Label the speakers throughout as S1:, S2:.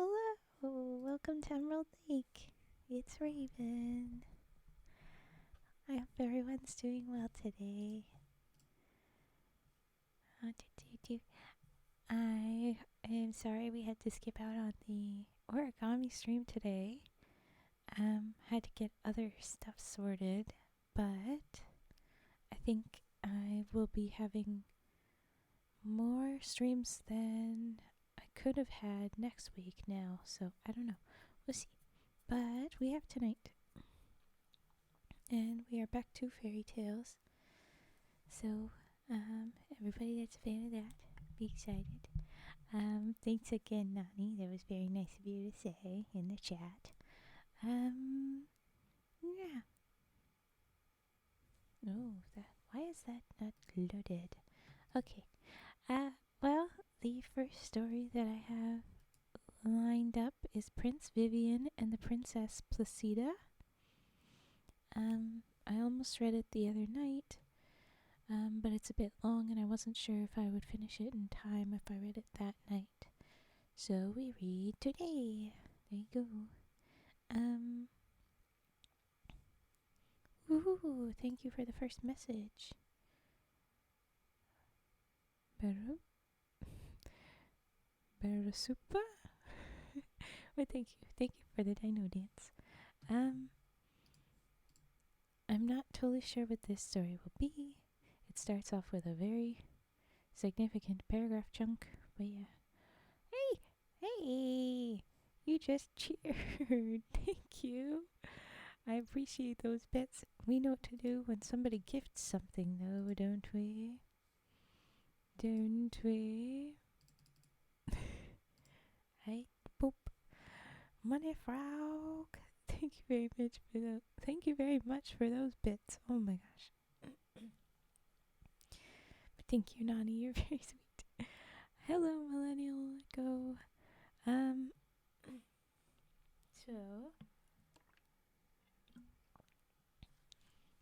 S1: Hello, welcome to Emerald Lake. It's Raven. I hope everyone's doing well today. I am sorry we had to skip out on the origami stream today. Had to get other stuff sorted, but I think I will be having more streams than I could have had next week now, so I don't know. We'll see. But we have tonight. And we are back to Fairytales. So, everybody that's a fan of that, be excited. Thanks again, Nani. That was very nice of you to say in the chat. Yeah. Oh, why is that not loaded? Okay. Well, the first story that I have lined up is Prince Vivien and the Princess Placida. I almost read it the other night, but it's a bit long and I wasn't sure if I would finish it in time if I read it that night. So we read today. There you go. Ooh, thank you for the first message. Super. Well, thank you for the dino dance. I'm not totally sure what this story will be. It starts off with a very significant paragraph chunk, but yeah. Hey, you just cheered. Thank you. I appreciate those bits. We know what to do when somebody gifts something, though, don't we? Don't we? Hey, boop. Money frog. Thank you very much for those. Thank you very much for those bits. Oh my gosh. But thank you, Nani. You're very sweet. Hello, Millennial. Go. So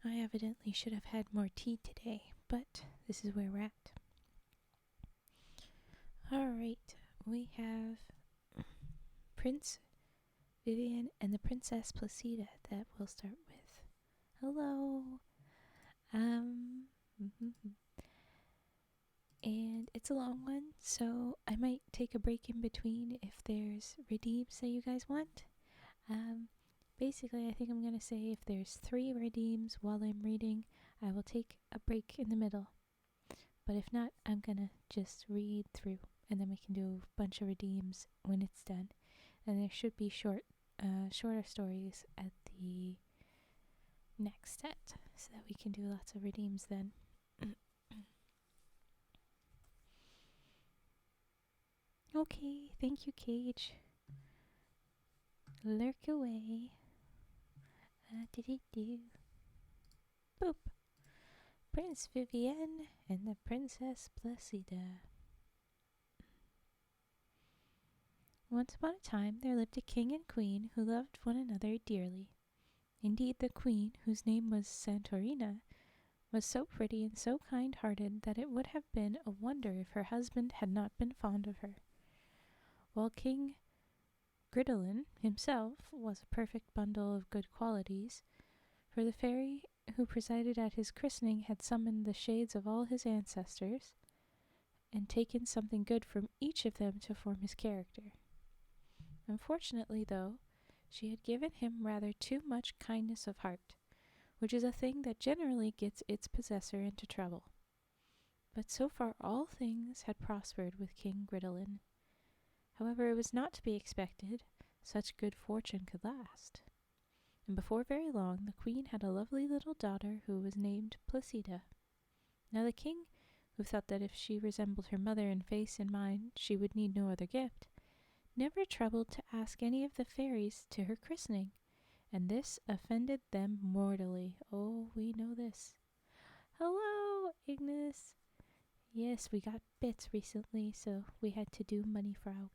S1: I evidently should have had more tea today, but this is where we're at. Alright, we have Prince Vivien and the Princess Placida that we'll start with. Hello. And it's a long one, so I might take a break in between if there's redeems that you guys want. Basically, I think I'm going to say if there's 3 redeems while I'm reading, I will take a break in the middle. But if not, I'm going to just read through, and then we can do a bunch of redeems when it's done. And there should be shorter stories at the next set, so that we can do lots of redeems then. Okay, thank you, Cage. Lurk away. Boop. Prince Vivien and the Princess Placida. Once upon a time there lived a king and queen who loved one another dearly. Indeed, the queen, whose name was Santorina, was so pretty and so kind-hearted that it would have been a wonder if her husband had not been fond of her. While King Gridolin himself was a perfect bundle of good qualities, for the fairy who presided at his christening had summoned the shades of all his ancestors and taken something good from each of them to form his character. Unfortunately, though, she had given him rather too much kindness of heart, which is a thing that generally gets its possessor into trouble. But so far all things had prospered with King Gridolin. However, it was not to be expected such good fortune could last. And before very long the queen had a lovely little daughter who was named Placida. Now the king, who thought that if she resembled her mother in face and mind she would need no other gift, never troubled to ask any of the fairies to her christening, and this offended them mortally. Oh, we know this. Hello, Ignis. Yes, we got bits recently, so we had to do Money Frog.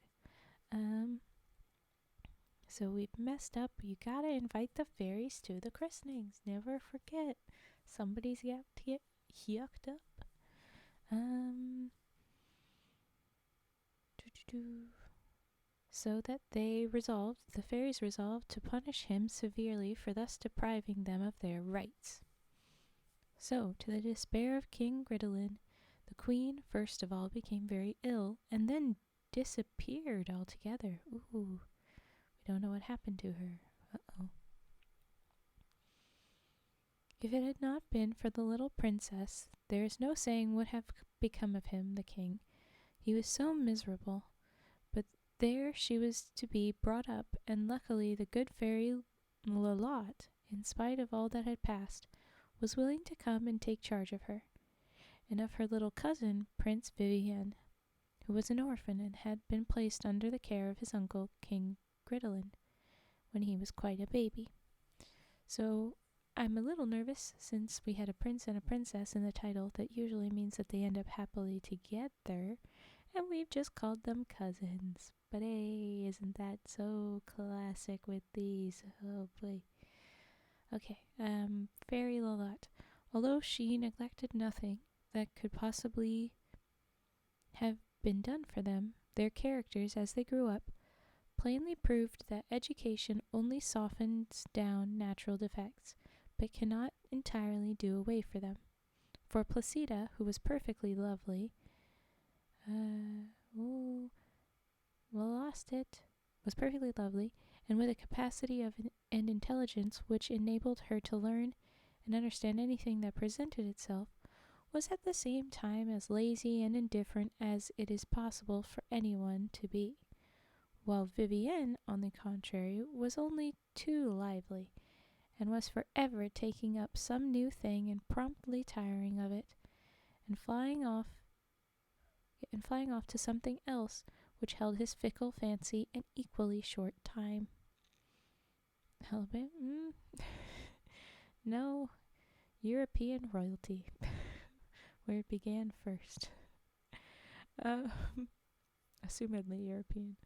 S1: So we've messed up. You gotta invite the fairies to the christenings. Never forget. Somebody's got to get yucked up. so that the fairies resolved to punish him severely for thus depriving them of their rights. So, to the despair of King Gridlin, the queen first of all became very ill and then disappeared altogether. Ooh, we don't know what happened to her. Uh-oh. If it had not been for the little princess, there is no saying what have become of him, the king. He was so miserable. But there she was to be brought up, and luckily the good fairy Lolotte, in spite of all that had passed, was willing to come and take charge of her, and of her little cousin, Prince Vivien, who was an orphan and had been placed under the care of his uncle, King Gridlin, when he was quite a baby. So I'm a little nervous since we had a prince and a princess in the title. That usually means that they end up happily together, and we've just called them cousins. But hey, isn't that so classic with these? Oh boy. Okay, Fairy Lolotte. Although she neglected nothing that could possibly have been done for them, their characters as they grew up plainly proved that education only softens down natural defects, but cannot entirely do away for them. For Placida, who was perfectly lovely, was perfectly lovely, and with a capacity and intelligence which enabled her to learn and understand anything that presented itself, was at the same time as lazy and indifferent as it is possible for anyone to be, while Vivien, on the contrary, was only too lively, and was forever taking up some new thing and promptly tiring of it, and flying off to something else which held his fickle fancy an equally short time. Alabama? No, European royalty, where it began first. Assumedly European.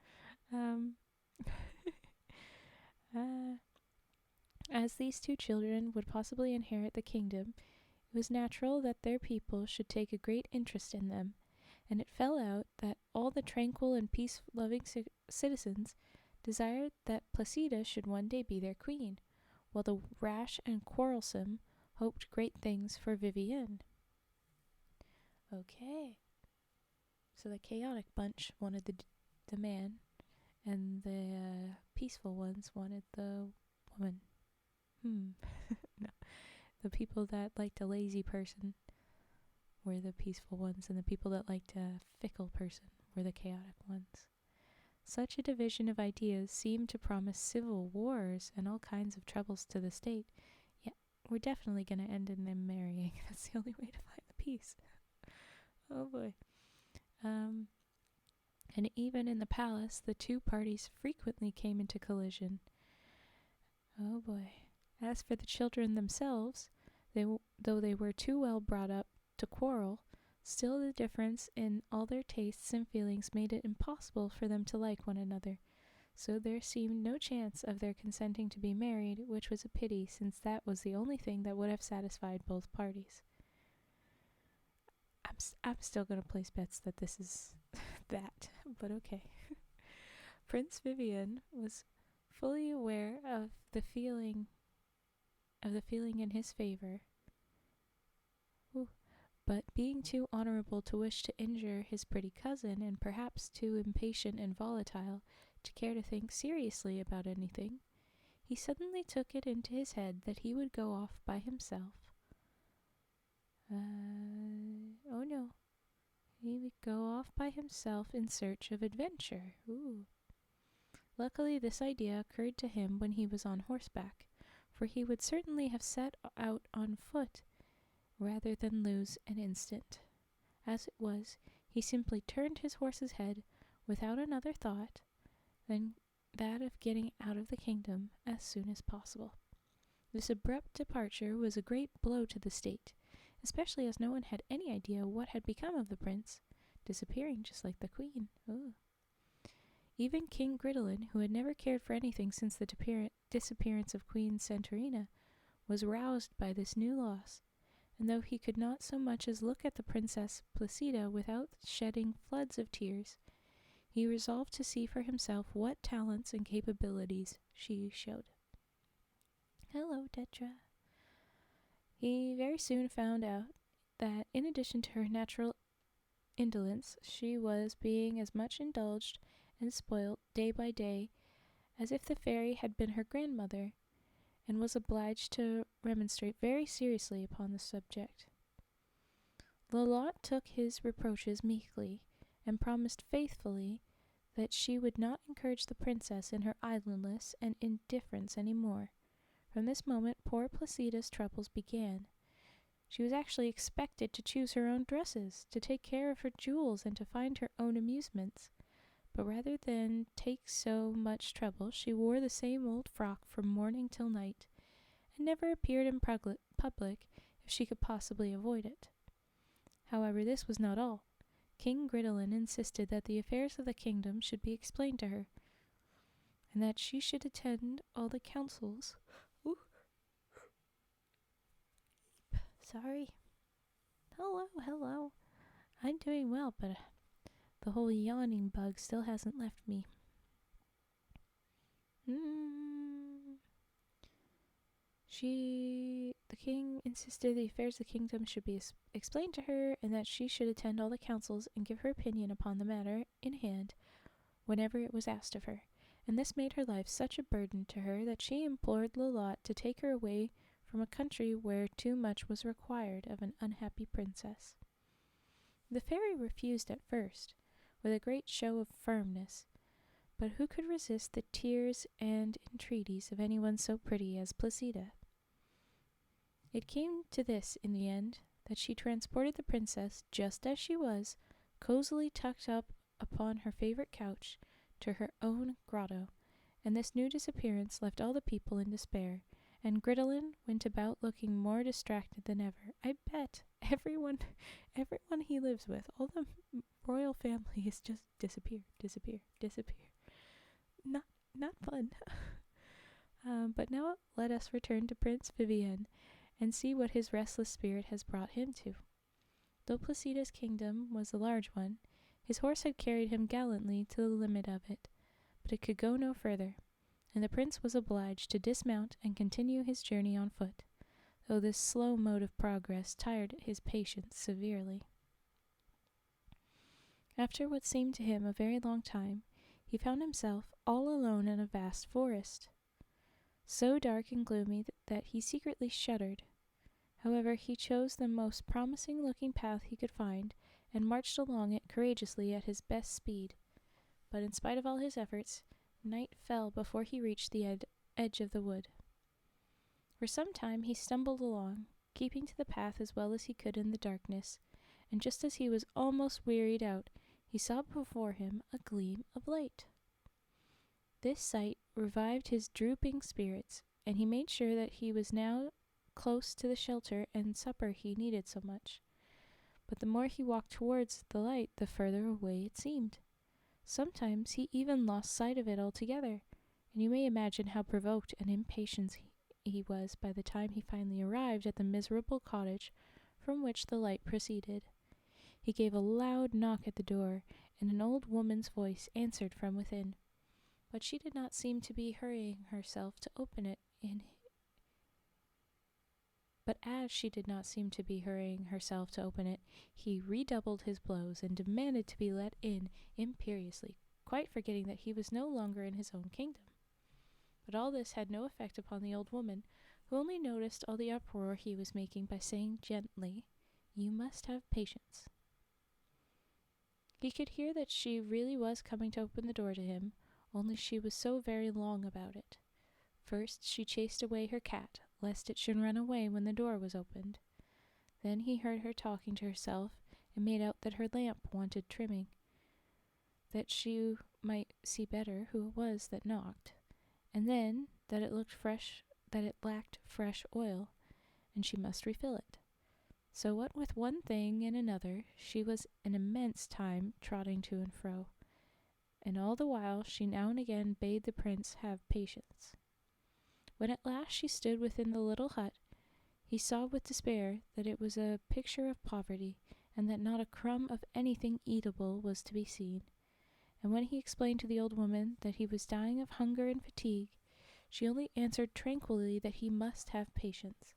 S1: As these two children would possibly inherit the kingdom, it was natural that their people should take a great interest in them, and it fell out that all the tranquil and peace-loving citizens desired that Placida should one day be their queen, while the rash and quarrelsome hoped great things for Vivien. Okay. So the chaotic bunch wanted the man, and the peaceful ones wanted the woman. No. The people that liked a lazy person were the peaceful ones, and the people that liked a fickle person were the chaotic ones. Such a division of ideas seemed to promise civil wars and all kinds of troubles to the state. Yeah, we're definitely going to end in them marrying. That's the only way to find the peace. Oh boy. And even in the palace, the two parties frequently came into collision. Oh boy. As for the children themselves, though they were too well brought up to quarrel, still the difference in all their tastes and feelings made it impossible for them to like one another, so there seemed no chance of their consenting to be married, which was a pity, since that was the only thing that would have satisfied both parties. I'm still going to place bets that this is that, but okay. Prince Vivien was fully aware of the feeling in his favor, but being too honorable to wish to injure his pretty cousin, and perhaps too impatient and volatile to care to think seriously about anything, he suddenly took it into his head that he would go off by himself. Oh no. He would go off by himself in search of adventure. Ooh. Luckily, this idea occurred to him when he was on horseback, for he would certainly have set out on foot rather than lose an instant. As it was, he simply turned his horse's head without another thought than that of getting out of the kingdom as soon as possible. This abrupt departure was a great blow to the state, especially as no one had any idea what had become of the prince, disappearing just like the queen. Ooh. Even King Gridlin, who had never cared for anything since the disappearance of Queen Santorina, was roused by this new loss, and though he could not so much as look at the Princess Placida without shedding floods of tears, he resolved to see for himself what talents and capabilities she showed. Hello, Tetra. He very soon found out that in addition to her natural indolence, she was being as much indulged and spoilt day by day as if the fairy had been her grandmother, and was obliged to remonstrate very seriously upon the subject. Lolotte took his reproaches meekly, and promised faithfully that she would not encourage the princess in her idleness and indifference any more. From this moment poor Placida's troubles began. She was actually expected to choose her own dresses, to take care of her jewels, and to find her own amusements. But rather than take so much trouble, she wore the same old frock from morning till night, and never appeared in public if she could possibly avoid it. However, this was not all. King Gridolin insisted that the affairs of the kingdom should be explained to her, and that she should attend all the councils. Ooh. Sorry. Hello. I'm doing well, but the whole yawning bug still hasn't left me. The king insisted the affairs of the kingdom should be explained to her, and that she should attend all the councils and give her opinion upon the matter in hand whenever it was asked of her. And this made her life such a burden to her that she implored Lolotte to take her away from a country where too much was required of an unhappy princess. The fairy refused at first, with a great show of firmness, but who could resist the tears and entreaties of anyone so pretty as Placida? It came to this in the end, that she transported the princess, just as she was, cozily tucked up upon her favorite couch, to her own grotto, and this new disappearance left all the people in despair, and Gridolin went about looking more distracted than ever. I bet everyone he lives with, all the royal family, is just disappear. Not fun. But now let us return to Prince Vivien and see what his restless spirit has brought him to. Though Placida's kingdom was a large one, his horse had carried him gallantly to the limit of it, but it could go no further, and the prince was obliged to dismount and continue his journey on foot, though this slow mode of progress tired his patience severely. After what seemed to him a very long time, he found himself all alone in a vast forest, so dark and gloomy that he secretly shuddered. However, he chose the most promising-looking path he could find, and marched along it courageously at his best speed. But in spite of all his efforts, night fell before he reached the edge of the wood. For some time he stumbled along, keeping to the path as well as he could in the darkness, and just as he was almost wearied out, he saw before him a gleam of light. This sight revived his drooping spirits, and he made sure that he was now close to the shelter and supper he needed so much. But the more he walked towards the light, the further away it seemed. Sometimes he even lost sight of it altogether, and you may imagine how provoked and impatient he was by the time he finally arrived at the miserable cottage from which the light proceeded. He gave a loud knock at the door, and an old woman's voice answered from within. But she did not seem to be hurrying herself to open it as she did not seem to be hurrying herself to open it, he redoubled his blows and demanded to be let in imperiously, quite forgetting that he was no longer in his own kingdom. But all this had no effect upon the old woman, who only noticed all the uproar he was making by saying gently, "You must have patience." He could hear that she really was coming to open the door to him, only she was so very long about it. First she chased away her cat, lest it should run away when the door was opened. Then he heard her talking to herself, and made out that her lamp wanted trimming, that she might see better who it was that knocked, and then that it lacked fresh oil, and she must refill it. So what with one thing and another, she was an immense time trotting to and fro, and all the while she now and again bade the prince have patience. When at last she stood within the little hut, he saw with despair that it was a picture of poverty, and that not a crumb of anything eatable was to be seen, and when he explained to the old woman that he was dying of hunger and fatigue, she only answered tranquilly that he must have patience.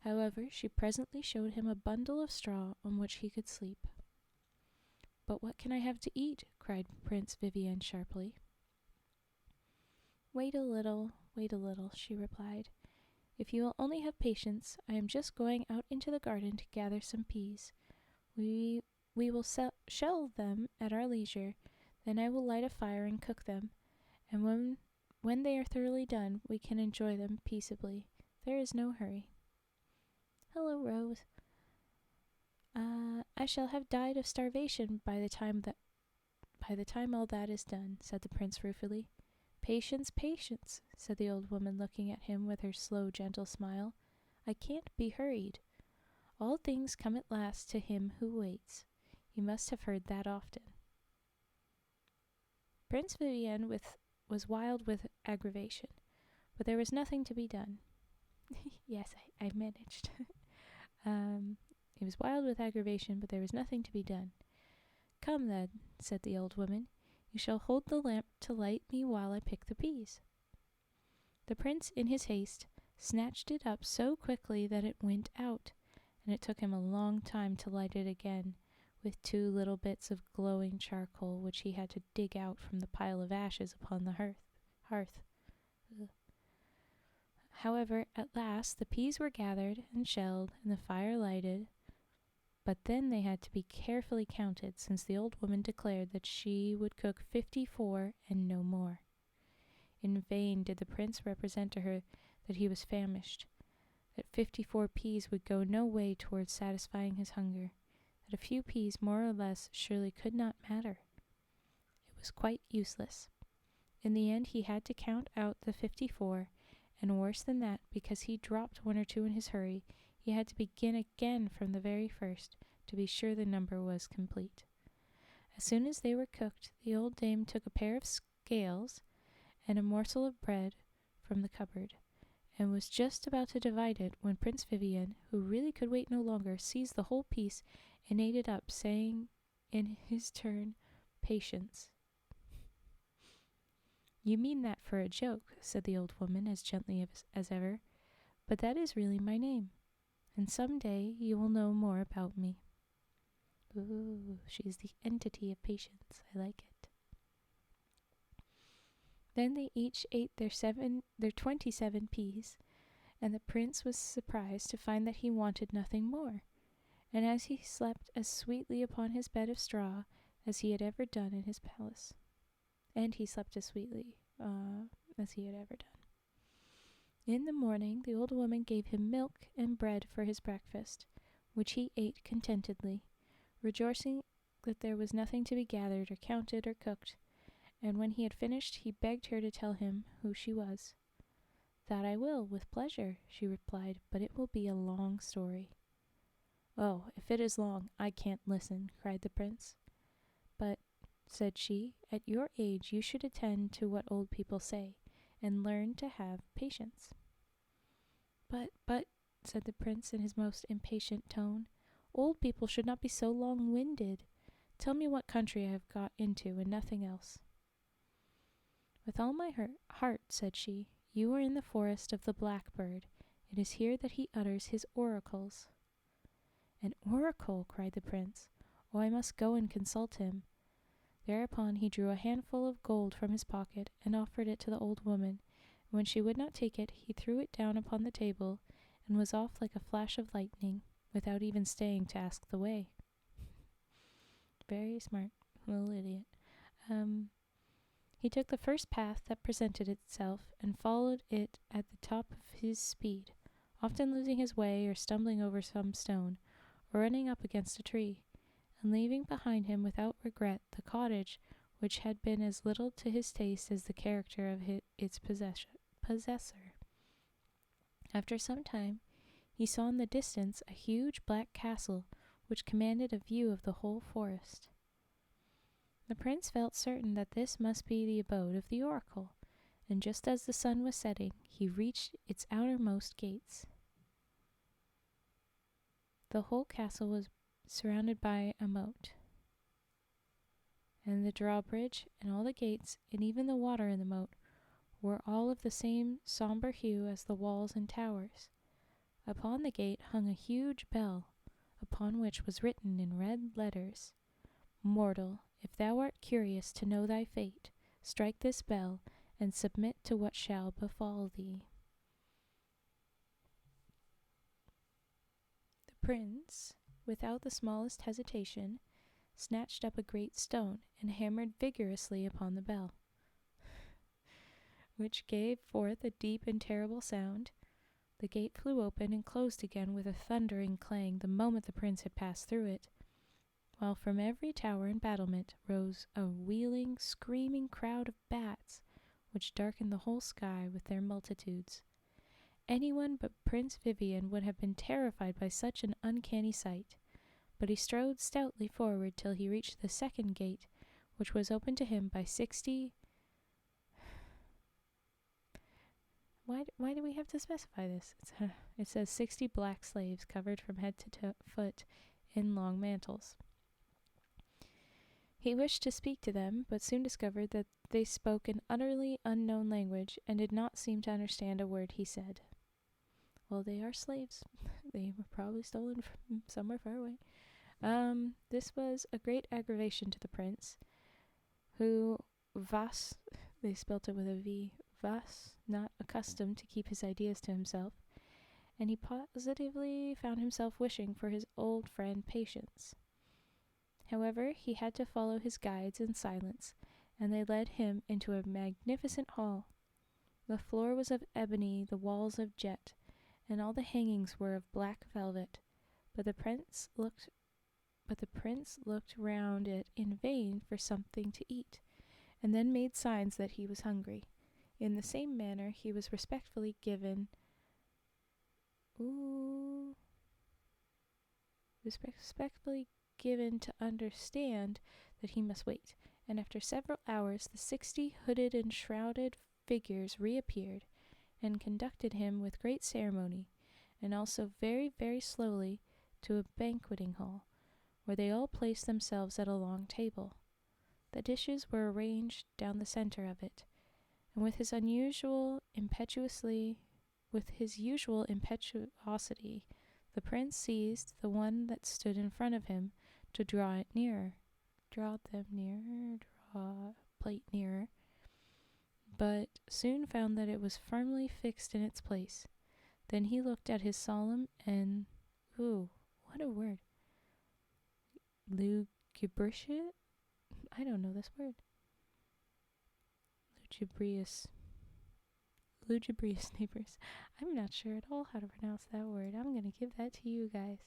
S1: However, she presently showed him a bundle of straw on which he could sleep. "But what can I have to eat?" cried Prince Vivien sharply. Wait a little, she replied. "If you will only have patience, I am just going out into the garden to gather some peas. We will shell them at our leisure, then I will light a fire and cook them, and when they are thoroughly done, we can enjoy them peaceably. There is no hurry." "Hello, Rose. I shall have died of starvation by the time all that is done," said the prince ruefully. "Patience, patience," said the old woman, looking at him with her slow, gentle smile. "I can't be hurried. All things come at last to him who waits. You must have heard that often." Prince Vivien was wild with aggravation, but there was nothing to be done. Yes, I managed. He was wild with aggravation, but there was nothing to be done. "Come, then," said the old woman. "You shall hold the lamp to light me while I pick the peas." The prince, in his haste, snatched it up so quickly that it went out, and it took him a long time to light it again, with 2 little bits of glowing charcoal which he had to dig out from the pile of ashes upon the hearth. However, at last the peas were gathered and shelled and the fire lighted, but then they had to be carefully counted, since the old woman declared that she would cook 54 and no more. In vain did the prince represent to her that he was famished, that 54 peas would go no way towards satisfying his hunger, that a few peas more or less surely could not matter. It was quite useless. In the end he had to count out the 54, and worse than that, because he dropped 1 or 2 in his hurry, he had to begin again from the very first to be sure the number was complete. As soon as they were cooked, the old dame took a pair of scales and a morsel of bread from the cupboard, and was just about to divide it when Prince Vivien, who really could wait no longer, seized the whole piece and ate it up, saying in his turn, "Patience." "You mean that for a joke," said the old woman as gently as ever, "but that is really my name, and some day you will know more about me." Ooh, she is the entity of patience. I like it. Then they each ate their 27 peas, and the prince was surprised to find that he wanted nothing more, and as he slept as sweetly upon his bed of straw as he had ever done in his palace. In the morning, the old woman gave him milk and bread for his breakfast, which he ate contentedly, rejoicing that there was nothing to be gathered or counted or cooked, and when he had finished he begged her to tell him who she was. "That I will, with pleasure," she replied, "but it will be a long story." "Oh, if it is long, I can't listen," cried the prince. "But," said she, "at your age you should attend to what old people say, and learn to have patience." But, said the prince in his most impatient tone, "old people should not be so long-winded. Tell me what country I have got into, and nothing else." "With all my heart," said she. "You are in the forest of the blackbird. It is here that he utters his oracles." "An oracle!" cried the prince. "Oh, I must go and consult him." Thereupon he drew a handful of gold from his pocket and offered it to the old woman, and when she would not take it, he threw it down upon the table and was off like a flash of lightning, without even staying to ask the way. Very smart little idiot. He took the first path that presented itself and followed it at the top of his speed, often losing his way or stumbling over some stone, or running up against a tree, and leaving behind him without regret the cottage which had been as little to his taste as the character of its possessor. After some time, he saw in the distance a huge black castle which commanded a view of the whole forest. The prince felt certain that this must be the abode of the oracle, and just as the sun was setting, he reached its outermost gates. The whole castle was surrounded by a moat, and the drawbridge, and all the gates, and even the water in the moat, were all of the same somber hue as the walls and towers. Upon the gate hung a huge bell, upon which was written in red letters, "Mortal, if thou art curious to know thy fate, strike this bell, and submit to what shall befall thee." The prince, without the smallest hesitation, snatched up a great stone and hammered vigorously upon the bell, which gave forth a deep and terrible sound. The gate flew open and closed again with a thundering clang the moment the prince had passed through it, while from every tower and battlement rose a wheeling, screaming crowd of bats, which darkened the whole sky with their multitudes. Anyone but Prince Vivien would have been terrified by such an uncanny sight, but he strode stoutly forward till he reached the second gate, which was opened to him by 60... Why do we have to specify this? It says 60 black slaves covered from head to foot in long mantles. He wished to speak to them, but soon discovered that they spoke an utterly unknown language and did not seem to understand a word he said. Well, they are slaves. They were probably stolen from somewhere far away. This was a great aggravation to the prince, who they spelt it with a V, not accustomed to keep his ideas to himself, and he positively found himself wishing for his old friend Patience. However, he had to follow his guides in silence, and they led him into a magnificent hall. The floor was of ebony, the walls of jet, and all the hangings were of black velvet, but the prince looked round it in vain for something to eat, and then made signs that he was hungry. In the same manner he was respectfully given to understand that he must wait, and after several hours the 60 hooded and shrouded figures reappeared, and conducted him with great ceremony, and also very, very slowly, to a banqueting hall, where they all placed themselves at a long table. The dishes were arranged down the center of it, and with his usual impetuosity, the prince seized the one that stood in front of him to draw a plate nearer, but soon found that it was firmly fixed in its place. Then he looked at his solemn and, what a word, lugubrious? I don't know this word. Lugubrious neighbors. I'm not sure at all how to pronounce that word. I'm going to give that to you guys.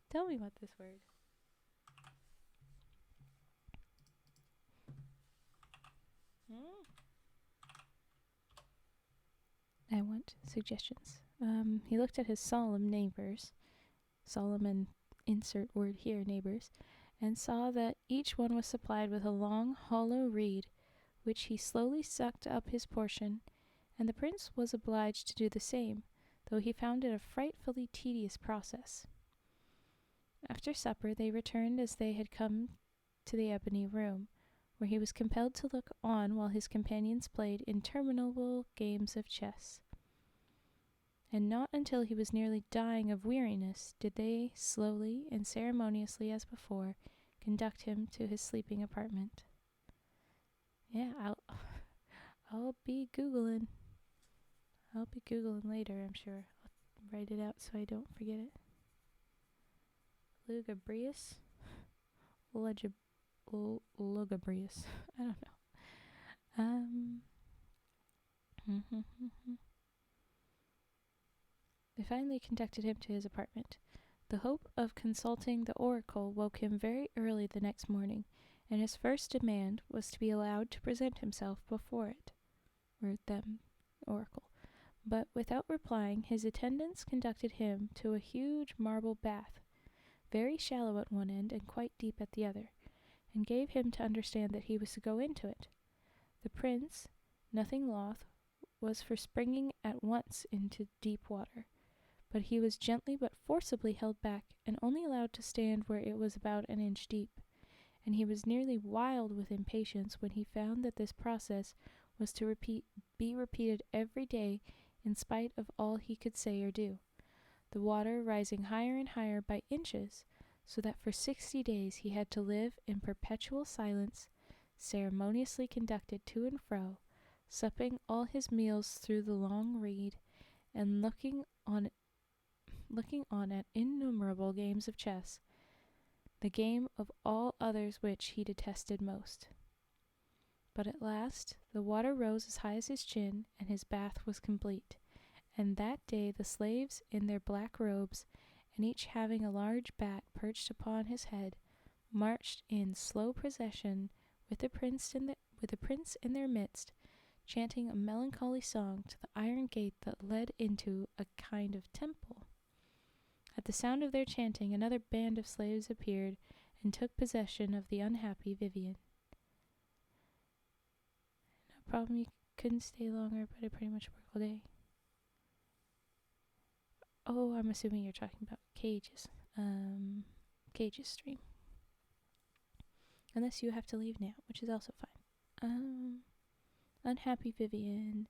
S1: Tell me what this word. I want suggestions. He looked at his solemn neighbors, solemn and insert word here, neighbors, and saw that each one was supplied with a long, hollow reed, which he slowly sucked up his portion, and the prince was obliged to do the same, though he found it a frightfully tedious process. After supper they returned as they had come to the ebony room, where he was compelled to look on while his companions played interminable games of chess. And not until he was nearly dying of weariness did they, slowly and ceremoniously as before, conduct him to his sleeping apartment. Yeah, I'll be Googling. I'll be Googling later, I'm sure. I'll write it out so I don't forget it. Lugubrious? Lugubrious. I don't know. They finally conducted him to his apartment. The hope of consulting the oracle woke him very early the next morning, and his first demand was to be allowed to present himself before it, or them, oracle. But without replying, his attendants conducted him to a huge marble bath, very shallow at one end and quite deep at the other, and gave him to understand that he was to go into it. The prince, nothing loth, was for springing at once into deep water, but he was gently but forcibly held back, and only allowed to stand where it was about an inch deep, and he was nearly wild with impatience when he found that this process was to be repeated every day in spite of all he could say or do, the water rising higher and higher by inches, so that for 60 days he had to live in perpetual silence, ceremoniously conducted to and fro, supping all his meals through the long reed, and looking on at innumerable games of chess, the game of all others which he detested most. But at last the water rose as high as his chin, and his bath was complete, and that day the slaves in their black robes, and each having a large bat perched upon his head, marched in slow procession with the prince in their midst, chanting a melancholy song to the iron gate that led into a kind of temple. At the sound of their chanting, another band of slaves appeared and took possession of the unhappy Vivien. No problem, you couldn't stay longer, but I pretty much work all day. Oh, I'm assuming you're talking about Cage's stream. Unless you have to leave now, which is also fine. Unhappy Vivien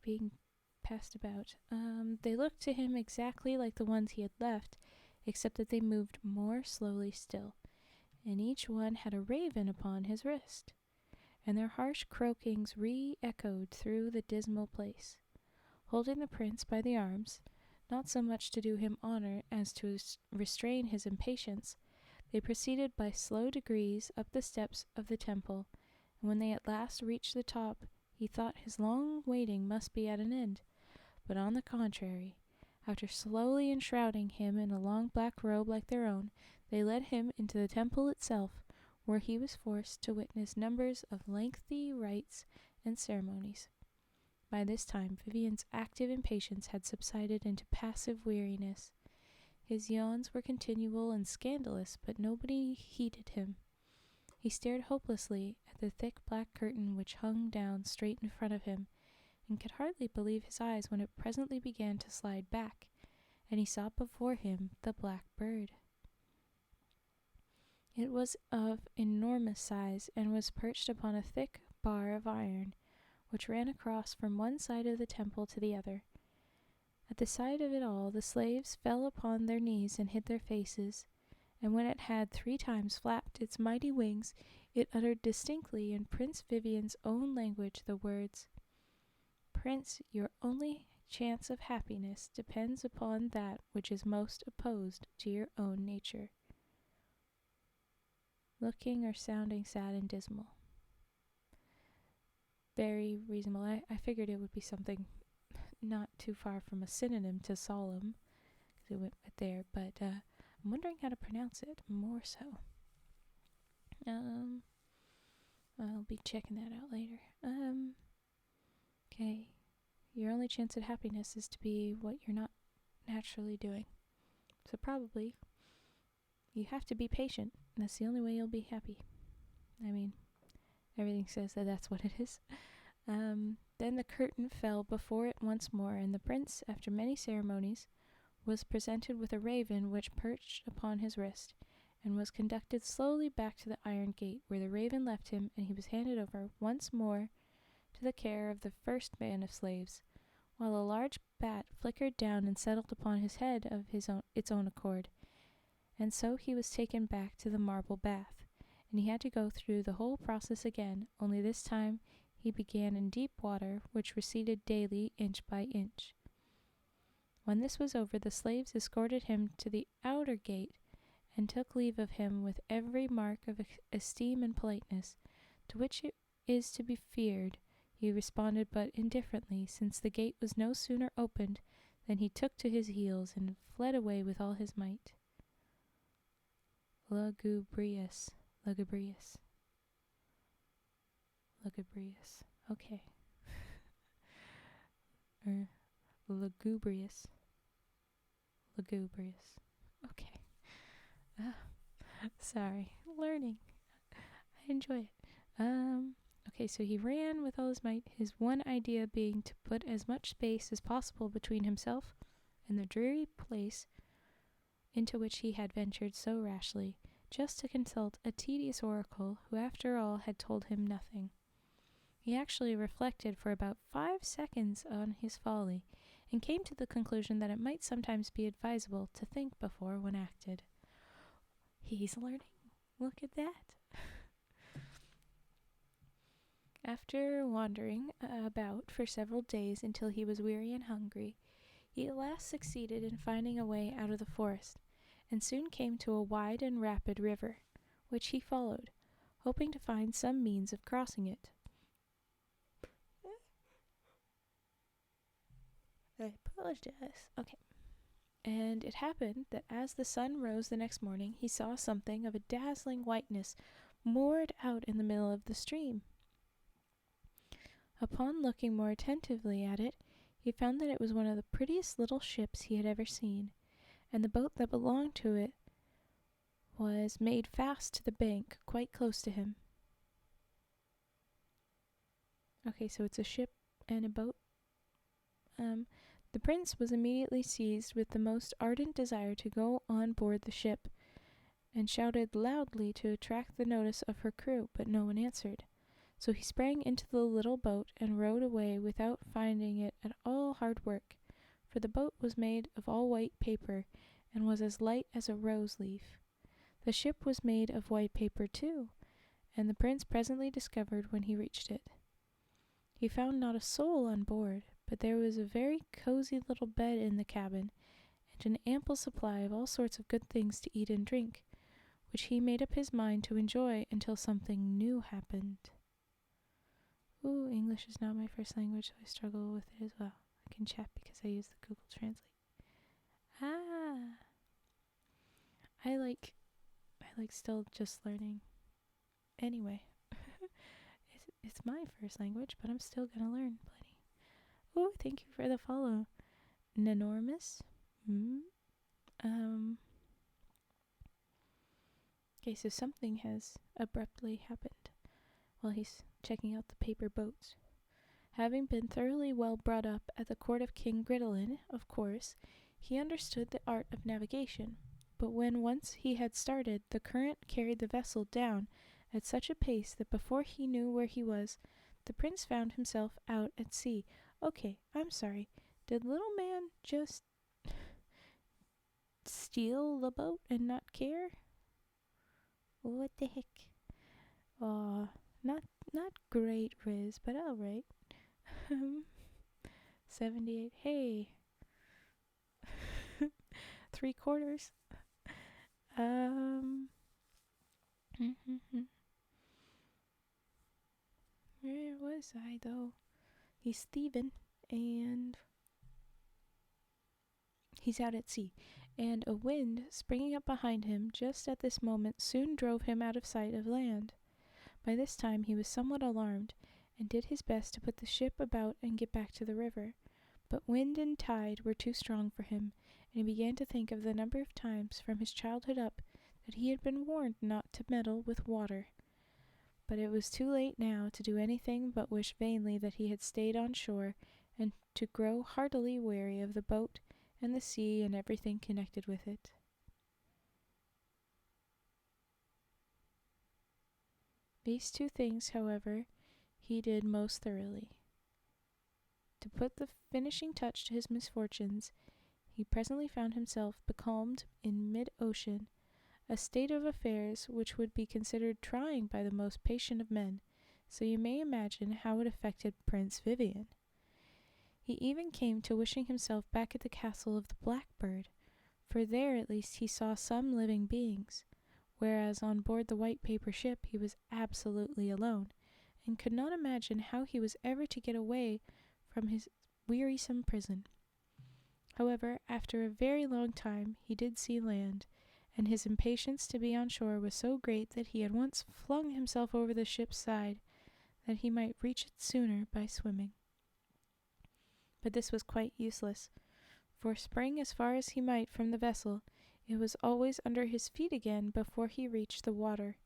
S1: being passed about. They looked to him exactly like the ones he had left, except that they moved more slowly still, and each one had a raven upon his wrist, and their harsh croakings re-echoed through the dismal place. Holding the prince by the arms, not so much to do him honor as to restrain his impatience, they proceeded by slow degrees up the steps of the temple, and when they at last reached the top, he thought his long waiting must be at an end. But on the contrary, after slowly enshrouding him in a long black robe like their own, they led him into the temple itself, where he was forced to witness numbers of lengthy rites and ceremonies. By this time, Vivien's active impatience had subsided into passive weariness. His yawns were continual and scandalous, but nobody heeded him. He stared hopelessly at the thick black curtain which hung down straight in front of him, and could hardly believe his eyes when it presently began to slide back, and he saw before him the black bird. It was of enormous size, and was perched upon a thick bar of iron, which ran across from one side of the temple to the other. At the sight of it all, the slaves fell upon their knees and hid their faces, and when it had 3 times flapped its mighty wings, it uttered distinctly in Prince Vivien's own language the words, "Prince, your only chance of happiness depends upon that which is most opposed to your own nature," looking or sounding sad and dismal. Very reasonable. I figured it would be something not too far from a synonym to solemn, because it went right there, but I'm wondering how to pronounce it more so. I'll be checking that out later. Okay. Your only chance at happiness is to be what you're not naturally doing. So probably you have to be patient. That's the only way you'll be happy. I mean, everything says that that's what it is. Then the curtain fell before it once more, and the prince, after many ceremonies, was presented with a raven which perched upon his wrist, and was conducted slowly back to the iron gate, where the raven left him, and he was handed over once more to the care of the first band of slaves, while a large bat flickered down and settled upon his head of its own accord, and so he was taken back to the marble bath, and he had to go through the whole process again, only this time he began in deep water, which receded daily inch by inch. When this was over, the slaves escorted him to the outer gate, and took leave of him with every mark of esteem and politeness, to which it is to be feared he responded but indifferently, since the gate was no sooner opened than he took to his heels and fled away with all his might. Lugubrious. Okay. Lugubrious. Okay. Sorry. Learning. I enjoy it. Okay, so he ran with all his might, his one idea being to put as much space as possible between himself and the dreary place into which he had ventured so rashly, just to consult a tedious oracle who after all had told him nothing. He actually reflected for about 5 seconds on his folly, and came to the conclusion that it might sometimes be advisable to think before one acted. He's learning. Look at that. After wandering about for several days until he was weary and hungry, he at last succeeded in finding a way out of the forest, and soon came to a wide and rapid river, which he followed, hoping to find some means of crossing it. I apologize. Okay. And it happened that as the sun rose the next morning, he saw something of a dazzling whiteness moored out in the middle of the stream. Upon looking more attentively at it, he found that it was one of the prettiest little ships he had ever seen, and the boat that belonged to it was made fast to the bank quite close to him. Okay, so it's a ship and a boat. The prince was immediately seized with the most ardent desire to go on board the ship, and shouted loudly to attract the notice of her crew, but no one answered. So he sprang into the little boat and rowed away without finding it at all hard work, for the boat was made of all white paper, and was as light as a rose leaf. The ship was made of white paper too, and the prince presently discovered when he reached it. He found not a soul on board, but there was a very cozy little bed in the cabin, and an ample supply of all sorts of good things to eat and drink, which he made up his mind to enjoy until something new happened. Ooh, English is not my first language, so I struggle with it as well. I can chat because I use the Google Translate. I like still just learning. Anyway, it's my first language, but I'm still gonna learn plenty. Ooh, thank you for the follow. Nenormous. Okay, so something has abruptly happened while he's checking out the paper boats. Having been thoroughly well brought up at the court of King Gridlin, of course, he understood the art of navigation, but when once he had started, the current carried the vessel down at such a pace that before he knew where he was, the prince found himself out at sea. Okay, I'm sorry. Did little man just steal the boat and not care? What the heck? Aw, not great, Riz, but alright. 78. Hey. 3/4. Where was I, though? He's thieving, and he's out at sea, and a wind springing up behind him just at this moment soon drove him out of sight of land. By this time he was somewhat alarmed, and did his best to put the ship about and get back to the river, but wind and tide were too strong for him, and he began to think of the number of times from his childhood up that he had been warned not to meddle with water. But it was too late now to do anything but wish vainly that he had stayed on shore, and to grow heartily weary of the boat and the sea and everything connected with it. These two things, however, he did most thoroughly. To put the finishing touch to his misfortunes, he presently found himself becalmed in mid-ocean, a state of affairs which would be considered trying by the most patient of men, so you may imagine how it affected Prince Vivien. He even came to wishing himself back at the castle of the Blackbird, for there at least he saw some living beings, whereas on board the white paper ship he was absolutely alone, and could not imagine how he was ever to get away from his wearisome prison. However, after a very long time he did see land, and his impatience to be on shore was so great that he at once flung himself over the ship's side, that he might reach it sooner by swimming. But this was quite useless, for spring as far as he might from the vessel, it was always under his feet again before he reached the water.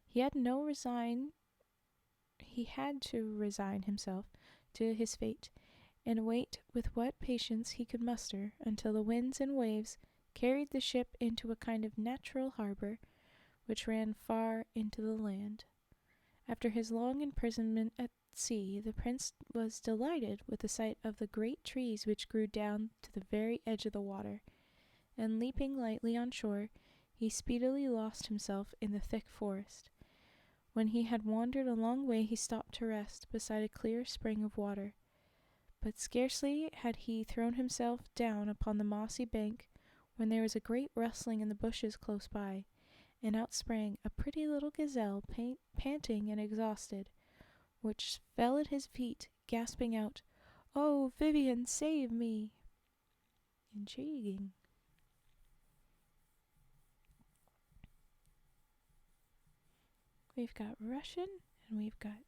S1: He had to resign himself to his fate, and wait with what patience he could muster until the winds and waves carried the ship into a kind of natural harbor, which ran far into the land. After his long imprisonment at sea, the prince was delighted with the sight of the great trees which grew down to the very edge of the water, and leaping lightly on shore, he speedily lost himself in the thick forest. When he had wandered a long way, he stopped to rest beside a clear spring of water. But scarcely had he thrown himself down upon the mossy bank when there was a great rustling in the bushes close by, and out sprang a pretty little gazelle, panting and exhausted, which fell at his feet, gasping out, "Oh, Vivien, save me!" Intriguing. We've got Russian, and we've got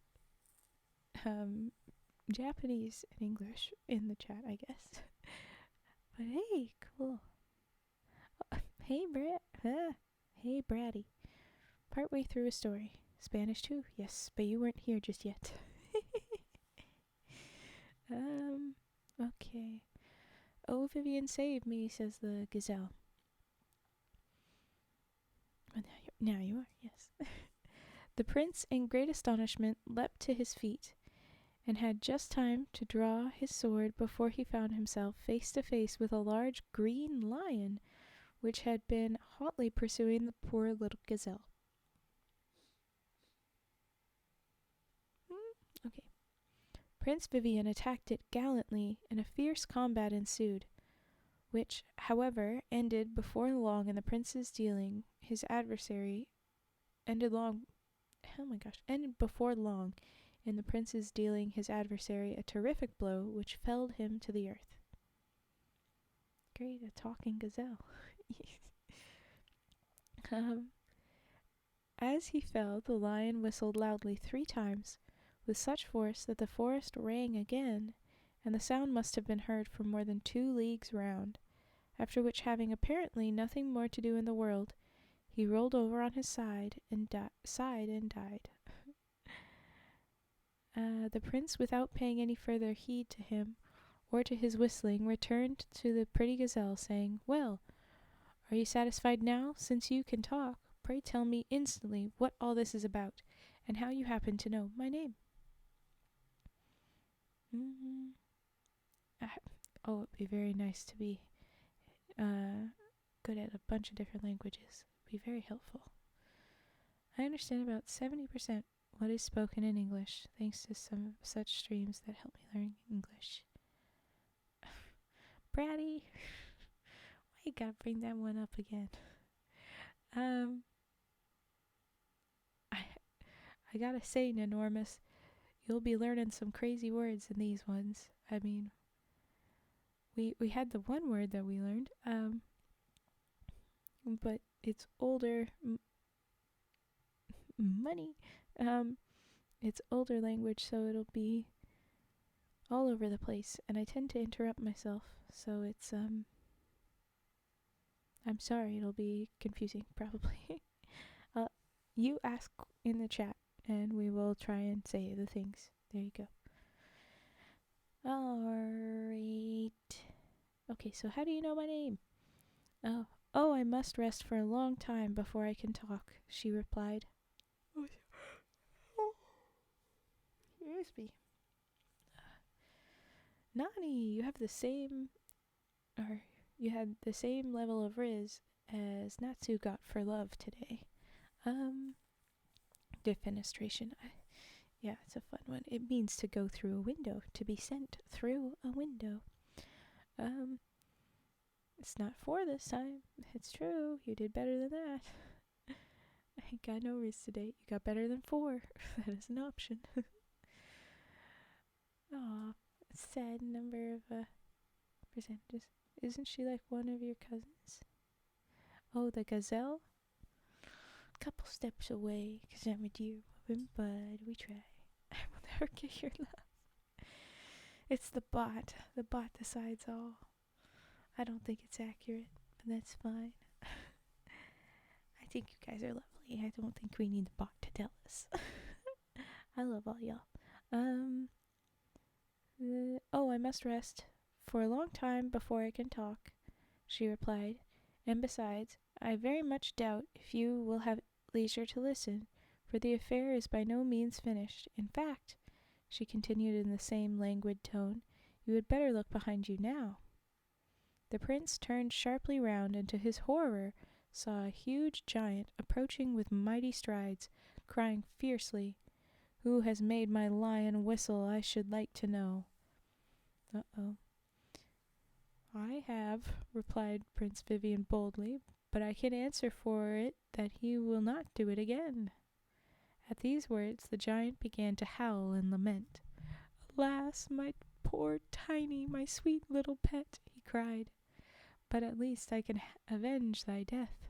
S1: Japanese and English in the chat, I guess. But hey, cool. Oh, hey, hey, Bratty. Partway through a story. Spanish too? Yes, but you weren't here just yet. Okay. "Oh, Vivien, save me," says the gazelle. Oh, now you are, yes. The prince, in great astonishment, leapt to his feet, and had just time to draw his sword before he found himself face to face with a large green lion, which had been hotly pursuing the poor little gazelle. Okay. Prince Vivien attacked it gallantly, and a fierce combat ensued, which, however, ended before long in the prince's dealing his adversary ended before long in the prince's dealing his adversary a terrific blow which felled him to the earth. Great, a talking gazelle. As he fell, the lion whistled loudly 3 times, with such force that the forest rang again, and the sound must have been heard for more than 2 leagues round, after which, having apparently nothing more to do in the world, he rolled over on his side and died. The prince, without paying any further heed to him or to his whistling, returned to the pretty gazelle, saying, "Well, are you satisfied now? Since you can talk, pray tell me instantly what all this is about, and how you happen to know my name." Oh, it'd be very nice to be good at a bunch of different languages. It'd be very helpful. I understand about 70% what is spoken in English, thanks to some such streams that help me learn English. Bratty, why you gotta bring that one up again? I gotta say, Nenormous, you'll be learning some crazy words in these ones. I mean, we had the one word that we learned, but it's older money. It's older language, so it'll be all over the place, and I tend to interrupt myself, so it's I'm sorry, it'll be confusing probably. You ask in the chat and we will try and say the things. There you go. Alright. Okay, so how do you know my name? Oh, I must rest for a long time before I can talk, she replied. Excuse me. Nani, you had the same level of riz as Natsu got for love today. Defenestration. Yeah, it's a fun one. It means to go through a window, to be sent through a window. It's not 4 this time. It's true. You did better than that. I ain't got no riz today. You got better than 4. That is an option. Aw, sad number of percentages. Isn't she like one of your cousins? Oh, the gazelle? Couple steps away, 'cause I'm a dear woman, but we try. I will never get your love. It's the bot. The bot decides all. I don't think it's accurate, but that's fine. I think you guys are lovely. I don't think we need the bot to tell us. I love all y'all. I must rest for a long time before I can talk, she replied. And besides, I very much doubt if you will have leisure to listen, for the affair is by no means finished. In fact," she continued in the same languid tone, "you had better look behind you now." The prince turned sharply round, and to his horror saw a huge giant approaching with mighty strides, crying fiercely, "Who has made my lion whistle, I should like to know?" "Uh-oh." "I have," replied Prince Vivien boldly, "but I can answer for it that he will not do it again." At these words the giant began to howl and lament. "Alas, my poor Tiny, my sweet little pet," he cried. "But at least I can avenge thy death."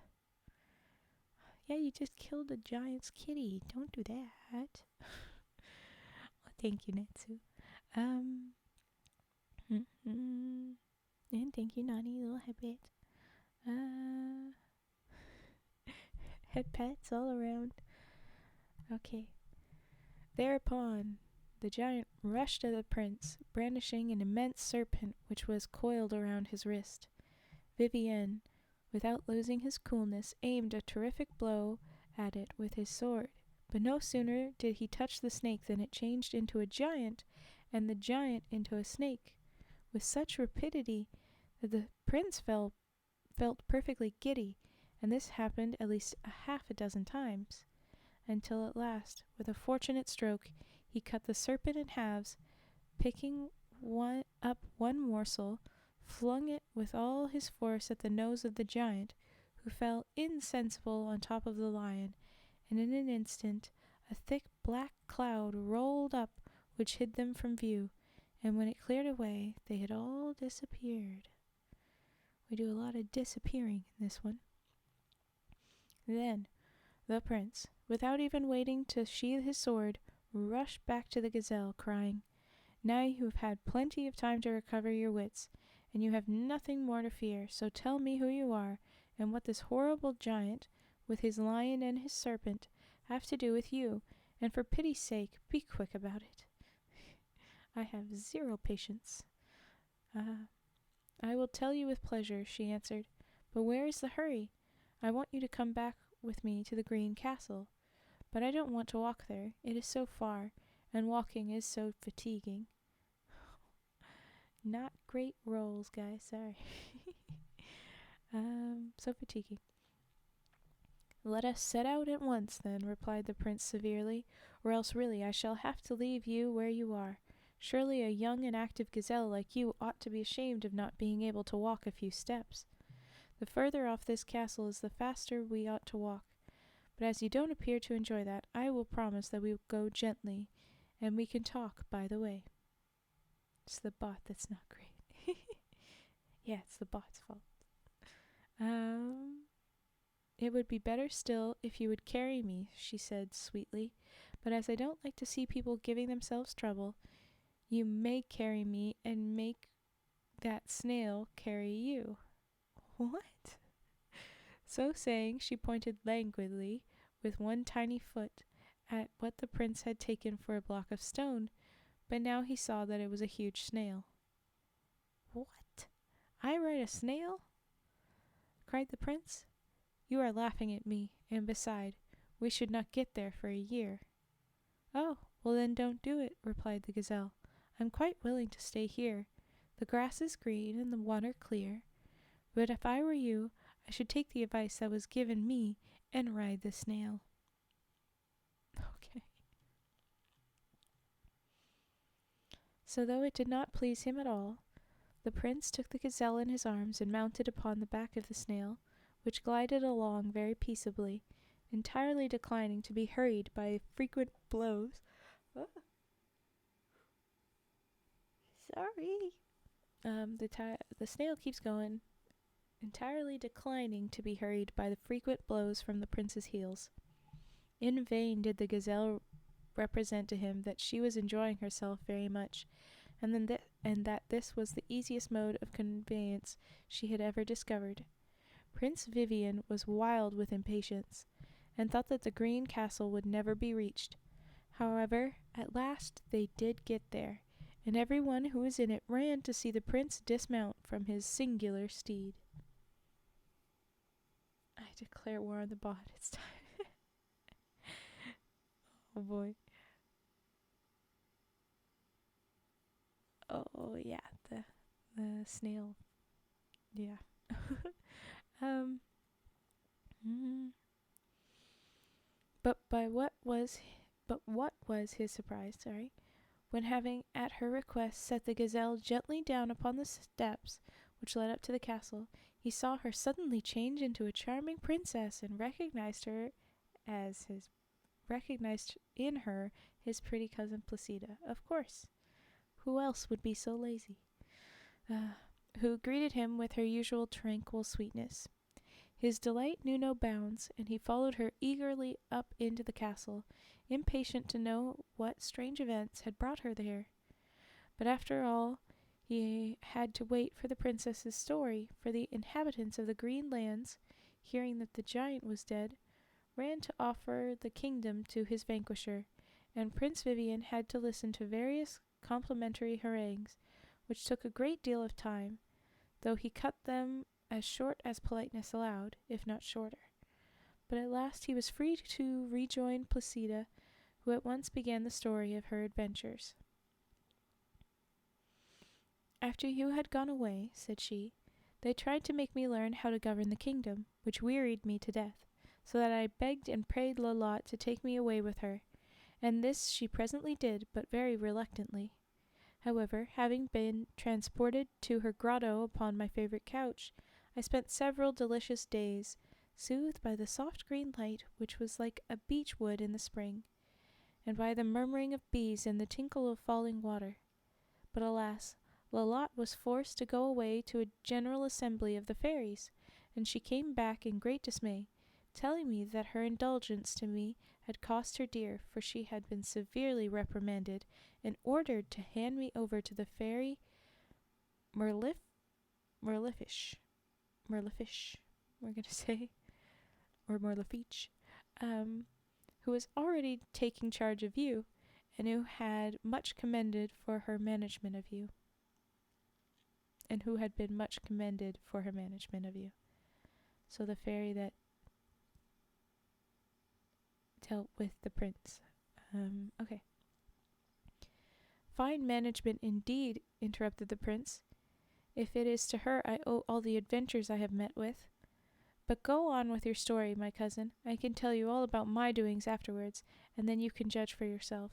S1: "Yeah, you just killed a giant's kitty. Don't do that." Well, thank you, Netsu. And thank you, naughty little headbit. Head pets all around. Okay. Thereupon, the giant rushed at the prince, brandishing an immense serpent which was coiled around his wrist. Vivien, without losing his coolness, aimed a terrific blow at it with his sword. But no sooner did he touch the snake than it changed into a giant, and the giant into a snake, with such rapidity that the prince felt perfectly giddy, and this happened at least half a dozen times, until at last, with a fortunate stroke, he cut the serpent in halves, picking up one morsel, flung it with all his force at the nose of the giant, who fell insensible on top of the lion, and in an instant a thick black cloud rolled up which hid them from view, and when it cleared away they had all disappeared. We do a lot of disappearing in this one. Then the prince, without even waiting to sheathe his sword, rushed back to the gazelle, crying, "Now you have had plenty of time to recover your wits, and you have nothing more to fear, so tell me who you are, and what this horrible giant, with his lion and his serpent, have to do with you, and for pity's sake, be quick about it." "I have 0 patience." "I will tell you with pleasure," she answered, "but where is the hurry? I want you to come back with me to the Green Castle, but I don't want to walk there. It is so far, and walking is so fatiguing." Not great rolls, guys, sorry. So fatiguing. "Let us set out at once, then," replied the prince severely, "or else really I shall have to leave you where you are. Surely a young and active gazelle like you ought to be ashamed of not being able to walk a few steps. The further off this castle is the faster we ought to walk. But as you don't appear to enjoy that, I will promise that we will go gently, and we can talk by the way." It's the bot that's not great. Yeah, it's the bot's fault. "It would be better still if you would carry me," she said sweetly, "but as I don't like to see people giving themselves trouble, you may carry me and make that snail carry you." "What?" So saying, she pointed languidly with one tiny foot at what the prince had taken for a block of stone, but now he saw that it was a huge snail. "What? I ride a snail?" cried the prince. "You are laughing at me, and beside, we should not get there for a year." "Oh, well then don't do it," replied the gazelle. "I'm quite willing to stay here. The grass is green and the water clear, but if I were you, I should take the advice that was given me and ride the snail." Okay. So though it did not please him at all, the prince took the gazelle in his arms and mounted upon the back of the snail, which glided along very peaceably, entirely declining to be hurried by frequent blows. Sorry. The snail keeps going, entirely declining to be hurried by the frequent blows from the prince's heels. In vain did the gazelle represent to him that she was enjoying herself very much, and that this was the easiest mode of conveyance she had ever discovered. Prince Vivien was wild with impatience, and thought that the Green Castle would never be reached. However, at last they did get there, and every one who was in it ran to see the prince dismount from his singular steed. I declare war on the bot. It's time. Oh boy. Oh yeah, the snail. Yeah. um. mm, But by what was his surprise? Sorry, when having at her request set the gazelle gently down upon the steps which led up to the castle, he saw her suddenly change into a charming princess and recognized in her his pretty cousin Placida. Of course, who else would be so lazy? Uh, who greeted him with her usual tranquil sweetness. His delight knew no bounds, and he followed her eagerly up into the castle, impatient to know what strange events had brought her there. But after all, he had to wait for the princess's story, for the inhabitants of the Green Lands, hearing that the giant was dead, ran to offer the kingdom to his vanquisher, and Prince Vivien had to listen to various complimentary harangues, which took a great deal of time, though he cut them as short as politeness allowed, if not shorter. But at last he was free to rejoin Placida, who at once began the story of her adventures. After you had gone away, said she, they tried to make me learn how to govern the kingdom, which wearied me to death, so that I begged and prayed Lolotte to take me away with her, and this she presently did, but very reluctantly. However, having been transported to her grotto upon my favorite couch, I spent several delicious days, soothed by the soft green light which was like a beech wood in the spring, and by the murmuring of bees and the tinkle of falling water. But alas, Lolotte was forced to go away to a general assembly of the fairies, and she came back in great dismay, telling me that her indulgence to me had cost her dear, for she had been severely reprimanded and ordered to hand me over to the fairy Merlifish, we're going to say, or Merlifiche, who was already taking charge of you, and who had much commended for her management of you. So the fairy that dealt with the prince. Okay. Fine management indeed, interrupted the prince, if it is to her I owe all the adventures I have met with. But go on with your story, my cousin. I can tell you all about my doings afterwards, and then you can judge for yourself.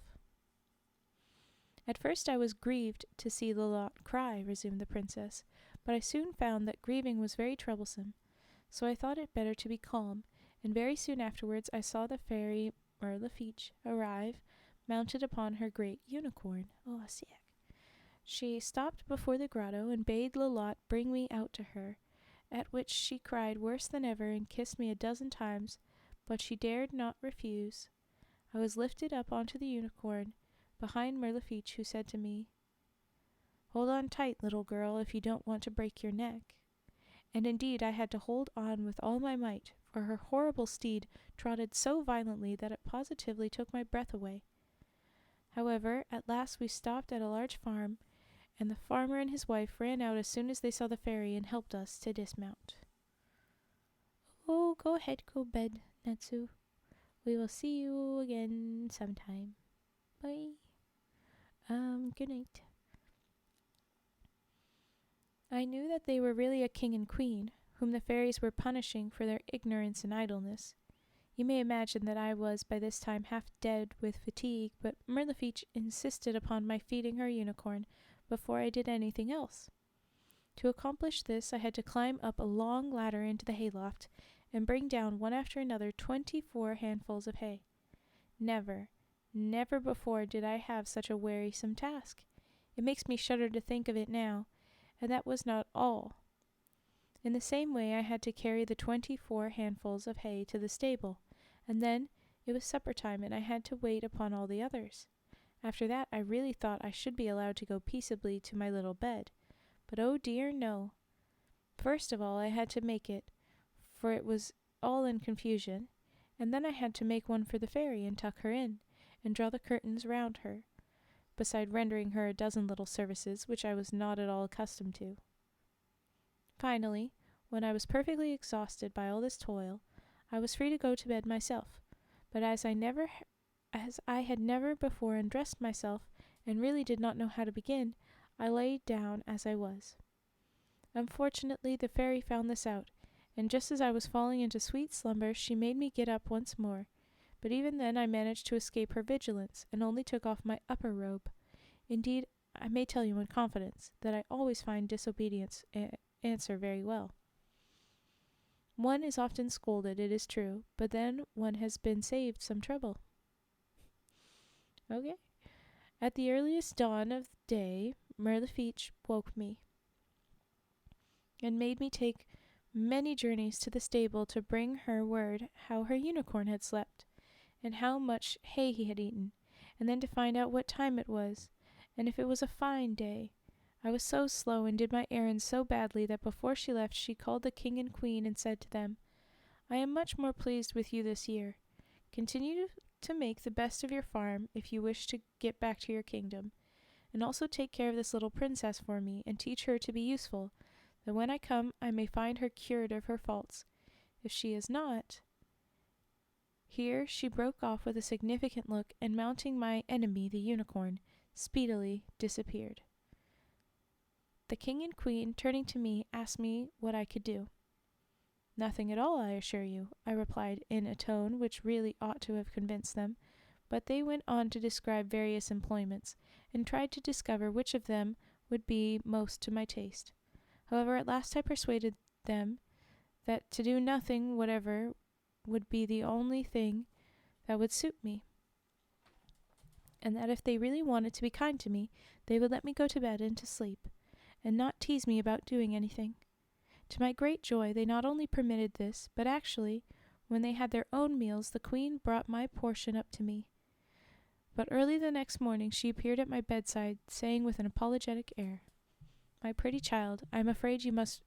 S1: At first I was grieved to see Lolotte cry, resumed the princess, but I soon found that grieving was very troublesome, so I thought it better to be calm, and very soon afterwards I saw the fairy Merlifiche arrive, mounted upon her great unicorn. Oh, sick. She stopped before the grotto and bade Lolotte bring me out to her, at which she cried worse than ever and kissed me a dozen times, but she dared not refuse. I was lifted up onto the unicorn, behind Merlifiche, who said to me, "Hold on tight, little girl, if you don't want to break your neck." And indeed I had to hold on with all my might, for her horrible steed trotted so violently that it positively took my breath away. However, at last we stopped at a large farm, and the farmer and his wife ran out as soon as they saw the fairy and helped us to dismount. Oh, go ahead, go bed, Natsu. We will see you again sometime. Bye. Good night. I knew that they were really a king and queen, whom the fairies were punishing for their ignorance and idleness. You may imagine that I was by this time half dead with fatigue, but Merlifiche insisted upon my feeding her unicorn before I did anything else. To accomplish this I had to climb up a long ladder into the hayloft and bring down one after another 24 handfuls of hay. Never before did I have such a wearisome task. It makes me shudder to think of it now, and that was not all. In the same way I had to carry the 24 handfuls of hay to the stable, and then it was supper time and I had to wait upon all the others. After that I really thought I should be allowed to go peaceably to my little bed, but oh dear no. First of all I had to make it, for it was all in confusion, and then I had to make one for the fairy and tuck her in, and draw the curtains round her, beside rendering her a dozen little services which I was not at all accustomed to. Finally, when I was perfectly exhausted by all this toil, I was free to go to bed myself, but as I never as I had never before undressed myself, and really did not know how to begin, I lay down as I was. Unfortunately, the fairy found this out, and just as I was falling into sweet slumber, she made me get up once more. But even then I managed to escape her vigilance, and only took off my upper robe. Indeed, I may tell you in confidence that I always find disobedience answer very well. One is often scolded, it is true, but then one has been saved some trouble. Okay. At the earliest dawn of day, Mirlifiche woke me, and made me take many journeys to the stable to bring her word how her unicorn had slept, and how much hay he had eaten, and then to find out what time it was, and if it was a fine day. I was so slow and did my errands so badly that before she left she called the king and queen and said to them, "I am much more pleased with you this year. Continue to make the best of your farm if you wish to get back to your kingdom, and also take care of this little princess for me, and teach her to be useful, that when I come I may find her cured of her faults. If she is not—" Here she broke off with a significant look, and mounting my enemy, the unicorn, speedily disappeared. The king and queen, turning to me, asked me what I could do. "Nothing at all, I assure you," I replied in a tone which really ought to have convinced them, but they went on to describe various employments, and tried to discover which of them would be most to my taste. However, at last I persuaded them that to do nothing whatever would be the only thing that would suit me, and that if they really wanted to be kind to me, they would let me go to bed and to sleep, and not tease me about doing anything. To my great joy, they not only permitted this, but actually, when they had their own meals, the queen brought my portion up to me. But early the next morning she appeared at my bedside, saying with an apologetic air, "My pretty child, I am afraid you must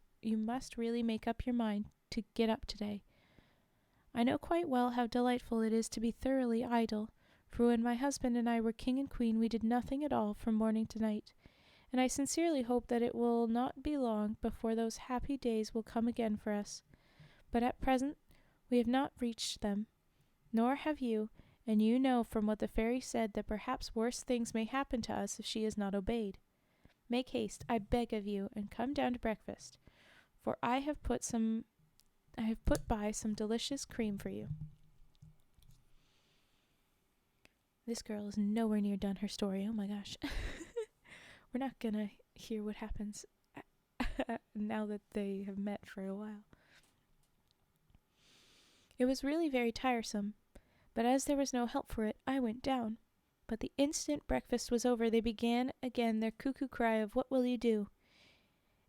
S1: really make up your mind to get up today. I know quite well how delightful it is to be thoroughly idle, for when my husband and I were king and queen we did nothing at all from morning to night, and I sincerely hope that it will not be long before those happy days will come again for us. But at present we have not reached them, nor have you, and you know from what the fairy said that perhaps worse things may happen to us if she is not obeyed. Make haste, I beg of you, and come down to breakfast, for I have put by some delicious cream for you." This girl is nowhere near done her story. Oh my gosh. We're not gonna hear what happens now that they have met for a while. It was really very tiresome, but as there was no help for it, I went down. But the instant breakfast was over, they began again their cuckoo cry of "What will you do?"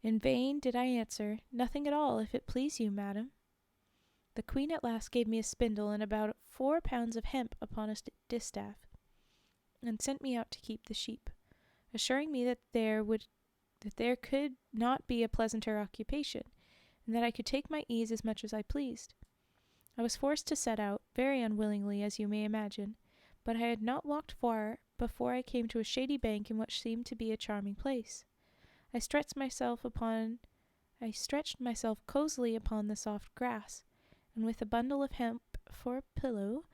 S1: In vain did I answer, "Nothing at all, if it please you, madam." The queen at last gave me a spindle and about 4 pounds of hemp upon a distaff, and sent me out to keep the sheep, assuring me that there could not be a pleasanter occupation, and that I could take my ease as much as I pleased. I was forced to set out, very unwillingly, as you may imagine, but I had not walked far before I came to a shady bank in what seemed to be a charming place. I stretched myself cosily upon the soft grass, and with a bundle of hemp for a pillow,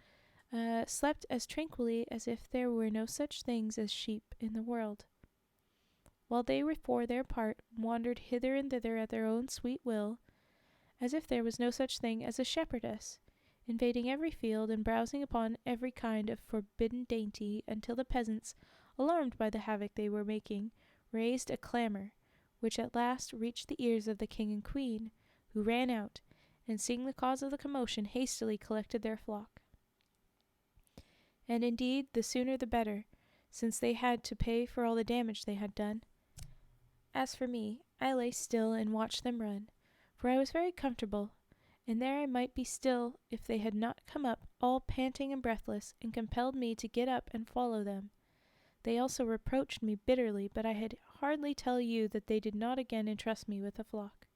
S1: slept as tranquilly as if there were no such things as sheep in the world, while they for their part wandered hither and thither at their own sweet will, as if there was no such thing as a shepherdess, invading every field and browsing upon every kind of forbidden dainty, until the peasants, alarmed by the havoc they were making, raised a clamour, which at last reached the ears of the king and queen, who ran out, and seeing the cause of the commotion, hastily collected their flock. And indeed the sooner the better, since they had to pay for all the damage they had done. As for me, I lay still and watched them run, for I was very comfortable, and there I might be still if they had not come up, all panting and breathless, and compelled me to get up and follow them. They also reproached me bitterly, but I had hardly tell you that they did not again entrust me with the flock.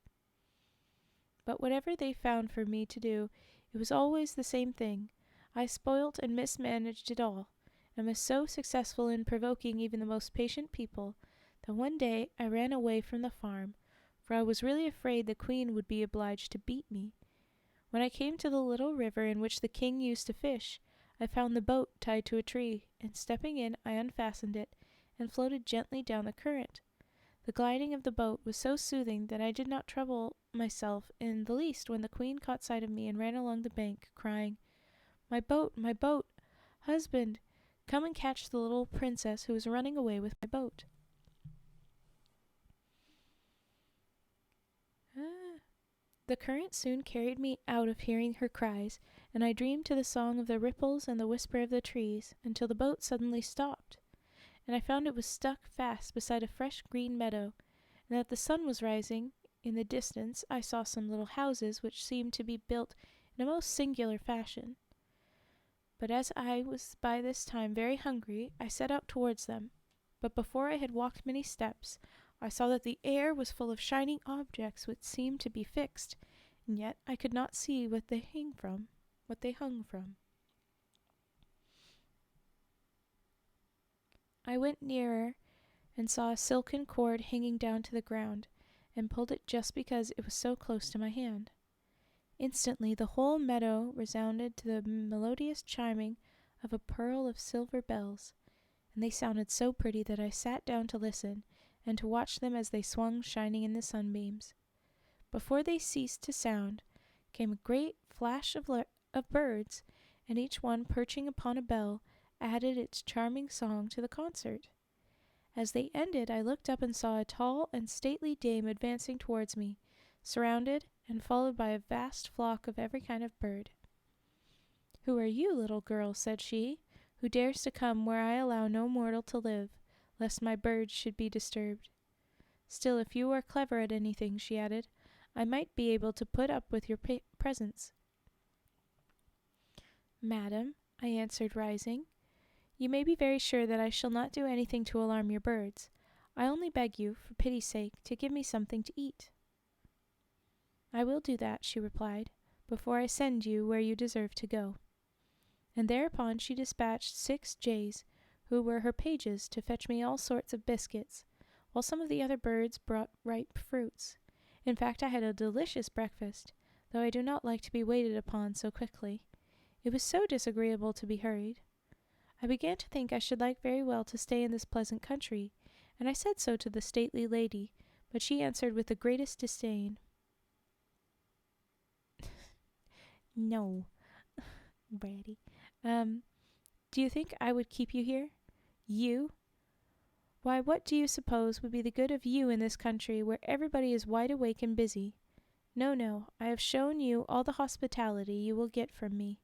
S1: But whatever they found for me to do, it was always the same thing. I spoilt and mismanaged it all, and was so successful in provoking even the most patient people, that one day I ran away from the farm, for I was really afraid the queen would be obliged to beat me. When I came to the little river in which the king used to fish, I found the boat tied to a tree, and stepping in, I unfastened it and floated gently down the current. The gliding of the boat was so soothing that I did not trouble myself in the least when the queen caught sight of me and ran along the bank, crying, "My boat, my boat! Husband, come and catch the little princess who is running away with my boat." The current soon carried me out of hearing her cries, and I dreamed to the song of the ripples and the whisper of the trees, until the boat suddenly stopped, and I found it was stuck fast beside a fresh green meadow, and that the sun was rising. In the distance I saw some little houses which seemed to be built in a most singular fashion. But as I was by this time very hungry, I set out towards them. But before I had walked many steps, I saw that the air was full of shining objects which seemed to be fixed, and yet I could not see what they hung from. I went nearer and saw a silken cord hanging down to the ground, and pulled it just because it was so close to my hand. Instantly the whole meadow resounded to the melodious chiming of a pearl of silver bells, and they sounded so pretty that I sat down to listen, and to watch them as they swung shining in the sunbeams. Before they ceased to sound, came a great flash of birds, and each one perching upon a bell added its charming song to the concert. As they ended, I looked up and saw a tall and stately dame advancing towards me, surrounded and followed by a vast flock of every kind of bird. "Who are you, little girl," said she, "who dares to come where I allow no mortal to live, lest my birds should be disturbed? Still, if you are clever at anything," she added, "I might be able to put up with your presence." "Madam," I answered, rising, "you may be very sure that I shall not do anything to alarm your birds. I only beg you, for pity's sake, to give me something to eat." "I will do that," she replied, "before I send you where you deserve to go." And thereupon she dispatched 6 jays, who were her pages, to fetch me all sorts of biscuits, while some of the other birds brought ripe fruits. In fact, I had a delicious breakfast, though I do not like to be waited upon so quickly. It was so disagreeable to be hurried. I began to think I should like very well to stay in this pleasant country, and I said so to the stately lady, but she answered with the greatest disdain, "No, Brady. Do you think I would keep you here? You? Why, what do you suppose would be the good of you in this country where everybody is wide awake and busy? No, no, I have shown you all the hospitality you will get from me."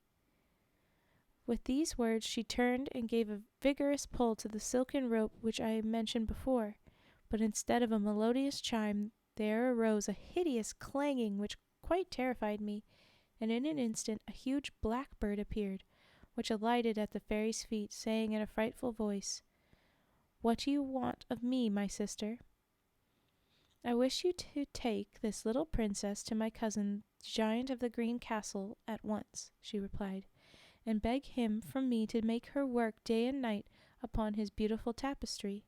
S1: With these words she turned and gave a vigorous pull to the silken rope which I had mentioned before, but instead of a melodious chime there arose a hideous clanging which quite terrified me, and in an instant a huge blackbird appeared, which alighted at the fairy's feet, saying in a frightful voice, "What do you want of me, my sister?" "I wish you to take this little princess to my cousin, the giant of the green castle, at once," she replied, "and beg him from me to make her work day and night upon his beautiful tapestry."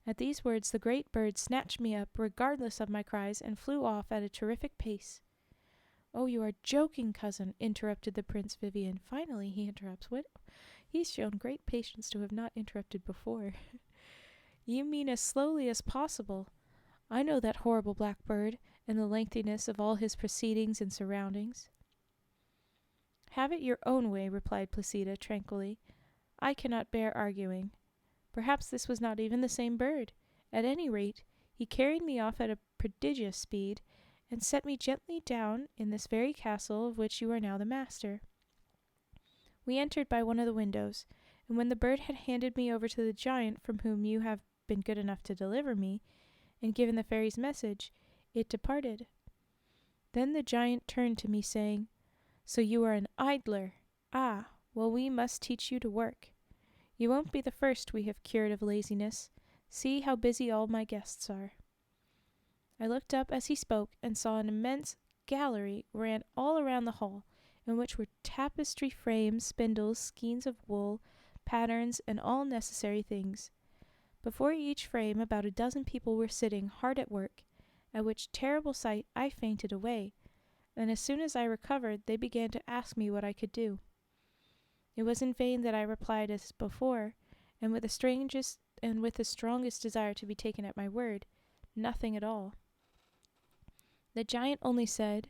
S1: At these words the great bird snatched me up, regardless of my cries, and flew off at a terrific pace. "Oh, you are joking, cousin," interrupted the Prince Vivien. Finally he interrupts. He's shown great patience to have not interrupted before. "You mean as slowly as possible. I know that horrible blackbird, and the lengthiness of all his proceedings and surroundings." "Have it your own way," replied Placida tranquilly. "I cannot bear arguing. Perhaps this was not even the same bird. At any rate, he carried me off at a prodigious speed, and set me gently down in this very castle of which you are now the master. We entered by one of the windows, and when the bird had handed me over to the giant from whom you have been good enough to deliver me, and given the fairy's message, it departed. Then the giant turned to me, saying, 'So you are an idler. Ah, well, we must teach you to work. You won't be the first we have cured of laziness. See how busy all my guests are.' I looked up as he spoke, and saw an immense gallery ran all around the hall, in which were tapestry frames, spindles, skeins of wool, patterns, and all necessary things. Before each frame about a dozen people were sitting hard at work, at which terrible sight I fainted away, and as soon as I recovered they began to ask me what I could do. It was in vain that I replied as before, and with the strongest desire to be taken at my word, nothing at all. The giant only said,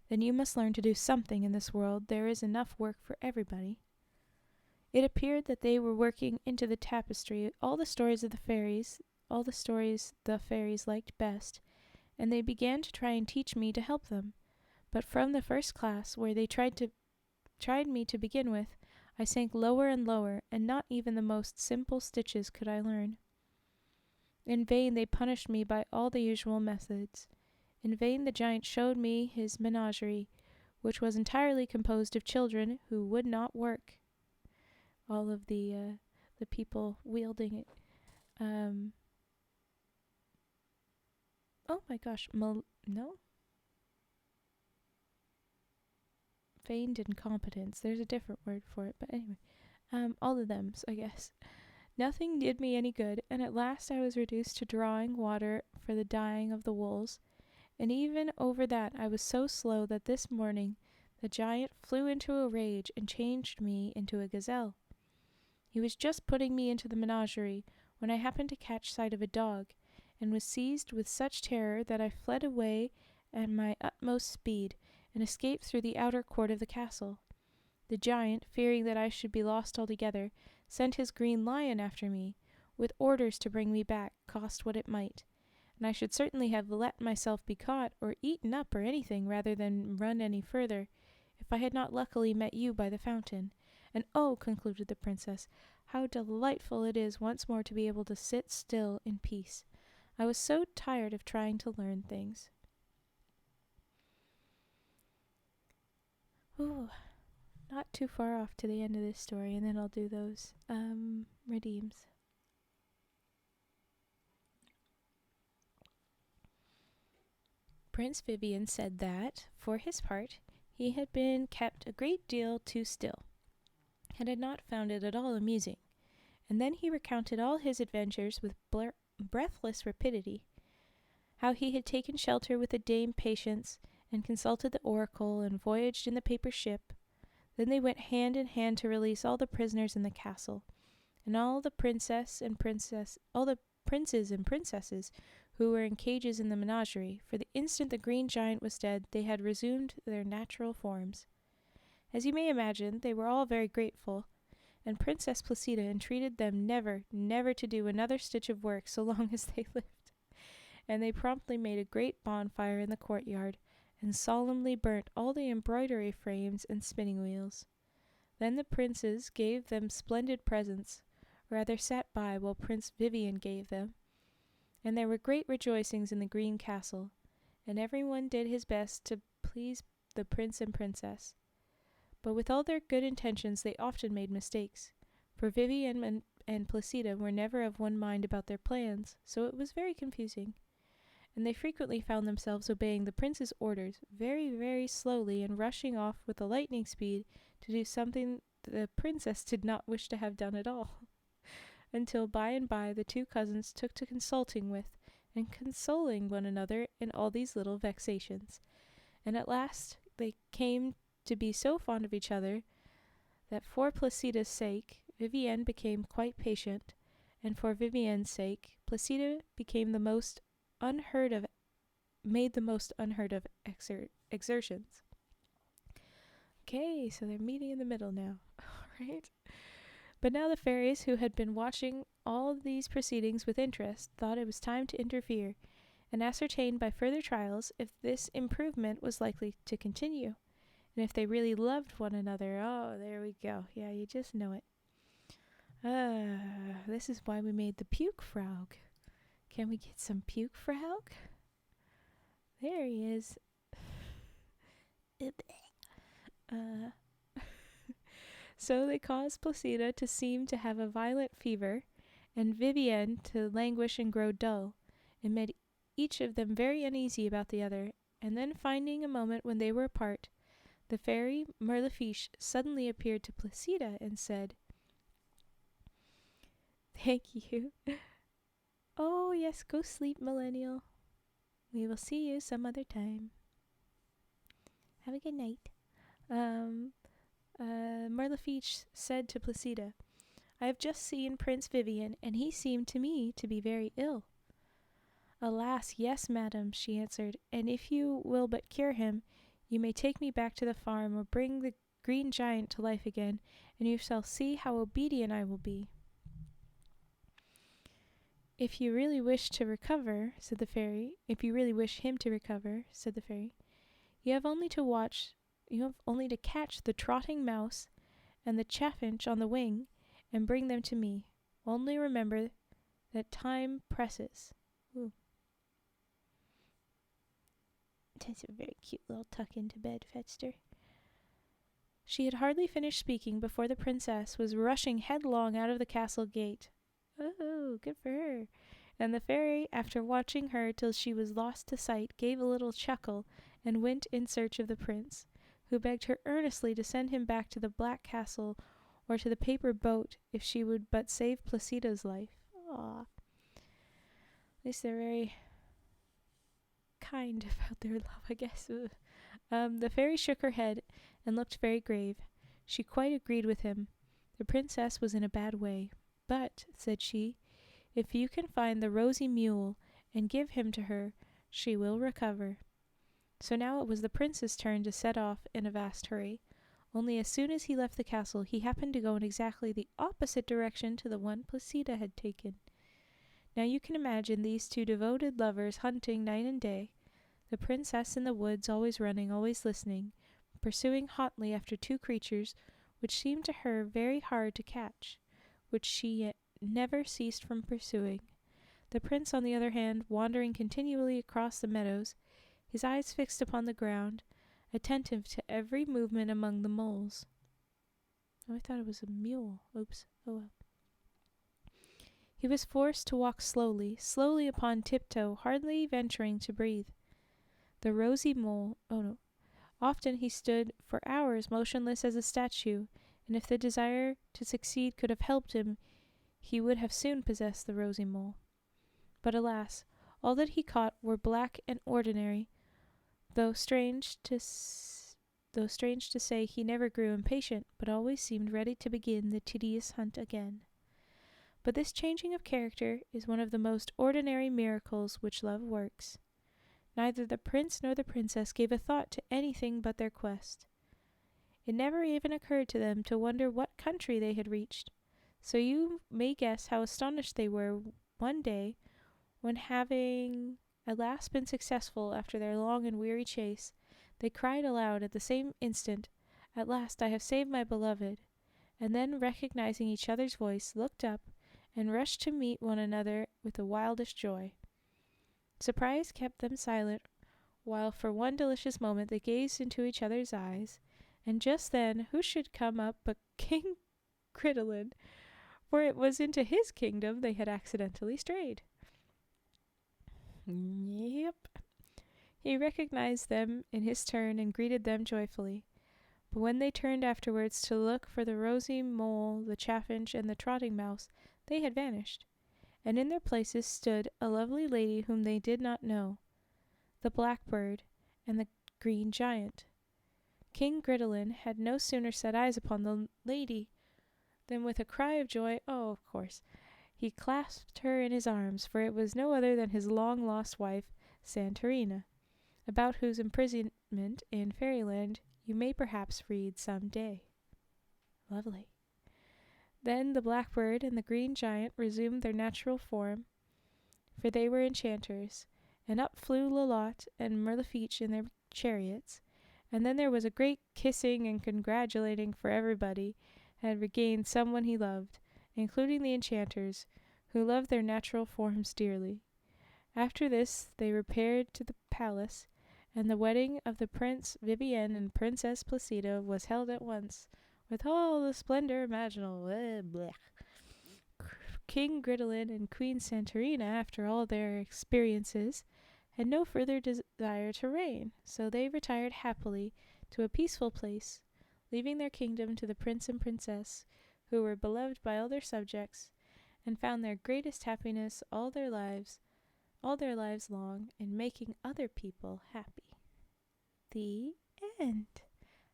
S1: "Then you must learn to do something in this world. There is enough work for everybody." It appeared that they were working into the tapestry all the stories the fairies liked best, and they began to try and teach me to help them. But from the first class, where they tried me to begin with, I sank lower and lower, and not even the most simple stitches could I learn. In vain they punished me by all the usual methods. In vain the giant showed me his menagerie, which was entirely composed of children who would not work. All of the people wielding it. Oh my gosh, no? Feigned incompetence. There's a different word for it, but anyway. All of them, I guess. Nothing did me any good, and at last I was reduced to drawing water for the dyeing of the wools, and even over that I was so slow that this morning the giant flew into a rage and changed me into a gazelle. He was just putting me into the menagerie when I happened to catch sight of a dog, and was seized with such terror that I fled away at my utmost speed, and escaped through the outer court of the castle. The giant, fearing that I should be lost altogether, sent his green lion after me, with orders to bring me back, cost what it might, and I should certainly have let myself be caught, or eaten up, or anything, rather than run any further, if I had not luckily met you by the fountain. And oh," concluded the princess, "how delightful it is once more to be able to sit still in peace. I was so tired of trying to learn things." Ooh, not too far off to the end of this story, and then I'll do those redeems. Prince Vivien said that, for his part, he had been kept a great deal too still, and had not found it at all amusing, and then he recounted all his adventures with breathless rapidity, how he had taken shelter with the Dame Patience, and consulted the oracle, and voyaged in the paper ship. Then they went hand in hand to release all the prisoners in the castle, and all the princes and princesses who were in cages in the menagerie, for the instant the green giant was dead, they had resumed their natural forms. As you may imagine, they were all very grateful, and Princess Placida entreated them never, never to do another stitch of work so long as they lived, and they promptly made a great bonfire in the courtyard, and solemnly burnt all the embroidery frames and spinning wheels. Then the princes gave them splendid presents, rather sat by while Prince Vivien gave them, and there were great rejoicings in the green castle, and everyone did his best to please the prince and princess. But with all their good intentions they often made mistakes, for Vivien and Placida were never of one mind about their plans, so it was very confusing, and they frequently found themselves obeying the prince's orders very, very slowly, and rushing off with a lightning speed to do something the princess did not wish to have done at all, until by and by the two cousins took to consulting with and consoling one another in all these little vexations, and at last they came to be so fond of each other that for Placida's sake Vivien became quite patient, and for Vivien's sake Placida became made the most unheard of exertions. Okay, so they're meeting in the middle now. All right. But now the fairies, who had been watching all these proceedings with interest, thought it was time to interfere, and ascertain by further trials if this improvement was likely to continue, and if they really loved one another. Oh, there we go. Yeah, you just know it. This is why we made the puke frog. Can we get some puke frog? There he is. So they caused Placida to seem to have a violent fever, and Vivien to languish and grow dull, and made each of them very uneasy about the other, and then finding a moment when they were apart, the fairy Mirlifiche suddenly appeared to Placida and said, "Thank you. Oh, yes, go sleep, Millennial. We will see you some other time. Have a good night. Mirlifiche said to Placida, I have just seen Prince Vivien, and he seemed to me to be very ill. Alas, yes, madam, she answered, and if you will but cure him, you may take me back to the farm or bring the green giant to life again, and you shall see how obedient I will be. If you really wish to recover, said the fairy, if you really wish him to recover, said the fairy, you have only to catch the trotting mouse and the chaffinch on the wing and bring them to me. Only remember that time presses. Ooh. That's a very cute little tuck into bed, Fetster. She had hardly finished speaking before the princess was rushing headlong out of the castle gate. Oh, good for her. And the fairy, after watching her till she was lost to sight, gave a little chuckle and went in search of the prince, who begged her earnestly to send him back to the Black Castle or to the paper boat if she would but save Placida's life. Aw. At least they're very kind about their love, I guess. The fairy shook her head and looked very grave. She quite agreed with him. The princess was in a bad way. But, said she, if you can find the rosy mule and give him to her, she will recover. So now it was the prince's turn to set off in a vast hurry. Only as soon as he left the castle, he happened to go in exactly the opposite direction to the one Placida had taken. Now you can imagine these two devoted lovers hunting night and day, the princess in the woods always running, always listening, pursuing hotly after two creatures which seemed to her very hard to catch, which she never ceased from pursuing. The prince, on the other hand, wandering continually across the meadows, his eyes fixed upon the ground, attentive to every movement among the moles. Oh, I thought it was a mule. Oops. Oh well. He was forced to walk slowly, slowly upon tiptoe, hardly venturing to breathe. The rosy mole, often he stood for hours motionless as a statue, and if the desire to succeed could have helped him, he would have soon possessed the rosy mole. But alas, all that he caught were black and ordinary, though strange to say, he never grew impatient, but always seemed ready to begin the tedious hunt again. But this changing of character is one of the most ordinary miracles which love works. Neither the prince nor the princess gave a thought to anything but their quest. It never even occurred to them to wonder what country they had reached, so you may guess how astonished they were one day when, having at last been successful after their long and weary chase, they cried aloud at the same instant, "At last I have saved my beloved," and then, recognizing each other's voice, looked up and rushed to meet one another with the wildest joy. Surprise kept them silent, while for one delicious moment they gazed into each other's eyes, and just then who should come up but King Cridolin, for it was into his kingdom they had accidentally strayed. Yep. He recognized them in his turn and greeted them joyfully. But when they turned afterwards to look for the rosy mole, the chaffinch, and the trotting mouse, they had vanished, and in their places stood a lovely lady whom they did not know, the blackbird and the green giant. King Cridolin had no sooner set eyes upon the lady than with a cry of joy, of course, he clasped her in his arms, for it was no other than his long-lost wife, Santorina, about whose imprisonment in Fairyland you may perhaps read some day. Lovely. Then the blackbird and the green giant resumed their natural form, for they were enchanters, and up flew Lolotte and Mirlifiche in their chariots, and then there was a great kissing and congratulating, for everybody had regained someone he loved, including the enchanters, who loved their natural forms dearly. After this they repaired to the palace, and the wedding of the Prince Vivien and Princess Placida was held at once, with all the splendor imaginable. King Cridolin and Queen Santorina, after all their experiences, had no further desire to reign, so they retired happily to a peaceful place, leaving their kingdom to the prince and princess, who were beloved by all their subjects, and found their greatest happiness all their lives long in making other people happy. The end.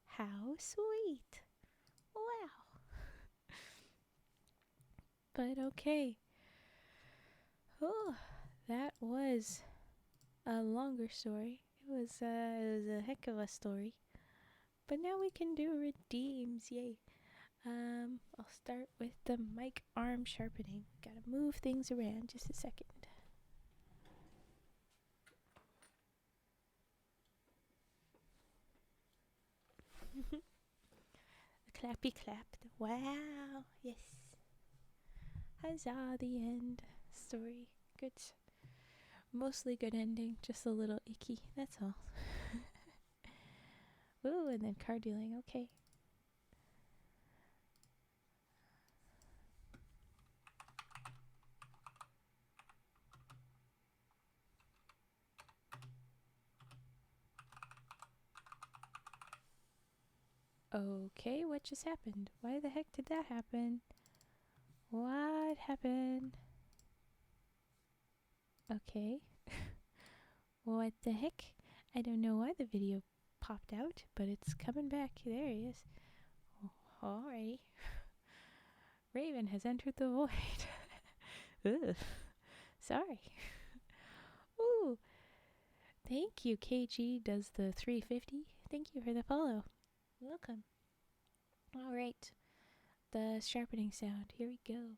S1: How sweet. but okay. Oh, that was a longer story. It was a heck of a story. But now we can do redeems, yay. I'll start with the mic arm sharpening. Gotta move things around just a second. The clappy clap. Wow, yes. Huzzah, the end. Story. Good. Mostly good ending, just a little icky, that's all. Ooh, and then card dealing, okay. Okay, what just happened? Why the heck did that happen? What happened? Okay. What the heck? I don't know why the video popped out, but it's coming back. There he is. Oh, alrighty. Raven has entered the void. Ugh. Sorry. Ooh. Thank you, KG does the 350. Thank you for the follow. Welcome. Alright. The sharpening sound. Here we go.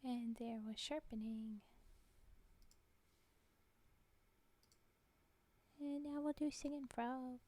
S1: And there was sharpening. And now we'll do singing frog.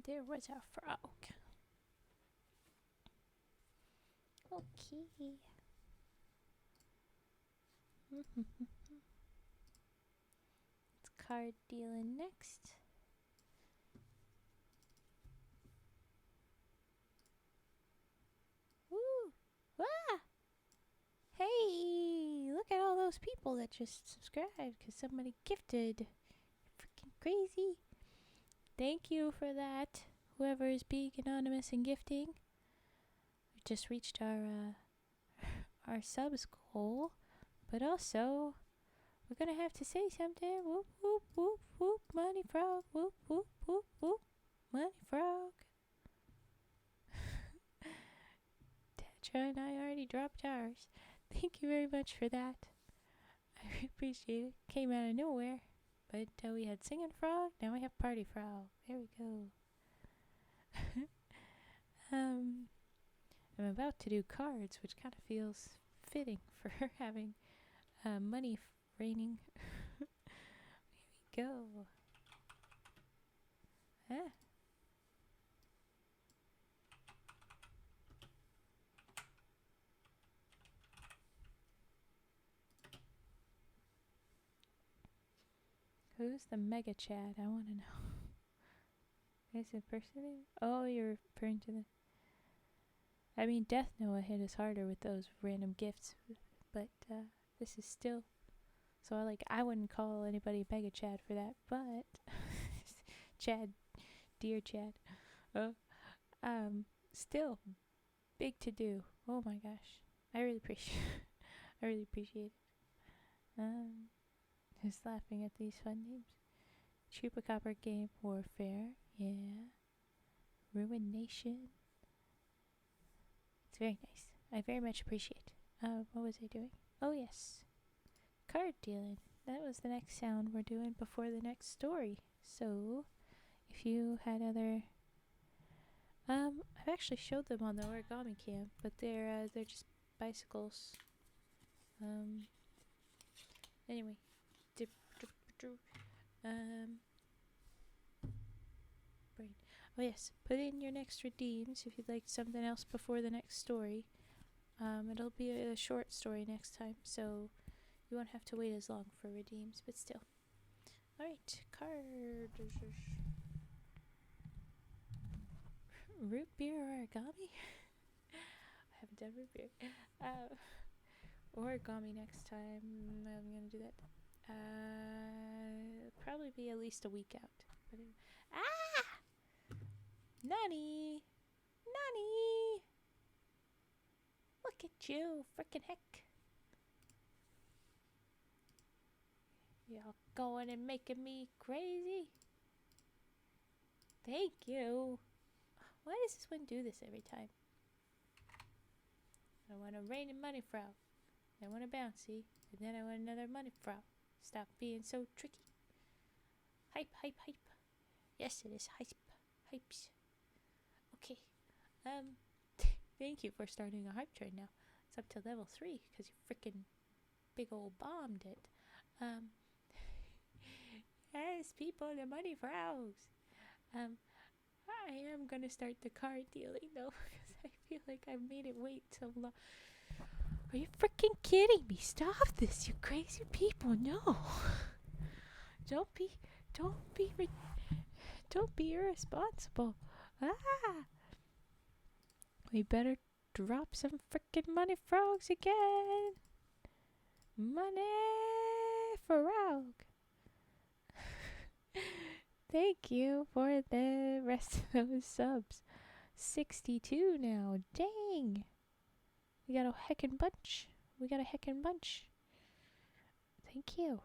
S1: there was a frog. Okay. It's card dealing next. Woo! Ah! Hey! Look at all those people that just subscribed because somebody gifted. Freaking crazy. Thank you for that. Whoever is being anonymous and gifting. We just reached our subs goal. But also, we're gonna have to say something. Whoop, whoop, whoop, whoop. Money frog. Whoop, whoop, whoop, whoop. Money frog. Tetra and I already dropped ours. Thank you very much for that. I appreciate it. Came out of nowhere. But we had singing frog. Now we have party frog. There we go. I'm about to do cards, which kind of feels fitting for having money raining. Here we go. Ah. Who's the Mega Chad? I want to know. Is it person? Oh, you're referring to the... I mean, Death Noah hit us harder with those random gifts, but this is still... So I wouldn't call anybody Mega Chad for that, but... Chad. Dear Chad. Still, big to do. Oh my gosh. I really appreciate it. Just laughing at these fun names. Chupacabra Game Warfare. Yeah. Ruination. It's very nice. I very much appreciate. What was I doing? Oh yes. Card dealing. That was the next sound we're doing before the next story. So, if you had other... I've actually showed them on the origami camp, but they're just bicycles. Anyway. Brain. Oh yes, put in your next redeems if you'd like something else before the next story. It'll be a short story next time, so you won't have to wait as long for redeems, but still. Alright, cards. Root beer origami? I haven't done root beer. Origami next time. I'm gonna do that. Probably be at least a week out. But Nani! Look at you, frickin' heck. Y'all going and making me crazy. Thank you. Why does this one do this every time? I want a rain and money frog. I want a bouncy. And then I want another money frog. Stop being so tricky. Hype. Yes, it is hypes. Okay. Thank you for starting a hype train now. It's up to level 3 because you freaking big old bombed it. Yes, people, the money frogs. I am gonna start the card dealing though because I feel like I've made it wait so long. Are you freaking kidding me? Stop this, you crazy people! No, don't be irresponsible. We better drop some freaking money frogs again. Money frog. Thank you for the rest of those subs. 62 now. Dang. We got a heckin' bunch. Thank you.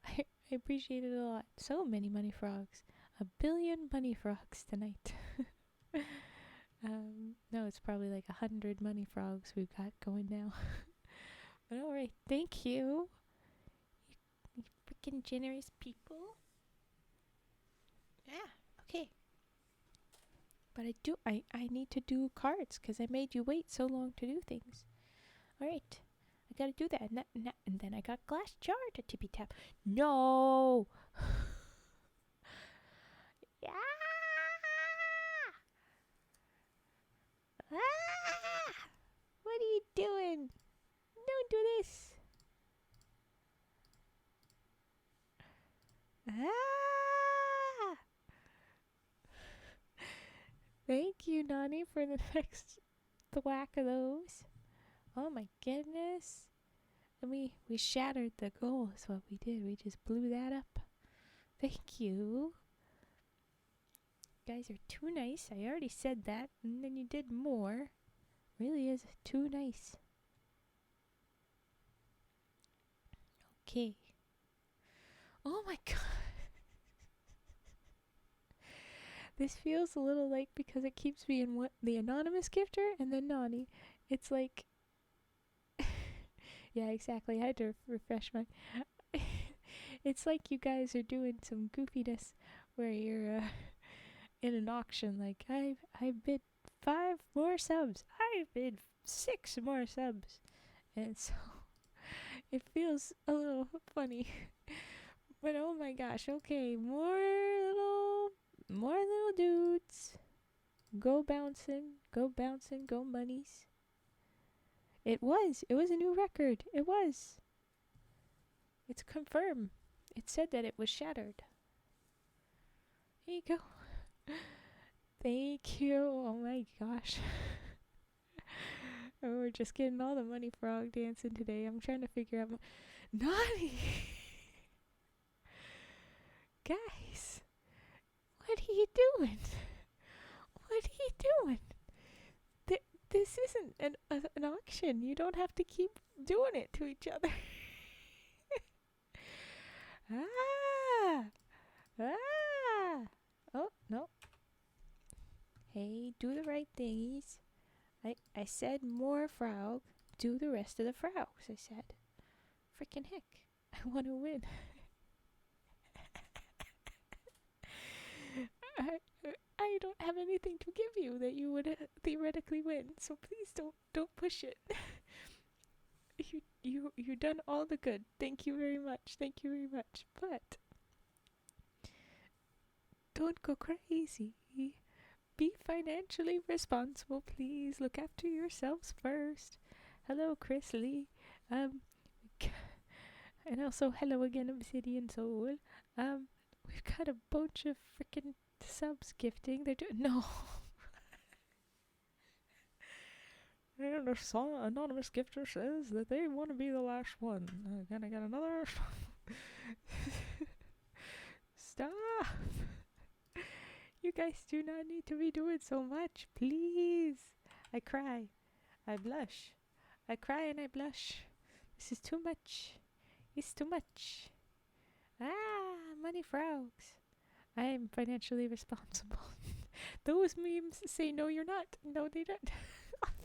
S1: I appreciate it a lot. So many money frogs. 1 billion money frogs tonight. No, it's probably like 100 money frogs we've got going now. But alright, thank you. You freaking generous people. Yeah, okay. But I need to do cards because I made you wait so long to do things. Alright, I gotta do that. And then I got glass jar to tippy tap. No! Yeah! Ah! What are you doing? Don't do this. Ah! Thank you, Nani, for the next thwack of those. Oh my goodness. And we shattered the goal is what we did. We just blew that up. Thank you. You guys are too nice. I already said that, and then you did more. Really is too nice. Okay. Oh my god. This feels a little like, because it keeps me in the anonymous gifter and then Nani. It's like, yeah, exactly. I had to refresh my. It's like you guys are doing some goofiness where you're in an auction. Like I bid 5 more subs. I bid 6 more subs, and so it feels a little funny. But oh my gosh, okay, more little dudes. Go bouncing, go bouncing, go monies. It was a new record. It was. It's confirmed. It said that it was shattered. Here you go. Thank you. Oh my gosh. Oh, we're just getting all the money frog dancing today. I'm trying to figure out. Naughty! Guys, what are you doing? What are you doing? This isn't an auction. You don't have to keep doing it to each other. Ah! Ah! Oh, no. Hey, do the right thingies. I said more frog. Do the rest of the frogs, I said. Freaking heck. I want to win. I don't have anything to give you that you would theoretically win, so please don't push it. You done all the good. Thank you very much. Thank you very much. But don't go crazy. Be financially responsible, please. Look after yourselves first. Hello, Chris Lee. And also hello again, Obsidian Soul. We've got a bunch of freaking subs gifting. They're doing no. And the anonymous gifter says that they want to be the last one. Gonna get another. Stop. You guys do not need to be doing so much, please. I cry. I blush. I cry and I blush. This is too much. It's too much. Ah, money frogs. I am financially responsible. Those memes say no you're not. No they don't.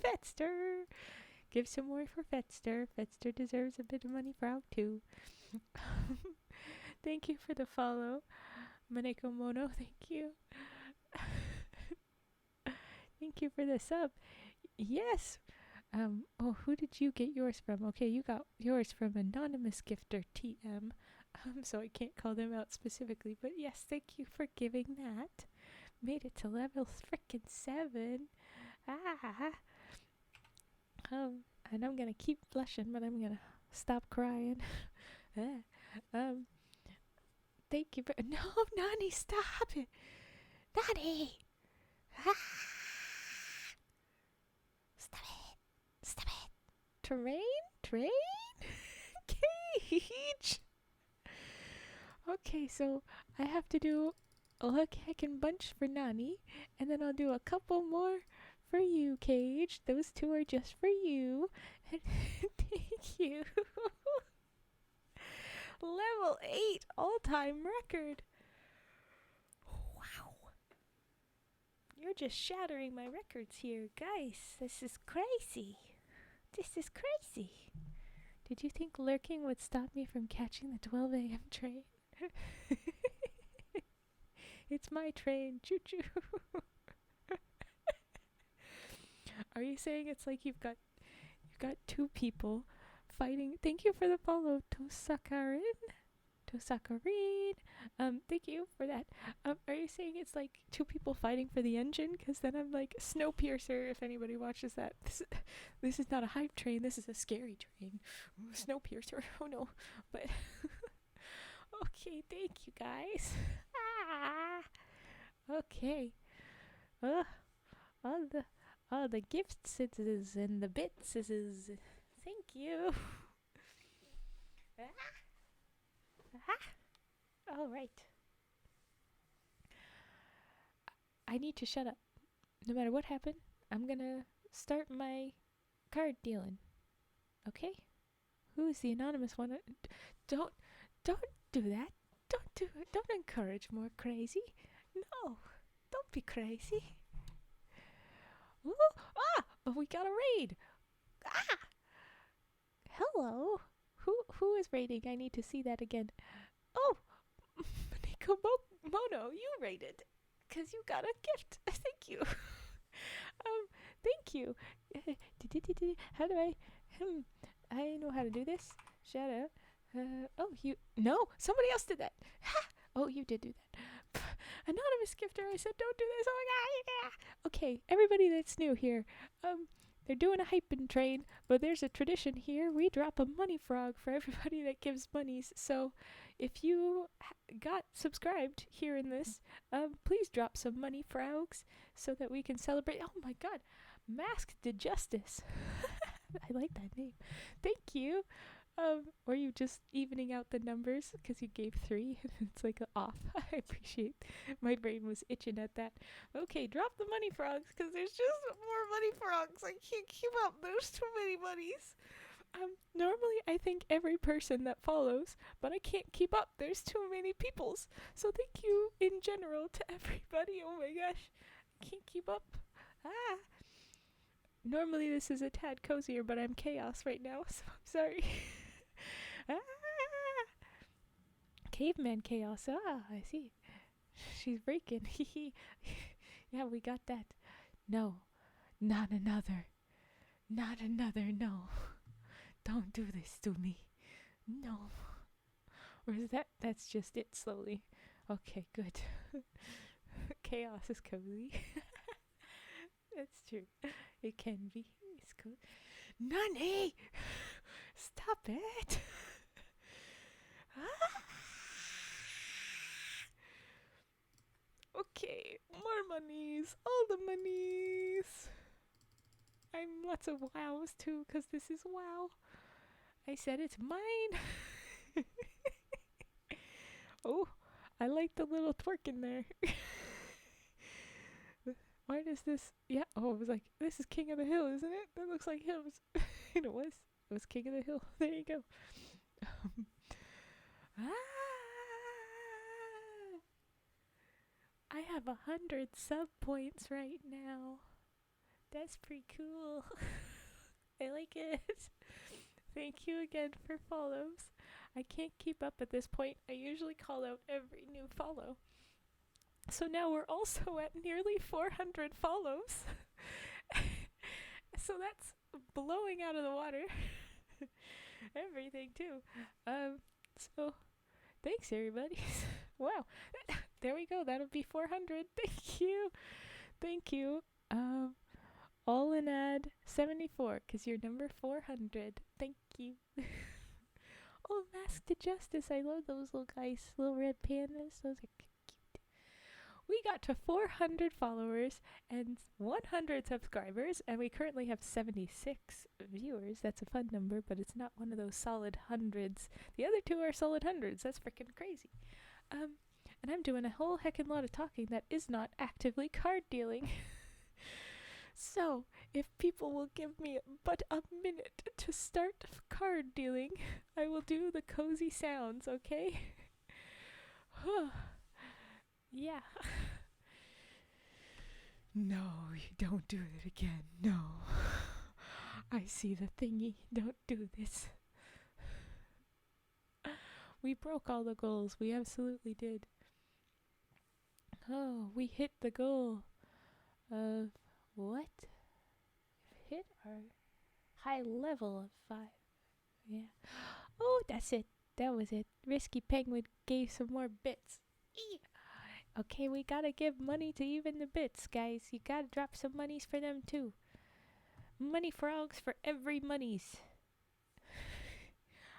S1: Fetster. Give some more for Fetster. Fetster deserves a bit of money frog too. Thank you for the follow. Maneko Mono, thank you. Thank you for the sub. Yes. Oh, who did you get yours from? Okay, you got yours from Anonymous Gifter TM. So I can't call them out specifically, but yes, thank you for giving that. Made it to level frickin' 7. Ah. And I'm gonna keep blushing, but I'm gonna stop crying. Thank you for no, Nani, stop it, Nani. Ah. Stop it. Train. Cage. Okay, so I have to do a heckin' bunch for Nani, and then I'll do a couple more for you, Cage. Those 2 are just for you. Thank you. Level 8 all-time record. Wow. You're just shattering my records here, guys. This is crazy. This is crazy. Did you think lurking would stop me from catching the 12 a.m. train? It's my train. Choo-choo. Are you saying it's like you've got 2 people fighting? Thank you for the follow, Tosakarin. to Saccharine. Thank you for that. Are you saying it's like two people fighting for the engine? Because then I'm like Snowpiercer. If anybody watches that, this is not a hype train. This is a scary train. Snowpiercer. Oh no. But okay, thank you guys. Okay. All the gifts and the bits is. Thank you. All right. I need to shut up. No matter what happened, I'm gonna start my card dealing. Okay? Who is the anonymous one? Don't do that. Don't do it. Don't encourage more crazy. No, don't be crazy. Ooh, oh, we got a raid. Hello. Who is raiding? I need to see that again. Oh, Nico Mono, you raided. 'Cause you got a gift. Thank you. Thank you. How do I know how to do this. Shout out. No, somebody else did that. Oh, you did do that. Anonymous gifter, I said don't do this. Oh my god, yeah. Okay, everybody that's new here. They're doing a hyping train, but there's a tradition here. We drop a money frog for everybody that gives monies. So if you got subscribed here in this, please drop some money frogs so that we can celebrate. Oh my god, Masked to Justice. I like that name. Thank you. Or you just evening out the numbers because you gave 3. It's like off. I appreciate. My brain was itching at that. Okay, drop the money frogs because there's just more money frogs. I can't keep up. There's too many monies. Normally I thank every person that follows, but I can't keep up. There's too many peoples. So thank you in general to everybody. Oh my gosh, I can't keep up. Normally this is a tad cozier, but I'm chaos right now, so I'm sorry. Caveman chaos. I see. She's breaking. Yeah, we got that. No, not another. Not another, no. Don't do this to me. No. Or is that's just it slowly. Okay, good. Chaos is cozy. That's true. It can be. It's cool. Nani! Stop it! Okay, more monies. All the monies. I'm lots of wows too, because this is wow. I said it's mine. Oh, I like the little twerk in there. Why does this? Yeah. Oh, it was like this is King of the Hill, isn't it? That looks like him. And it was. It was King of the Hill. There you go. I have 100 sub points right now. That's pretty cool. I like it. Thank you again for follows. I can't keep up at this point. I usually call out every new follow. So now we're also at nearly 400 follows. So that's blowing out of the water. Everything too. So thanks everybody. Wow. There we go. That'll be 400. Thank you. Thank you. All in ad 74 because you're number 400. Thank you. Oh, Masked to Justice. I love those little guys. Little red pandas. Those are cute. We got to 400 followers and 100 subscribers, and we currently have 76 viewers. That's a fun number, but it's not one of those solid hundreds. The other two are solid hundreds. That's freaking crazy. And I'm doing a whole heckin' lot of talking that is not actively card dealing. So, if people will give me but a minute to start card dealing, I will do the cozy sounds, okay? Yeah. No, you don't do it again. No. I see the thingy. Don't do this. We broke all the goals. We absolutely did. Oh, we hit the goal of what? We've hit our high level of 5. Yeah. Oh, that's it. That was it. Risky Penguin gave some more bits. Okay, we gotta give money to even the bits, guys. You gotta drop some monies for them too. Money frogs for every monies.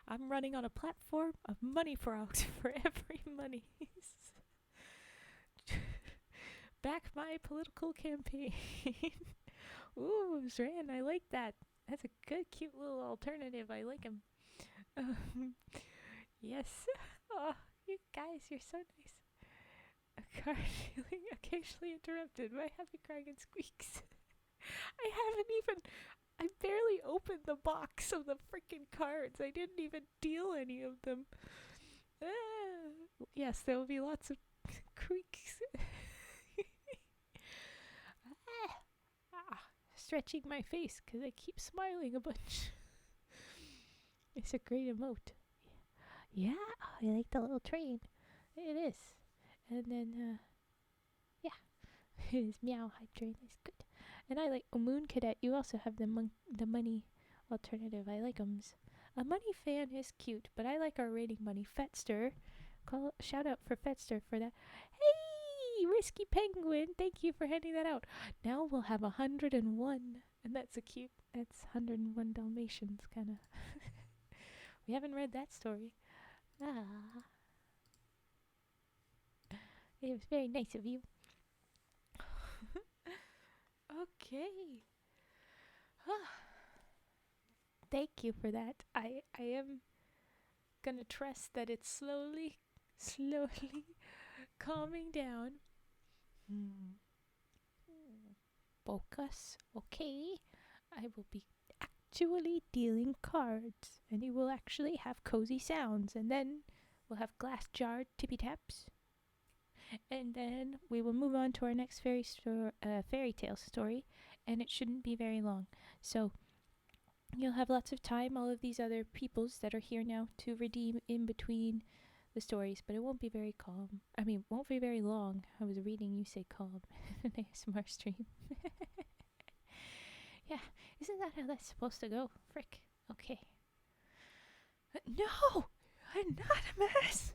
S1: I'm running on a platform of money frogs for every monies. Back my political campaign. Ooh, Zran, I like that. That's a good, cute little alternative. I like him. Yes. Oh, you guys, you're so nice. A card feeling occasionally interrupted by happy crying and squeaks. I barely opened the box of the freaking cards. I didn't even deal any of them. Yes, there will be lots of creaks. Stretching my face because I keep smiling a bunch. It's a great emote. Yeah, I like the little train. It is. And then, yeah, it is meow hype train. It's good. And I like Moon Cadet. You also have the money alternative. I like 'ems. A money fan is cute, but I like our rating money. Fetster, shout out for Fetster for that. Hey, Risky Penguin, thank you for handing that out. Now we'll have 101, and that's that's 101 Dalmatians, kind of. We haven't read that story. It was very nice of you. Okay. Thank you for that. I am gonna trust that it's slowly calming down. Focus. Okay. I will be actually dealing cards, and it will actually have cozy sounds, and then we'll have glass jar tippy taps. And then we will move on to our next Fairytale story, and it shouldn't be very long. So you'll have lots of time, all of these other peoples that are here now, to redeem in between the stories, but it won't be very calm. I mean, won't be very long. I was reading you say calm in an ASMR stream. Yeah, isn't that how that's supposed to go? Frick. Okay. No! Anonymous!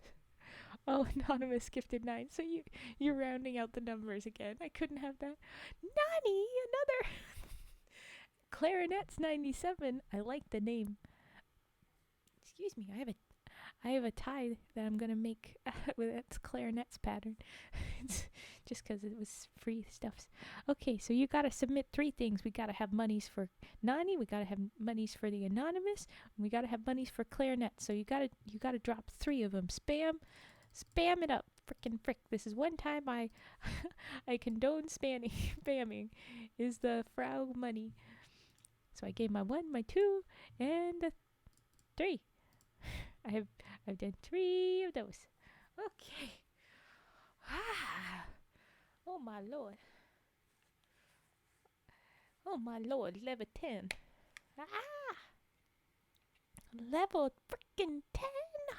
S1: Oh, Anonymous gifted 9. So you're rounding out the numbers again. I couldn't have that. Nani! Another! Clarinet's 97. I like the name. Excuse me, I have a tie that I'm gonna make with its clarinets pattern. It's just because it was free stuffs. Okay, so you gotta submit 3 things. We gotta have monies for Nani, we gotta have monies for the Anonymous, and we gotta have monies for clarinet. So you gotta drop 3 of them. Spam it up. Frickin' frick. This is one time I condone spamming is the Frau money. So I gave my 1, my 2, and a 3. I've done 3 of those. Okay. Oh my lord. Oh my lord, level 10. Level freaking 10.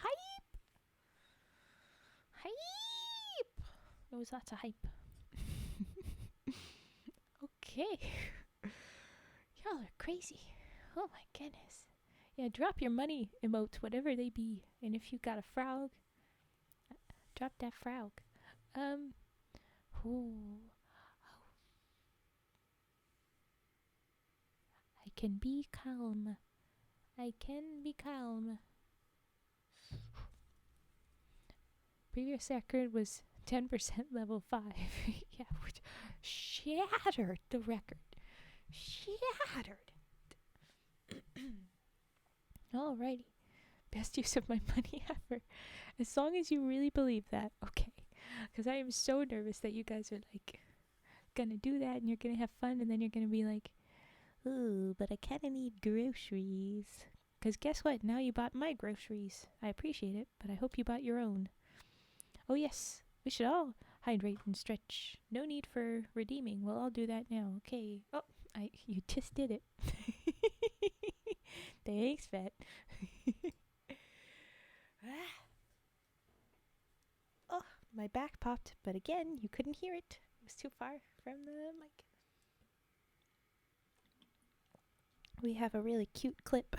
S1: Hype. There was lots of hype. Okay. Y'all are crazy. Oh my goodness. Yeah, drop your money emotes, whatever they be. And if you got a frog, drop that frog. I can be calm. I can be calm. Previous record was 10% level 5. Yeah, which shattered the record. Shattered it. Alrighty. Best use of my money ever. As long as you really believe that, okay. Because I am so nervous that you guys are like gonna do that and you're gonna have fun and then you're gonna be like, ooh, but I kinda need groceries. Because guess what? Now you bought my groceries. I appreciate it, but I hope you bought your own. Oh yes, we should all hydrate and stretch. No need for redeeming. We'll all do that now. Okay. Oh, you just did it. Thanks, Fat. Oh, my back popped, but again, you couldn't hear it. It was too far from the mic. We have a really cute clip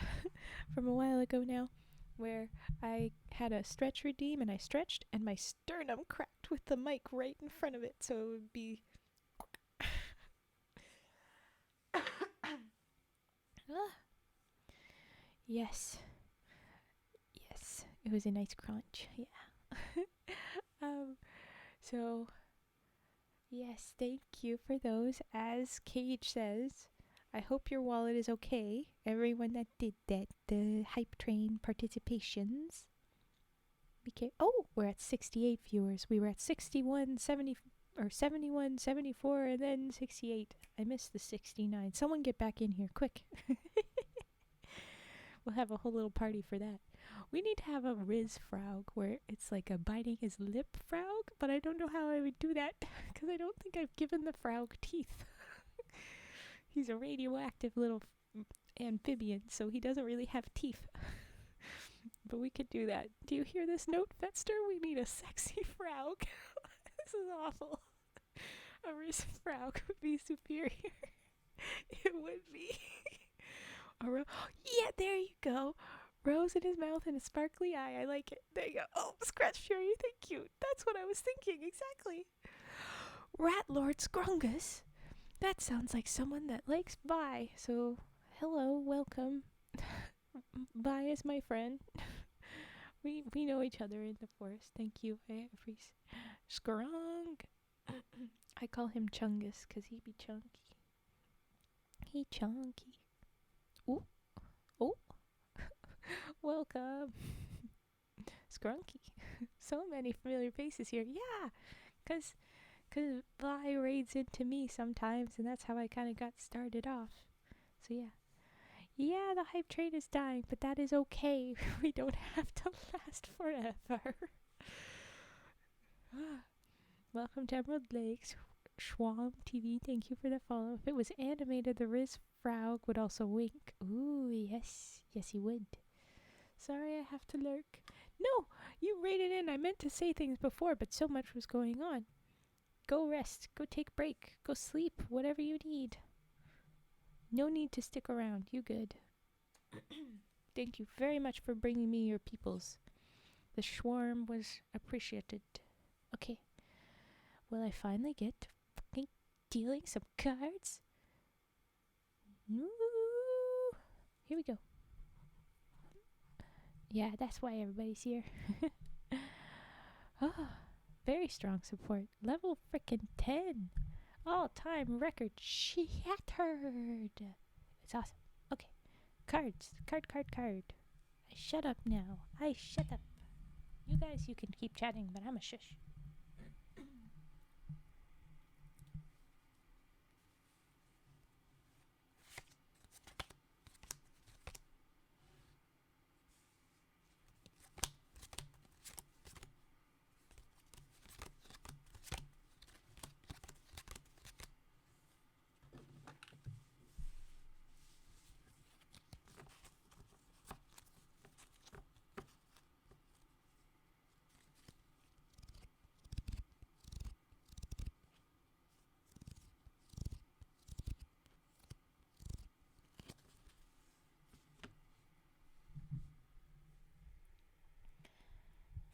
S1: from a while ago now where I had a stretch redeem and I stretched and my sternum cracked with the mic right in front of it, so it would be yes, it was a nice crunch. Yeah. So yes, thank you for those. As Cage says, I hope your wallet is okay. Everyone that did that, the hype train participations. Oh, we're at 68 viewers. We were at 61, 70, or 71, 74, and then 68. I missed the 69. Someone get back in here, quick. We'll have a whole little party for that. We need to have a Riz Frog where it's like a biting his lip frog, but I don't know how I would do that because I don't think I've given the frog teeth. He's a radioactive little amphibian, so he doesn't really have teeth. But we could do that. Do you hear this note, Fetster? We need a sexy frog. This is awful. A Riz Frog would be superior. It would be. Yeah, there you go. Rose in his mouth and a sparkly eye. I like it. There you go. Oh, Scratch Fury, thank you. That's what I was thinking, exactly. Rat Lord Scrungus. That sounds like someone that likes Vi. So, hello, welcome. Vi is my friend. We know each other in the forest. Thank you. I appreciate Scrunk. I call him Chungus because he be chunky. He chunky. Ooh. Oh. Welcome. Scrunky. So many familiar faces here. Yeah. Because Vi raids into me sometimes, and that's how I kind of got started off. So yeah. Yeah, the hype train is dying, but that is okay. We don't have to last forever. Welcome to Emerald Lakes. Schwam TV, thank you for the follow. If it was animated, the Riz Frog would also wink. Ooh, yes. Yes, he would. Sorry, I have to lurk. No, you raided in. I meant to say things before, but so much was going on. Go rest. Go take a break. Go sleep. Whatever you need. No need to stick around. You good. Thank you very much for bringing me your peoples. The swarm was appreciated. Okay. Will I finally get to fucking dealing some cards? Ooh. Here we go. Yeah, that's why everybody's here. Oh, very strong support. Level frickin' 10. All-time record shattered. It's awesome. Okay. Cards. Card. I shut up now. I shut up. You guys, you can keep chatting, but I'm a shush.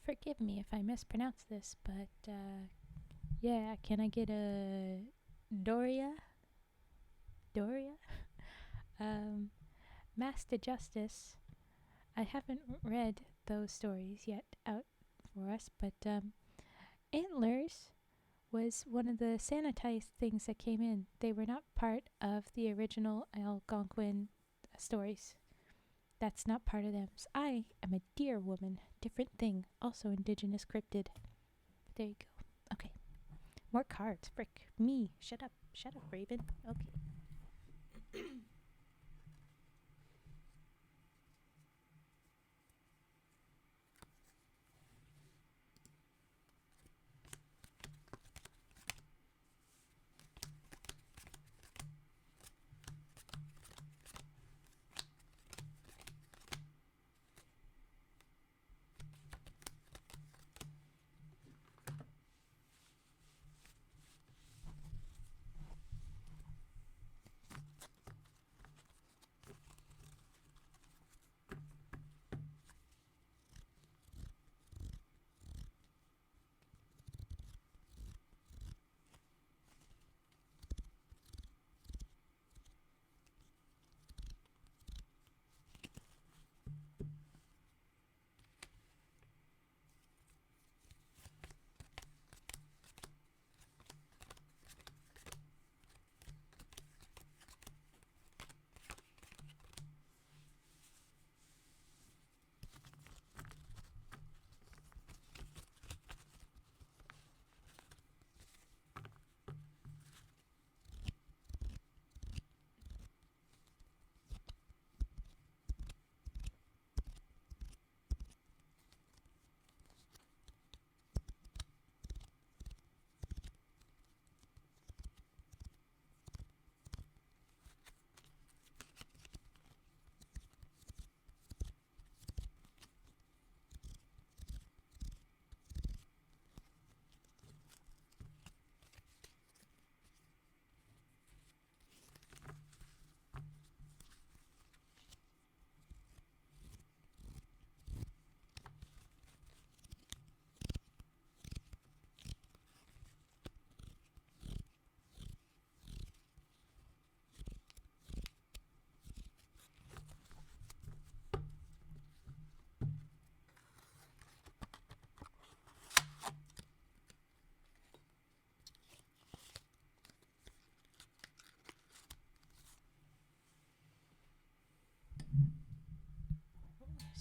S1: Forgive me if I mispronounce this, but yeah, can I get a Doria? Master Justice. I haven't read those stories yet out for us, but Antlers was one of the sanitized things that came in. They were not part of the original Algonquin stories. That's not part of them. So I am a deer woman. Different thing. Also indigenous cryptid. There you go. Okay. More cards. Frick. Me. Shut up. Shut up, Raven. Okay.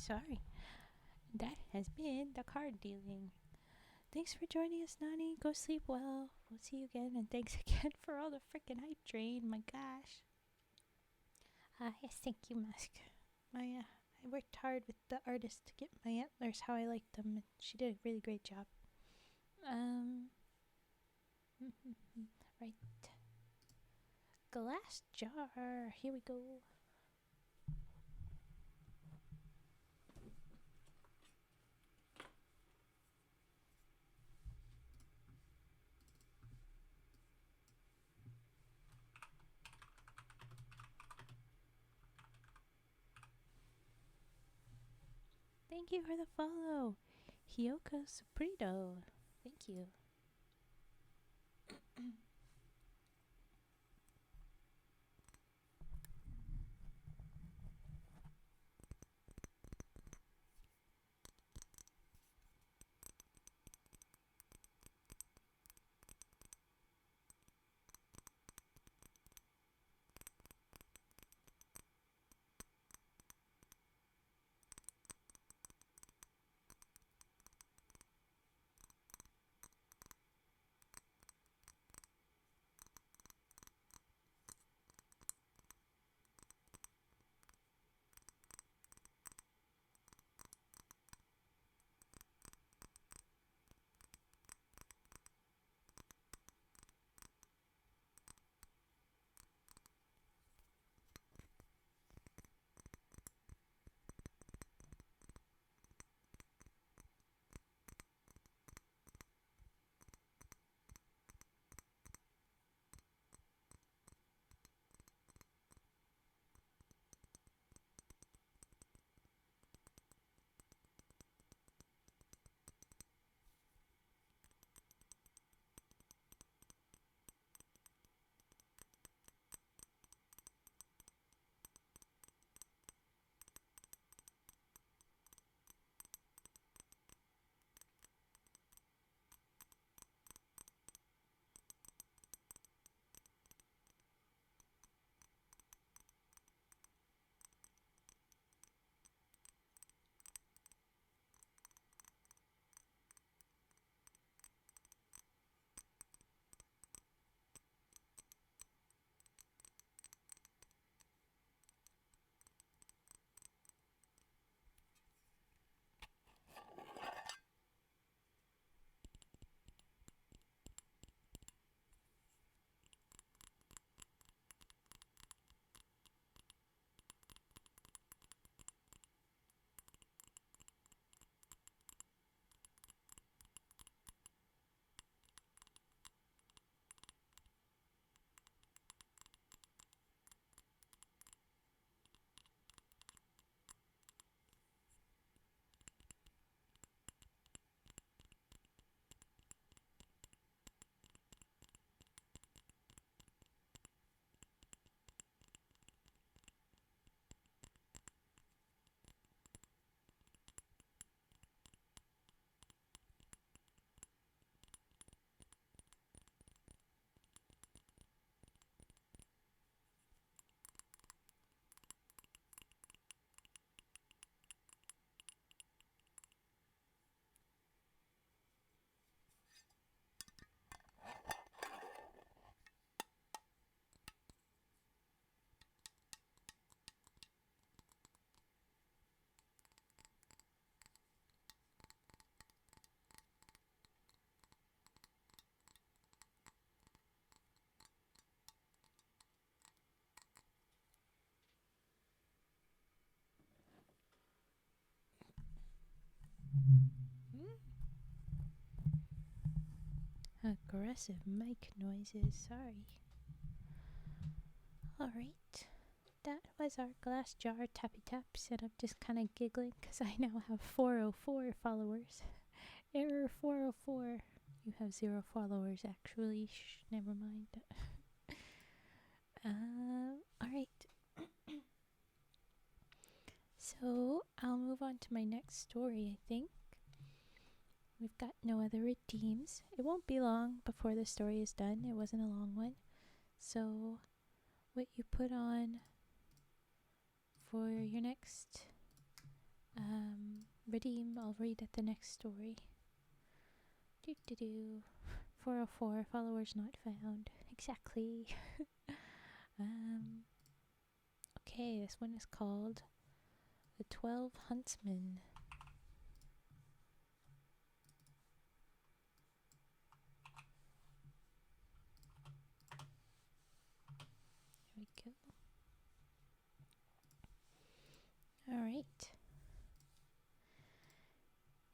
S1: Sorry. That has been the card dealing. Thanks for joining us, Nani. Go sleep well. We'll see you again, and thanks again for all the freaking hype train. My gosh. Yes, thank you, Musk. I worked hard with the artist to get my antlers how I liked them, and she did a really great job. Right. Glass jar. Here we go. Thank you for the follow, Hyoka Suprito. Thank you. Aggressive mic noises. Sorry. Alright. That was our glass jar tappy taps, and I'm just kind of giggling because I now have 404 followers. Error 404. You have 0 followers, actually. Shh, never mind. Alright. So, I'll move on to my next story, I think. We've got no other redeems. It won't be long before the story is done. It wasn't a long one. So, what you put on for your next redeem, I'll read at the next story. 404, followers not found. Exactly. Okay, this one is called The 12 Huntsmen. There we go. Alright.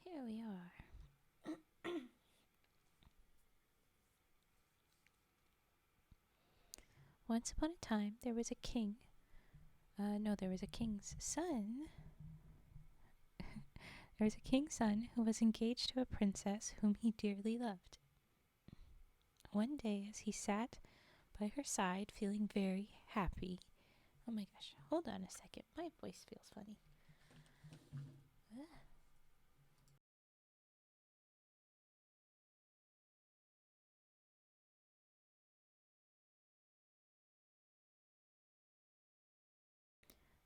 S1: Here we are. Once upon a time, there was a king. There was a king's son. There was a king's son who was engaged to a princess whom he dearly loved. One day, as he sat by her side, feeling very happy. Oh my gosh, hold on a second. My voice feels funny.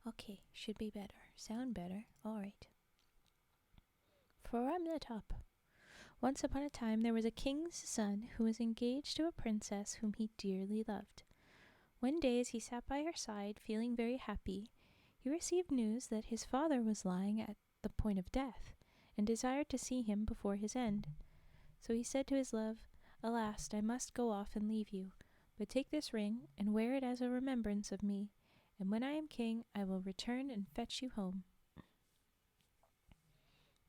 S1: Okay, should be better. Sound better. Alright. From the top. Once upon a time there was a king's son who was engaged to a princess whom he dearly loved. One day as he sat by her side, feeling very happy, he received news that his father was lying at the point of death, and desired to see him before his end. So he said to his love, "Alas, I must go off and leave you, but take this ring and wear it as a remembrance of me, and when I am king I will return and fetch you home."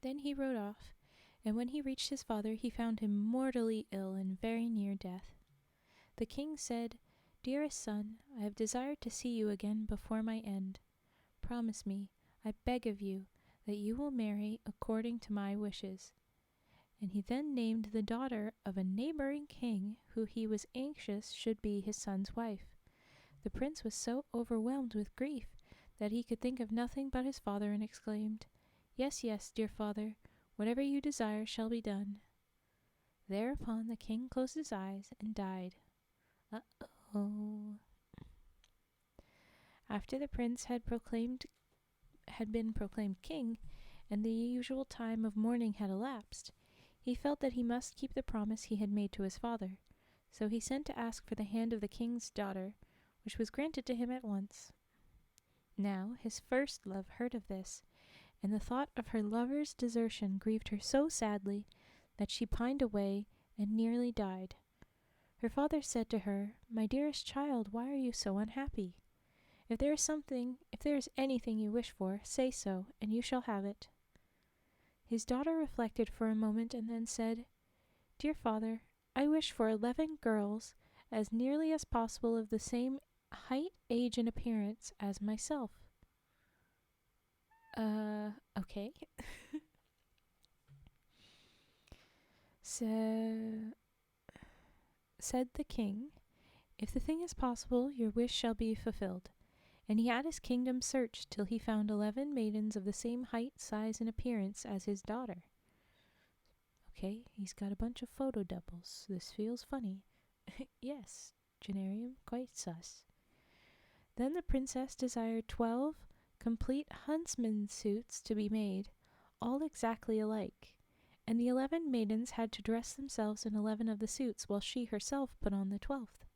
S1: Then he rode off, and when he reached his father he found him mortally ill and very near death. The king said, "Dearest son, I have desired to see you again before my end. Promise me, I beg of you, that you will marry according to my wishes." And he then named the daughter of a neighboring king who he was anxious should be his son's wife. The prince was so overwhelmed with grief that he could think of nothing but his father, and exclaimed, "Yes, yes, dear father, whatever you desire shall be done." Thereupon the king closed his eyes and died. Uh-oh. After the prince had been proclaimed king, and the usual time of mourning had elapsed, he felt that he must keep the promise he had made to his father, so he sent to ask for the hand of the king's daughter, which was granted to him at once. Now his first love heard of this, and the thought of her lover's desertion grieved her so sadly that she pined away and nearly died. Her father said to her, "My dearest child, why are you so unhappy? If there is anything you wish for, say so, and you shall have it." His daughter reflected for a moment and then said, "Dear father, I wish for 11 girls, as nearly as possible of the same height, age, and appearance as myself." Okay. So, said the king, "If the thing is possible, your wish shall be fulfilled." And he had his kingdom searched till he found 11 maidens of the same height, size, and appearance as his daughter. Okay, he's got a bunch of photo doubles. This feels funny. Yes, Genarium, quite sus. Then the princess desired 12 complete huntsman suits to be made, all exactly alike, and the 11 maidens had to dress themselves in 11 of the suits, while she herself put on the 12th.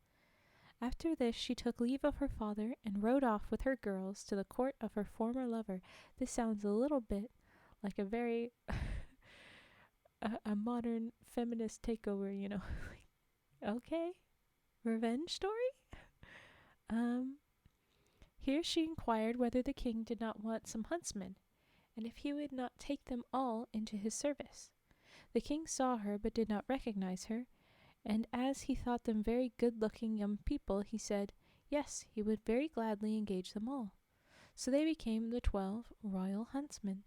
S1: After this she took leave of her father and rode off with her girls to the court of her former lover. This sounds a little bit like a very a modern feminist takeover, you know. Okay, revenge story? Here she inquired whether the king did not want some huntsmen, and if he would not take them all into his service. The king saw her, but did not recognize her, and as he thought them very good-looking young people, he said, yes, he would very gladly engage them all. So they became the 12 royal huntsmen.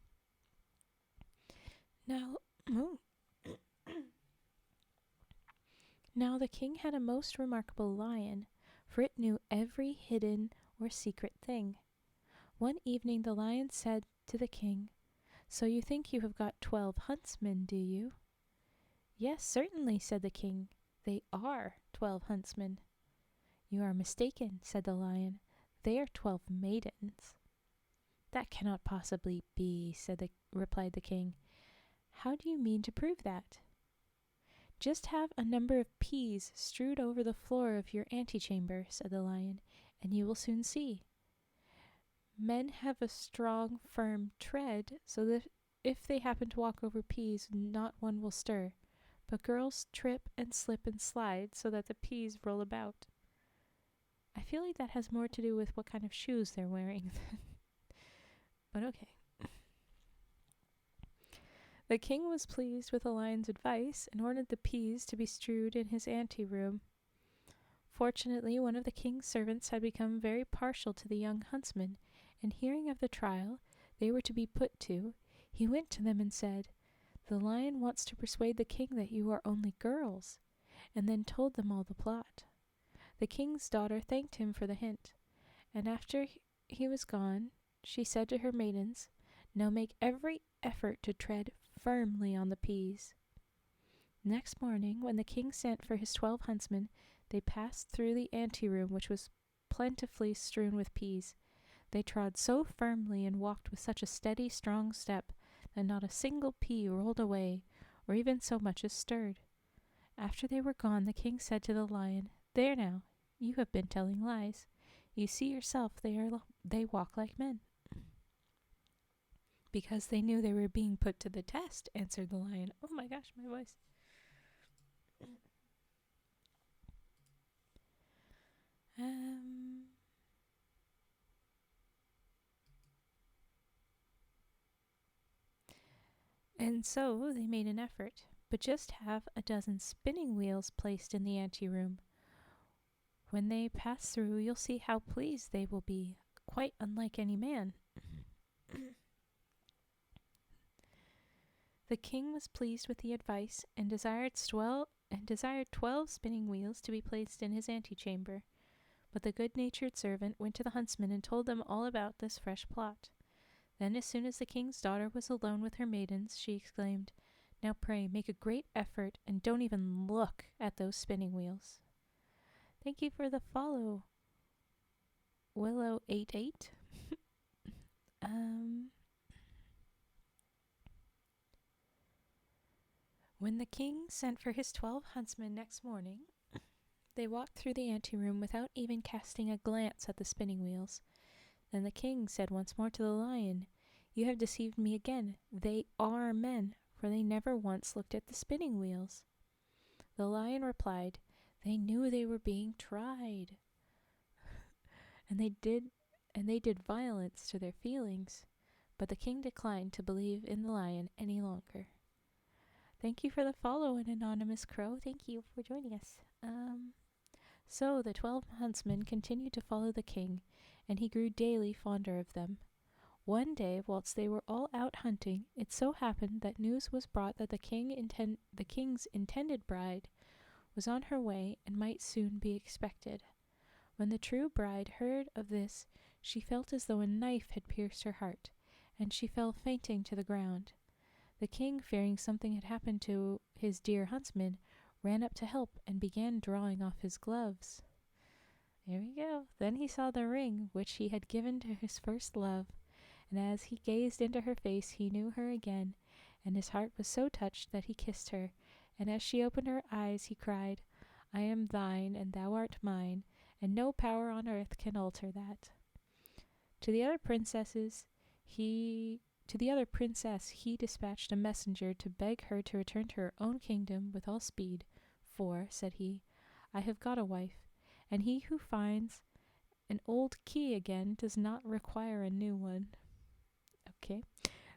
S1: Now the king had a most remarkable lion, for it knew every hidden or secret thing. One evening the lion said to the king, "So you think you have got 12 huntsmen, do you?" "Yes, certainly," said the king. "They are 12 huntsmen." "You are mistaken," said the lion. "They are 12 maidens." "That cannot possibly be," replied the king. "How do you mean to prove that?" "Just have a number of peas strewed over the floor of your antechamber," said the lion, "and you will soon see. Men have a strong, firm tread, so that if they happen to walk over peas, not one will stir. But girls trip and slip and slide so that the peas roll about." I feel like that has more to do with what kind of shoes they're wearing. But okay. The king was pleased with the lion's advice and ordered the peas to be strewed in his anteroom. Fortunately, one of the king's servants had become very partial to the young huntsmen, and hearing of the trial they were to be put to, he went to them and said, "The lion wants to persuade the king that you are only girls," and then told them all the plot. The king's daughter thanked him for the hint, and after he was gone, she said to her maidens, "Now make every effort to tread firmly on the peas." Next morning, when the king sent for his 12 huntsmen, they passed through the anteroom, which was plentifully strewn with peas. They trod so firmly and walked with such a steady, strong step that not a single pea rolled away, or even so much as stirred. After they were gone, the king said to the lion, "There now, you have been telling lies. You see yourself they walk like men." "Because they knew they were being put to the test," answered the lion. Oh my gosh, my voice. And so they made an effort, but just have a dozen spinning wheels placed in the anteroom. When they pass through, you'll see how pleased they will be, quite unlike any man. The king was pleased with the advice and desired 12 spinning wheels to be placed in his antechamber. But the good-natured servant went to the huntsmen and told them all about this fresh plot. Then, as soon as the king's daughter was alone with her maidens, she exclaimed, "Now pray, make a great effort, and don't even look at those spinning wheels." Thank you for the follow, Willow88. When the king sent for his 12 huntsmen next morning, they walked through the anteroom without even casting a glance at the spinning wheels. Then the king said once more to the lion, "You have deceived me again. They are men, for they never once looked at the spinning wheels." The lion replied, "They knew they were being tried, and they did violence to their feelings." But the king declined to believe in the lion any longer. Thank you for the follow, an anonymous crow. Thank you for joining us. So the 12 huntsmen continued to follow the king, and he grew daily fonder of them. One day, whilst they were all out hunting, it so happened that news was brought that the king's intended bride was on her way and might soon be expected. When the true bride heard of this, she felt as though a knife had pierced her heart, and she fell fainting to the ground. The king, fearing something had happened to his dear huntsman, ran up to help and began drawing off his gloves. There we go. Then he saw the ring which he had given to his first love, and as he gazed into her face he knew her again, and his heart was so touched that he kissed her, and as she opened her eyes he cried, "I am thine, and thou art mine, and no power on earth can alter that." To the other princess he dispatched a messenger to beg her to return to her own kingdom with all speed, "For," said he, "I have got a wife, and he who finds an old key again does not require a new one." Okay.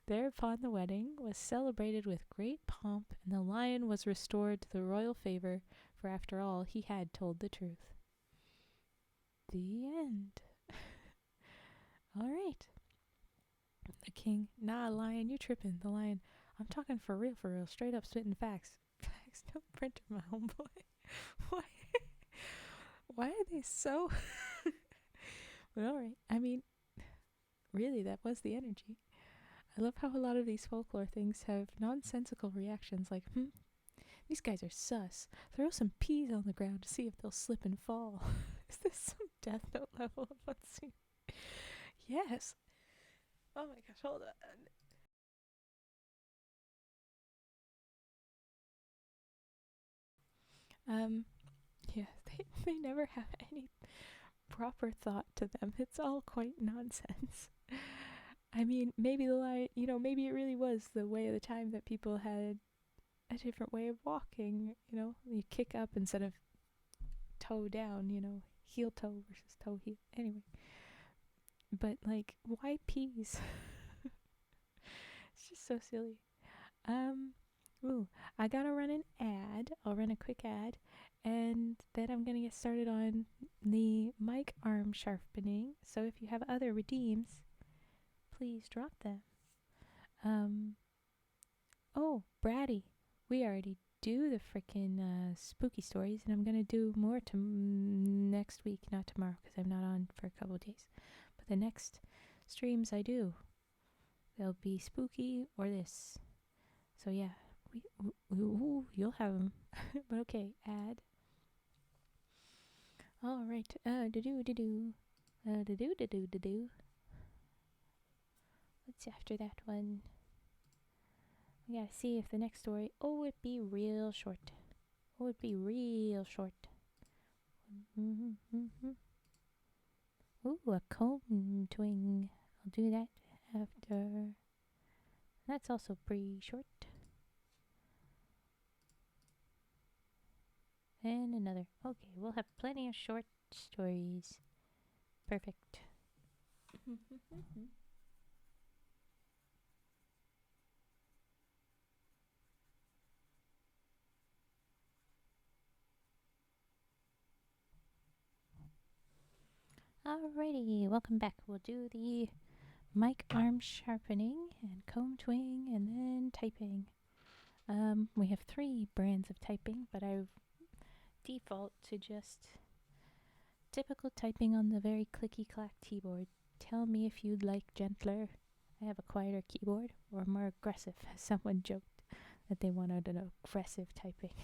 S1: Thereupon the wedding was celebrated with great pomp, and the lion was restored to the royal favor, for after all he had told the truth. The end. All right. The king, "Nah, lion, you tripping." The lion, "I'm talking for real, straight up spitting facts." Facts, no printer, my homeboy. Why are they so... But alright, I mean, really, that was the energy. I love how a lot of these folklore things have nonsensical reactions like, these guys are sus. Throw some peas on the ground to see if they'll slip and fall. Is this some Death Note level of unseen? Yes. Oh my gosh, hold on. Yeah, they never have any proper thought to them. It's all quite nonsense. I mean, maybe the line, maybe it really was the way of the time that people had a different way of walking. You kick up instead of toe down. Heel toe versus toe heel. Anyway, but like, why peas? It's just so silly. Um, ooh, I gotta run an ad. I'll run a quick ad, and then I'm gonna get started on the mic arm sharpening. So if you have other redeems, please drop them. Um, oh, Bratty, we already do the frickin' spooky stories, and I'm gonna do more next week, not tomorrow, because I'm not on for a couple of days. But the next streams I do, they'll be spooky or this. So yeah, you'll have them. But okay, add. All right. What's after that one? We gotta see if the next story. Oh, it'd be real short. Oh, it'd be real short. Ooh, a comb twing. I'll do that after. That's also pretty short. And another. Okay, we'll have plenty of short stories. Perfect. Alrighty, welcome back. We'll do the mic arm sharpening and comb twing and then typing. We have 3 brands of typing, but I default to just typical typing on the very clicky clack keyboard. Tell me if you'd like gentler. I have a quieter keyboard or more aggressive. Someone joked that they wanted an aggressive typing.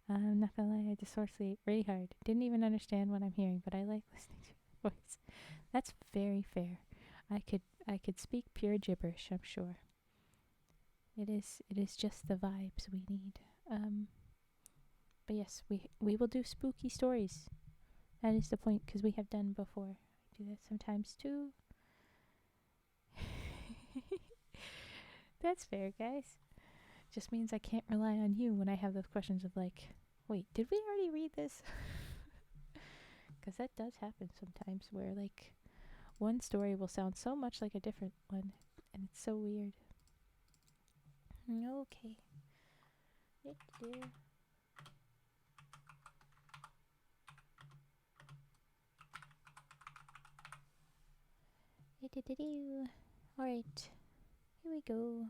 S1: I'm not gonna lie, I dissociate really hard. Didn't even understand what I'm hearing, but I like listening to your voice. That's very fair. I could speak pure gibberish, I'm sure. It is just the vibes we need. But yes, we will do spooky stories. That is the point, because we have done before. I do that sometimes too. That's fair, guys. Just means I can't rely on you when I have those questions of like, wait, did we already read this? Because that does happen sometimes where like one story will sound so much like a different one, and it's so weird. Okay. Alright, here we go.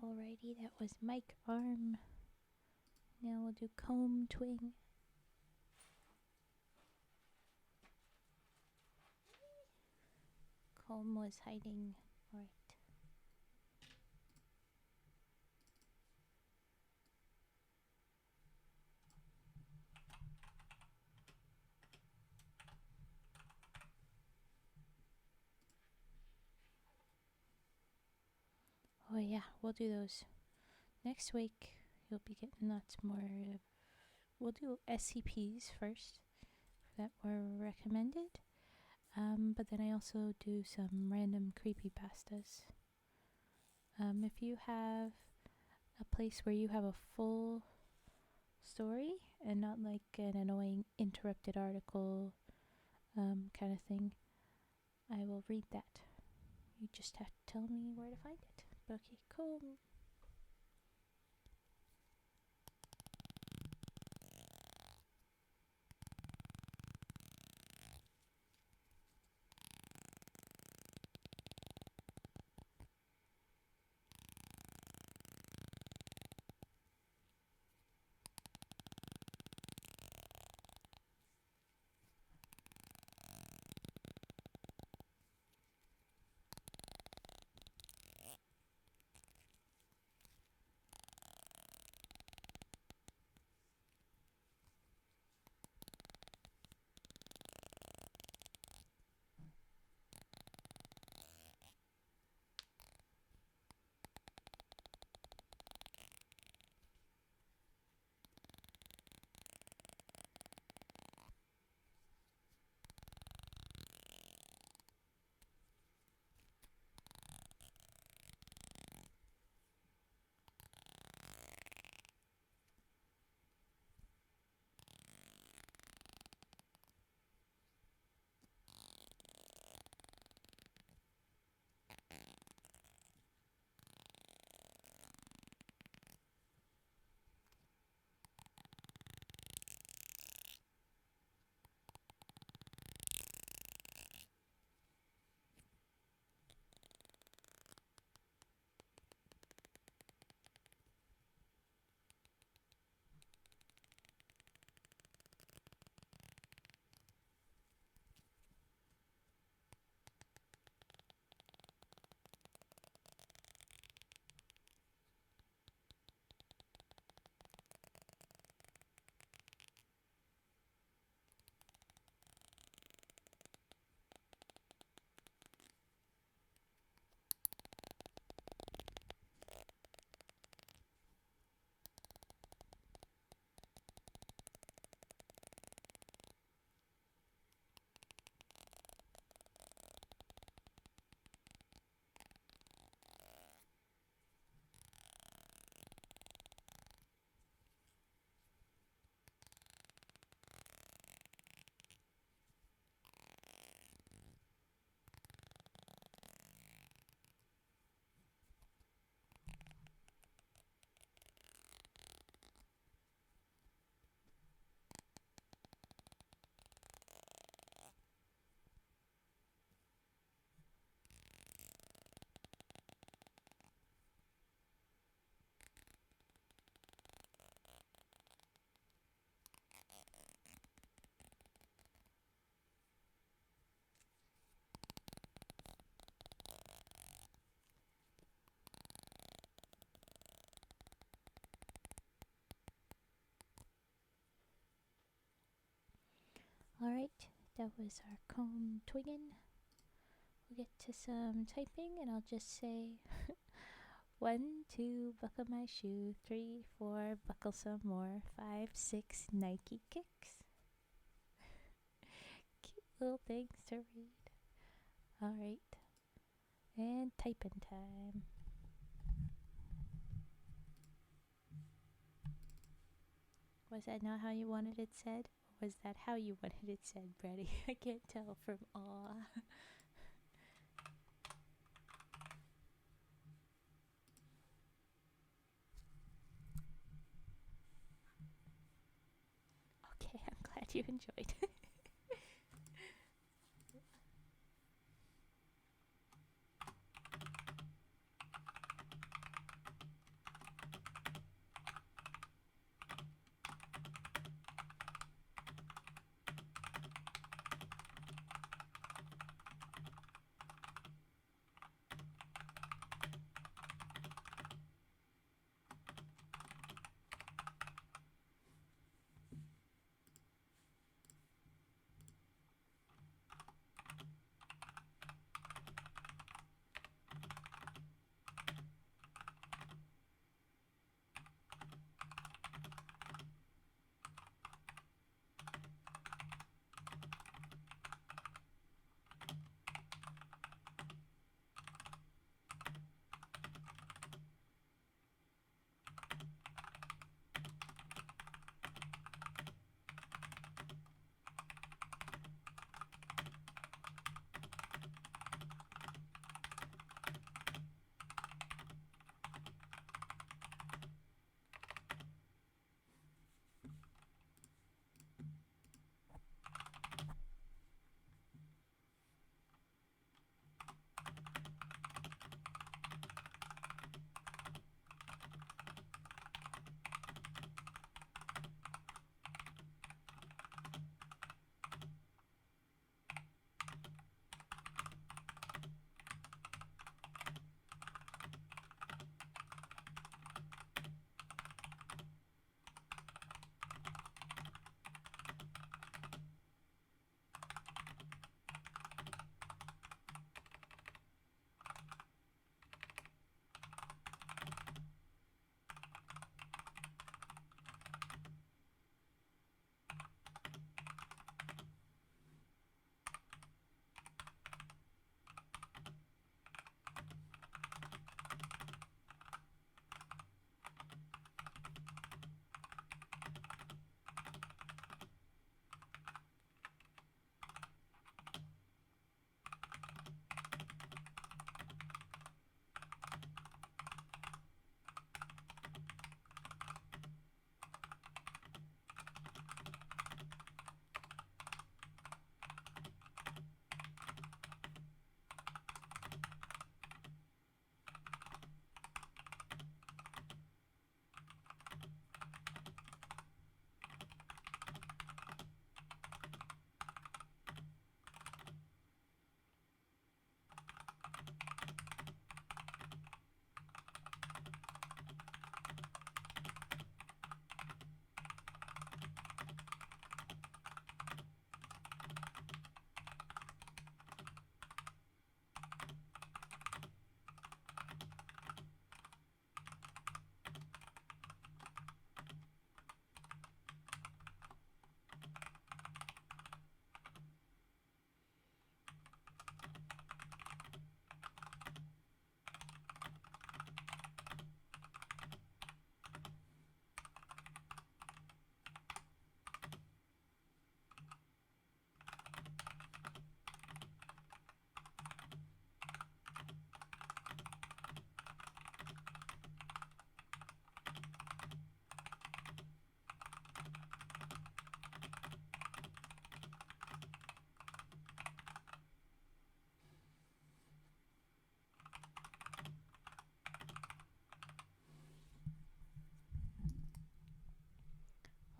S1: Alrighty, that was mic arm. Now we'll do comb twing. Comb was hiding. Alright. Oh yeah, we'll do those. Next week, you'll be getting lots more. We'll do SCPs first that were recommended. But then I also do some random creepypastas. If you have a place where you have a full story and not like an annoying interrupted article kind of thing, I will read that. You just have to tell me where to find it. Okay, cool. Alright, that was our comb twigging. We'll get to some typing and I'll just say 1, 2, buckle my shoe, 3, 4, buckle some more, 5, 6, Nike kicks. Cute little things to read. Alright, and typing time. Was that not how you wanted it said? Or was that how you wanted it said, Brady? I can't tell from awe. Okay, I'm glad you enjoyed.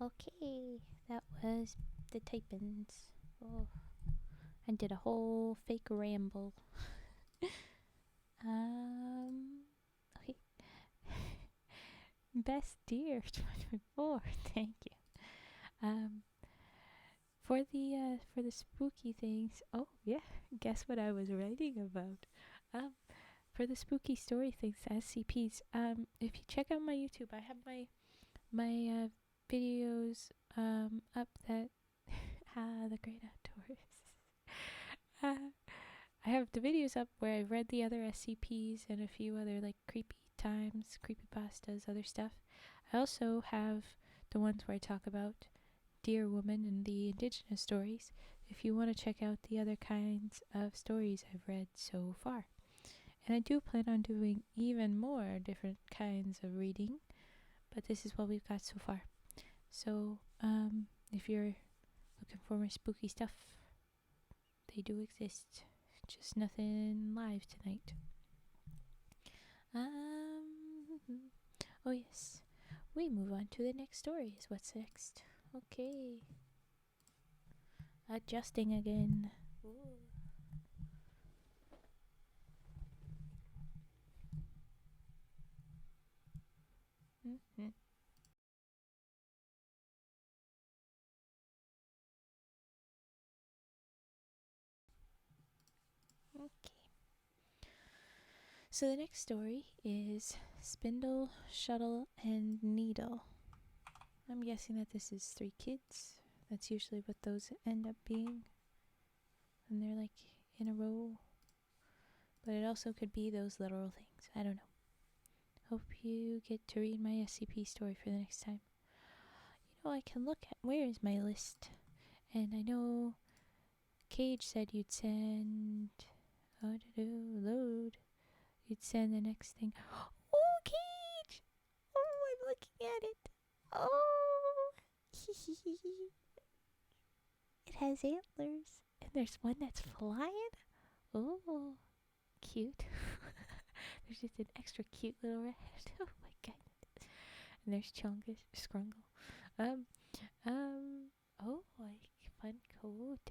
S1: Okay, that was the typins. Oh, I did a whole fake ramble. Okay. Best deer 2024. Thank you. For the spooky things. Oh yeah, guess what I was writing about. For the spooky story things, SCPs. If you check out my YouTube, I have my videos up that the great outdoors. I have the videos up where I've read the other SCPs and a few other like creepy times, creepypastas, other stuff. I also have the ones where I talk about Dear Woman and the indigenous stories, if you want to check out the other kinds of stories I've read so far. And I do plan on doing even more different kinds of reading, but this is what we've got so far. So, if you're looking for more spooky stuff, they do exist. Just nothing live tonight. Oh yes. We move on to the next story is what's next. Okay. Adjusting again. Ooh. Mm-hmm. Okay. So the next story is Spindle, Shuttle, and Needle. I'm guessing that this is 3 kids. That's usually what those end up being. And they're like in a row. But it also could be those literal things. I don't know. Hope you get to read my SCP story for the next time. You know, I can look at where is my list. And I know Cage said you'd send load. You'd send the next thing. Oh, Cage! Oh, I'm looking at it. Oh, it has antlers, and there's one that's flying. Oh, cute. There's just an extra cute little rat. Oh my goodness. And there's Chungus, Scrungle. Oh, like fun coat.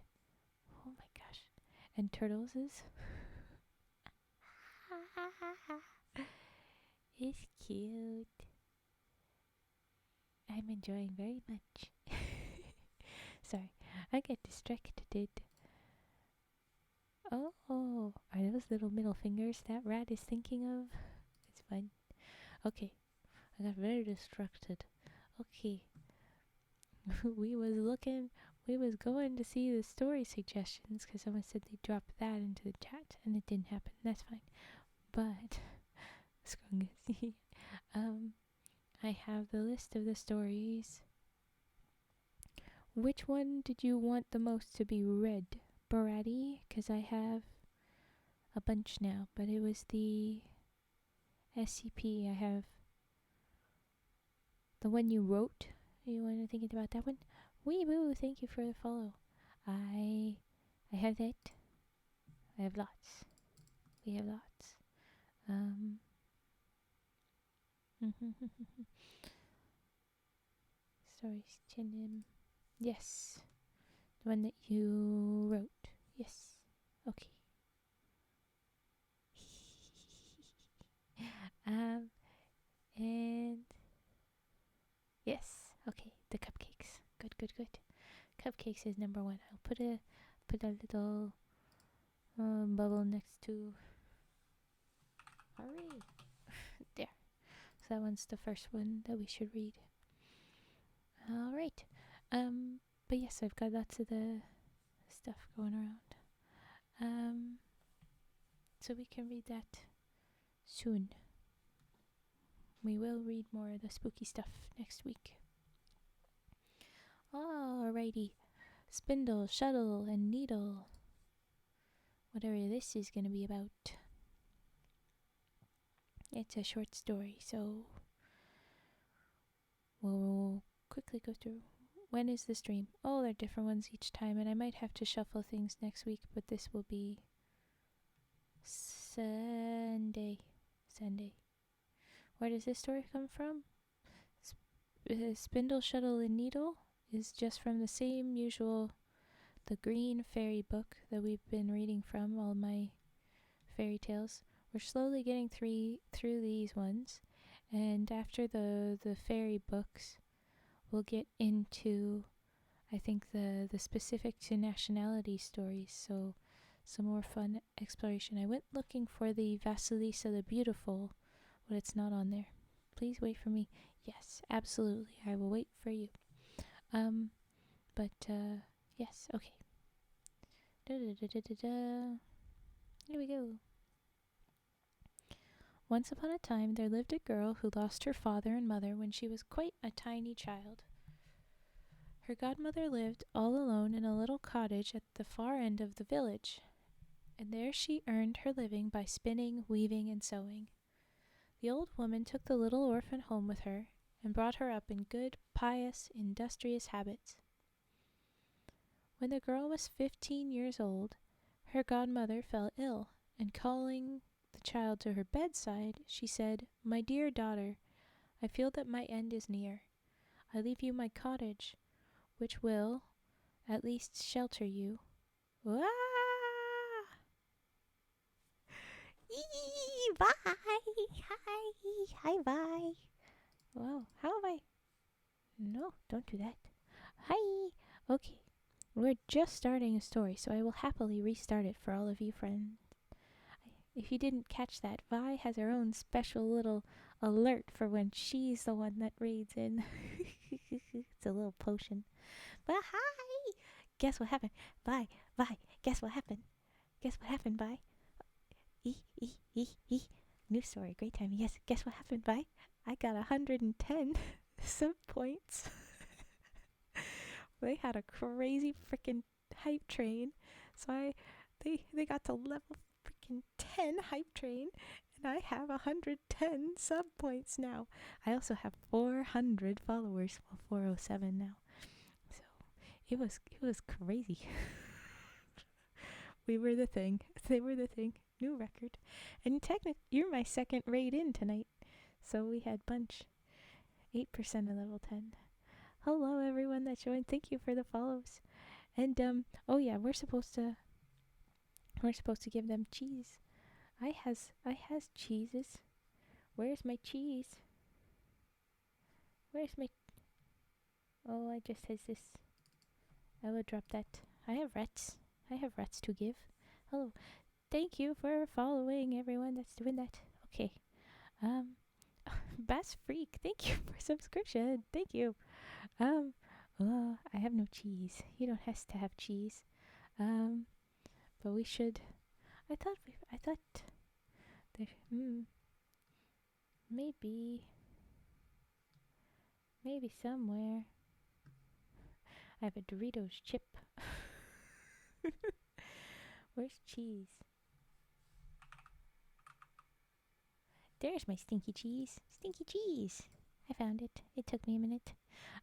S1: Oh my gosh. And Turtles is. It's cute. I'm enjoying very much. Sorry, I get distracted. Oh, are those little middle fingers that rat is thinking of? It's fun. Okay, I got very distracted. Okay, we was going to see the story suggestions because someone said they dropped that into the chat and it didn't happen. That's fine. But, I have the list of the stories. Which one did you want the most to be read? Barati? Because I have a bunch now, but it was the SCP. I have the one you wrote. You want to think about that one? Weeboo, thank you for the follow. I have that. I have lots. We have lots. Stories, Chinim. Yes. The one that you wrote. Yes. Okay. And yes. Okay. The cupcakes. Good. Cupcakes is number 1. I'll put a little bubble next to. Hurry. There. So that one's the first one that we should read. All right. But yes, I've got lots of the stuff going around. So we can read that soon. We will read more of the spooky stuff next week. Alrighty. Spindle, Shuttle, and Needle. Whatever this is going to be about. It's a short story, so we'll quickly go through. When is the stream? Oh, they're different ones each time, and I might have to shuffle things next week, but this will be Sunday. Where does this story come from? Spindle, Shuttle, and Needle is just from the same usual, the green fairy book that we've been reading from, all my fairy tales. We're slowly getting through these ones, and after the fairy books, we'll get into, I think, the specific to nationality stories, so some more fun exploration. I went looking for the Vasilisa the Beautiful, but it's not on there. Please wait for me. Yes, absolutely, I will wait for you. Yes, okay. Here we go. Once upon a time, there lived a girl who lost her father and mother when she was quite a tiny child. Her godmother lived all alone in a little cottage at the far end of the village, and there she earned her living by spinning, weaving, and sewing. The old woman took the little orphan home with her and brought her up in good, pious, industrious habits. When the girl was 15 years old, her godmother fell ill, and calling the child to her bedside, she said, "My dear daughter, I feel that my end is near. I leave you my cottage, which will, at least, shelter you." Wah! Bye! Hi, bye! Wow, how have I... No, don't do that. Hi! Okay, we're just starting a story, so I will happily restart it for all of you friends. If you didn't catch that, Vi has her own special little alert for when she's the one that reads in. It's a little potion. But hi! Guess what happened? Vi, guess what happened? Guess what happened, Vi? New story, great time. Yes, guess what happened, Vi? I got 110 sub points. They had a crazy freaking hype train. So they got to level freaking 10 hype train, and I have 110 sub points now. I also have 400 followers, well 407 now. So it was crazy. We were the thing. They were the thing. New record. And technically, you're my second raid in tonight. So we had bunch. 8% of level 10. Hello everyone that joined. Thank you for the follows. And oh yeah, we're supposed to give them cheese. I has cheeses. Where's my cheese? Where's my... Oh, I just has this. I will drop that. I have rats to give. Hello. Thank you for following everyone that's doing that. Okay. Bass Freak, thank you for subscription. Thank you. I have no cheese. You don't have to have cheese. But we should... I thought there... Maybe somewhere. I have a Doritos chip. Where's cheese? There's my stinky cheese. Stinky cheese. I found it. It took me a minute.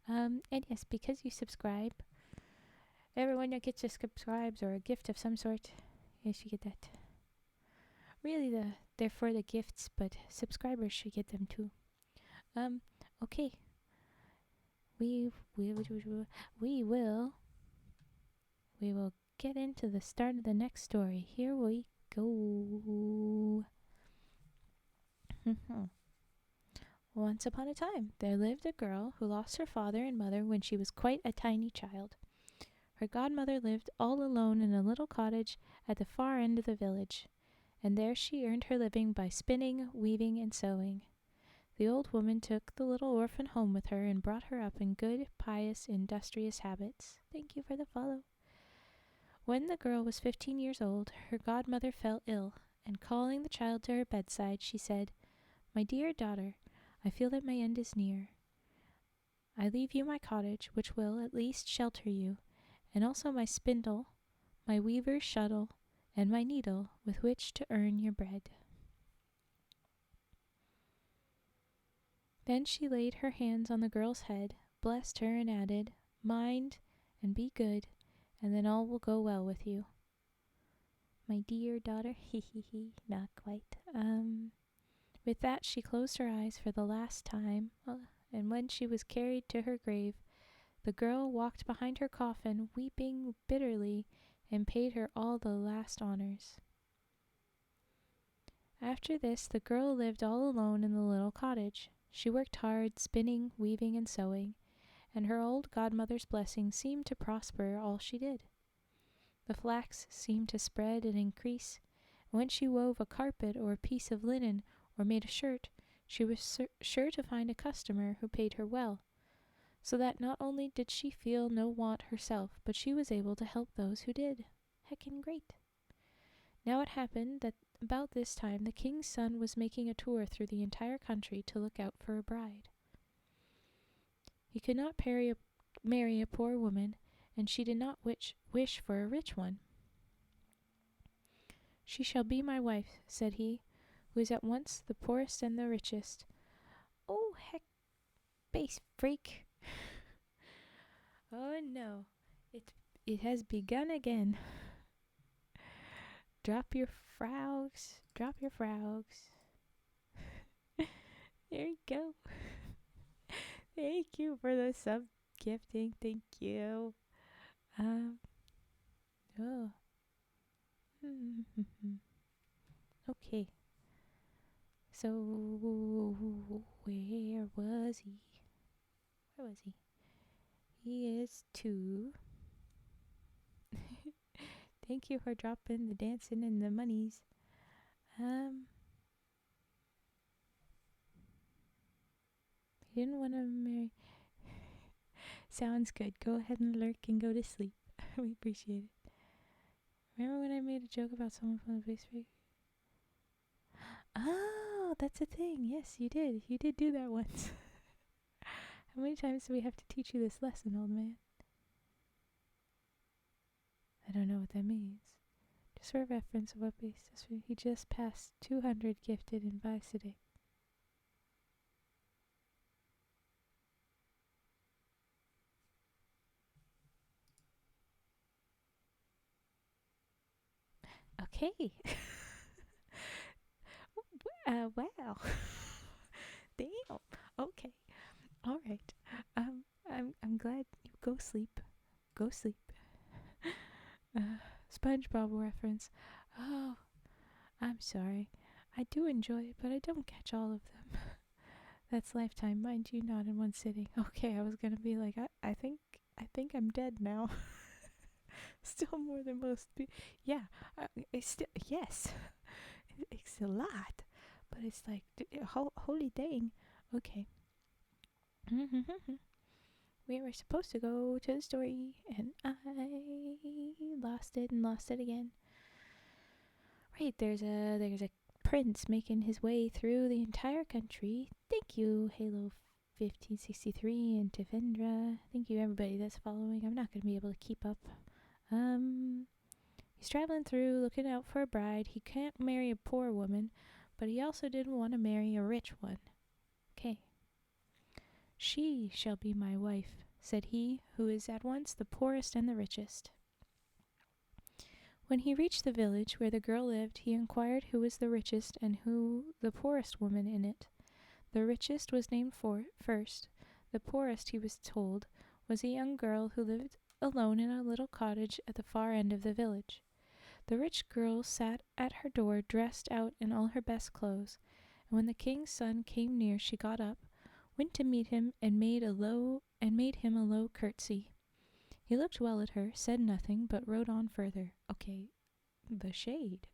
S1: And yes, because you subscribe, everyone that gets a subscribes or a gift of some sort, yes, you get that. Really, they're for the gifts, but subscribers should get them too. Okay. We will get into the start of the next story. Here we go. Once upon a time, there lived a girl who lost her father and mother when she was quite a tiny child. Her godmother lived all alone in a little cottage at the far end of the village, and there she earned her living by spinning, weaving, and sewing. The old woman took the little orphan home with her and brought her up in good, pious, industrious habits. Thank you for the follow. When the girl was 15 years old, her godmother fell ill, and calling the child to her bedside, she said, "My dear daughter, I feel that my end is near. I leave you my cottage, which will at least shelter you, and also my spindle, my weaver's shuttle, and my needle with which to earn your bread." Then she laid her hands on the girl's head, blessed her, and added, "Mind and be good, and then all will go well with you." My dear daughter, not quite. With that, she closed her eyes for the last time, and when she was carried to her grave, the girl walked behind her coffin, weeping bitterly, and paid her all the last honors. After this, the girl lived all alone in the little cottage. She worked hard, spinning, weaving, and sewing, and her old godmother's blessing seemed to prosper all she did. The flax seemed to spread and increase, and when she wove a carpet or a piece of linen or made a shirt, she was sure to find a customer who paid her well, so that not only did she feel no want herself, but she was able to help those who did. Heckin' great. Now it happened that about this time the king's son was making a tour through the entire country to look out for a bride. He could not marry a poor woman, and she did not wish for a rich one. "She shall be my wife," said he, "who is at once the poorest and the richest." Oh, heck, base freak. Oh no, it has begun again. Drop your frogs, drop your frogs. There you go. Thank you for the sub gifting. Thank you. Oh. Okay. So where was he? Where was he? He is 2. Thank you for dropping the dancing and the monies. He didn't want to marry. Sounds good. Go ahead and lurk and go to sleep. We appreciate it. Remember when I made a joke about someone from the base rate? Oh, that's a thing. Yes, you did. You did do that once. How many times do we have to teach you this lesson, old man? I don't know what that means. Just for reference of what base is. He just passed 200 gifted in buys today. Okay. Wow. Damn. Okay. All right. I'm glad you go sleep. Go sleep. SpongeBob reference. Oh, I'm sorry. I do enjoy it, but I don't catch all of them. That's lifetime, mind you, not in one sitting. Okay, I was gonna be like, I think I'm dead now. Still more than most people. Yeah, it's still, yes, it's a lot, but it's like, holy dang. Okay. We were supposed to go to the story, and I lost it and lost it again. Right, there's a prince making his way through the entire country. Thank you, Halo 1563 and Tifendra. Thank you, everybody that's following. I'm not going to be able to keep up. He's traveling through, looking out for a bride. He can't marry a poor woman, but he also didn't want to marry a rich one. Okay. "She shall be my wife," said he, "who is at once the poorest and the richest." When he reached the village where the girl lived, he inquired who was the richest and who the poorest woman in it. The richest was named first. The poorest, he was told, was a young girl who lived alone in a little cottage at the far end of the village. The rich girl sat at her door dressed out in all her best clothes, and when the king's son came near she got up, went to meet him, and made him a low curtsy. He looked well at her, said nothing, but rode on further. Okay, the shade.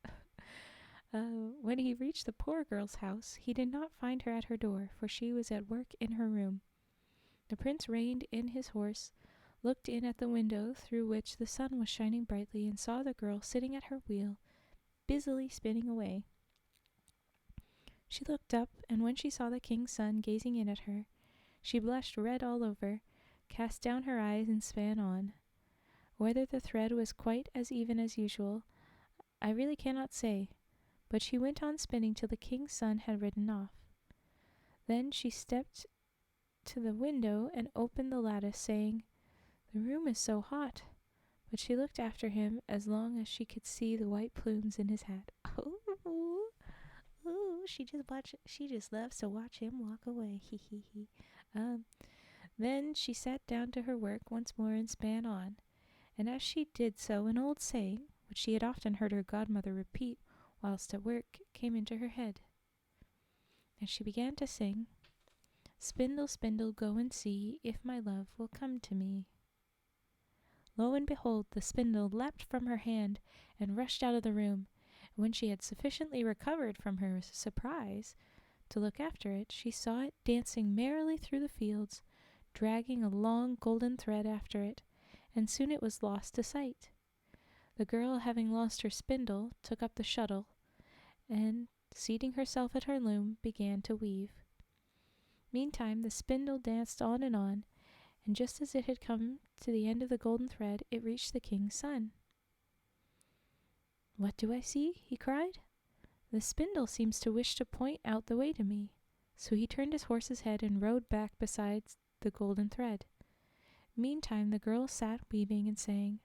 S1: When he reached the poor girl's house, he did not find her at her door, for she was at work in her room. The prince reined in his horse, looked in at the window through which the sun was shining brightly, and saw the girl sitting at her wheel, busily spinning away. She looked up, and when she saw the king's son gazing in at her, she blushed red all over, cast down her eyes, and span on. Whether the thread was quite as even as usual, I really cannot say, but she went on spinning till the king's son had ridden off. Then she stepped to the window and opened the lattice, saying, "The room is so hot," but she looked after him as long as she could see the white plumes in his hat. Ooh, she just loves to watch him walk away. Hee hee hee. Um, then she sat down to her work once more and span on, and as she did so an old saying, which she had often heard her godmother repeat whilst at work, came into her head, and she began to sing, "Spindle, spindle, go and see if my love will come to me." Lo and behold, the spindle leapt from her hand and rushed out of the room, and when she had sufficiently recovered from her surprise to look after it, she saw it dancing merrily through the fields, dragging a long golden thread after it, and soon it was lost to sight. The girl, having lost her spindle, took up the shuttle, and, seating herself at her loom, began to weave. Meantime the spindle danced on, and just as it had come to the end of the golden thread, it reached the king's son. "What do I see?" he cried. "The spindle seems to wish to point out the way to me." So he turned his horse's head and rode back beside the golden thread. Meantime the girl sat weaving and sang,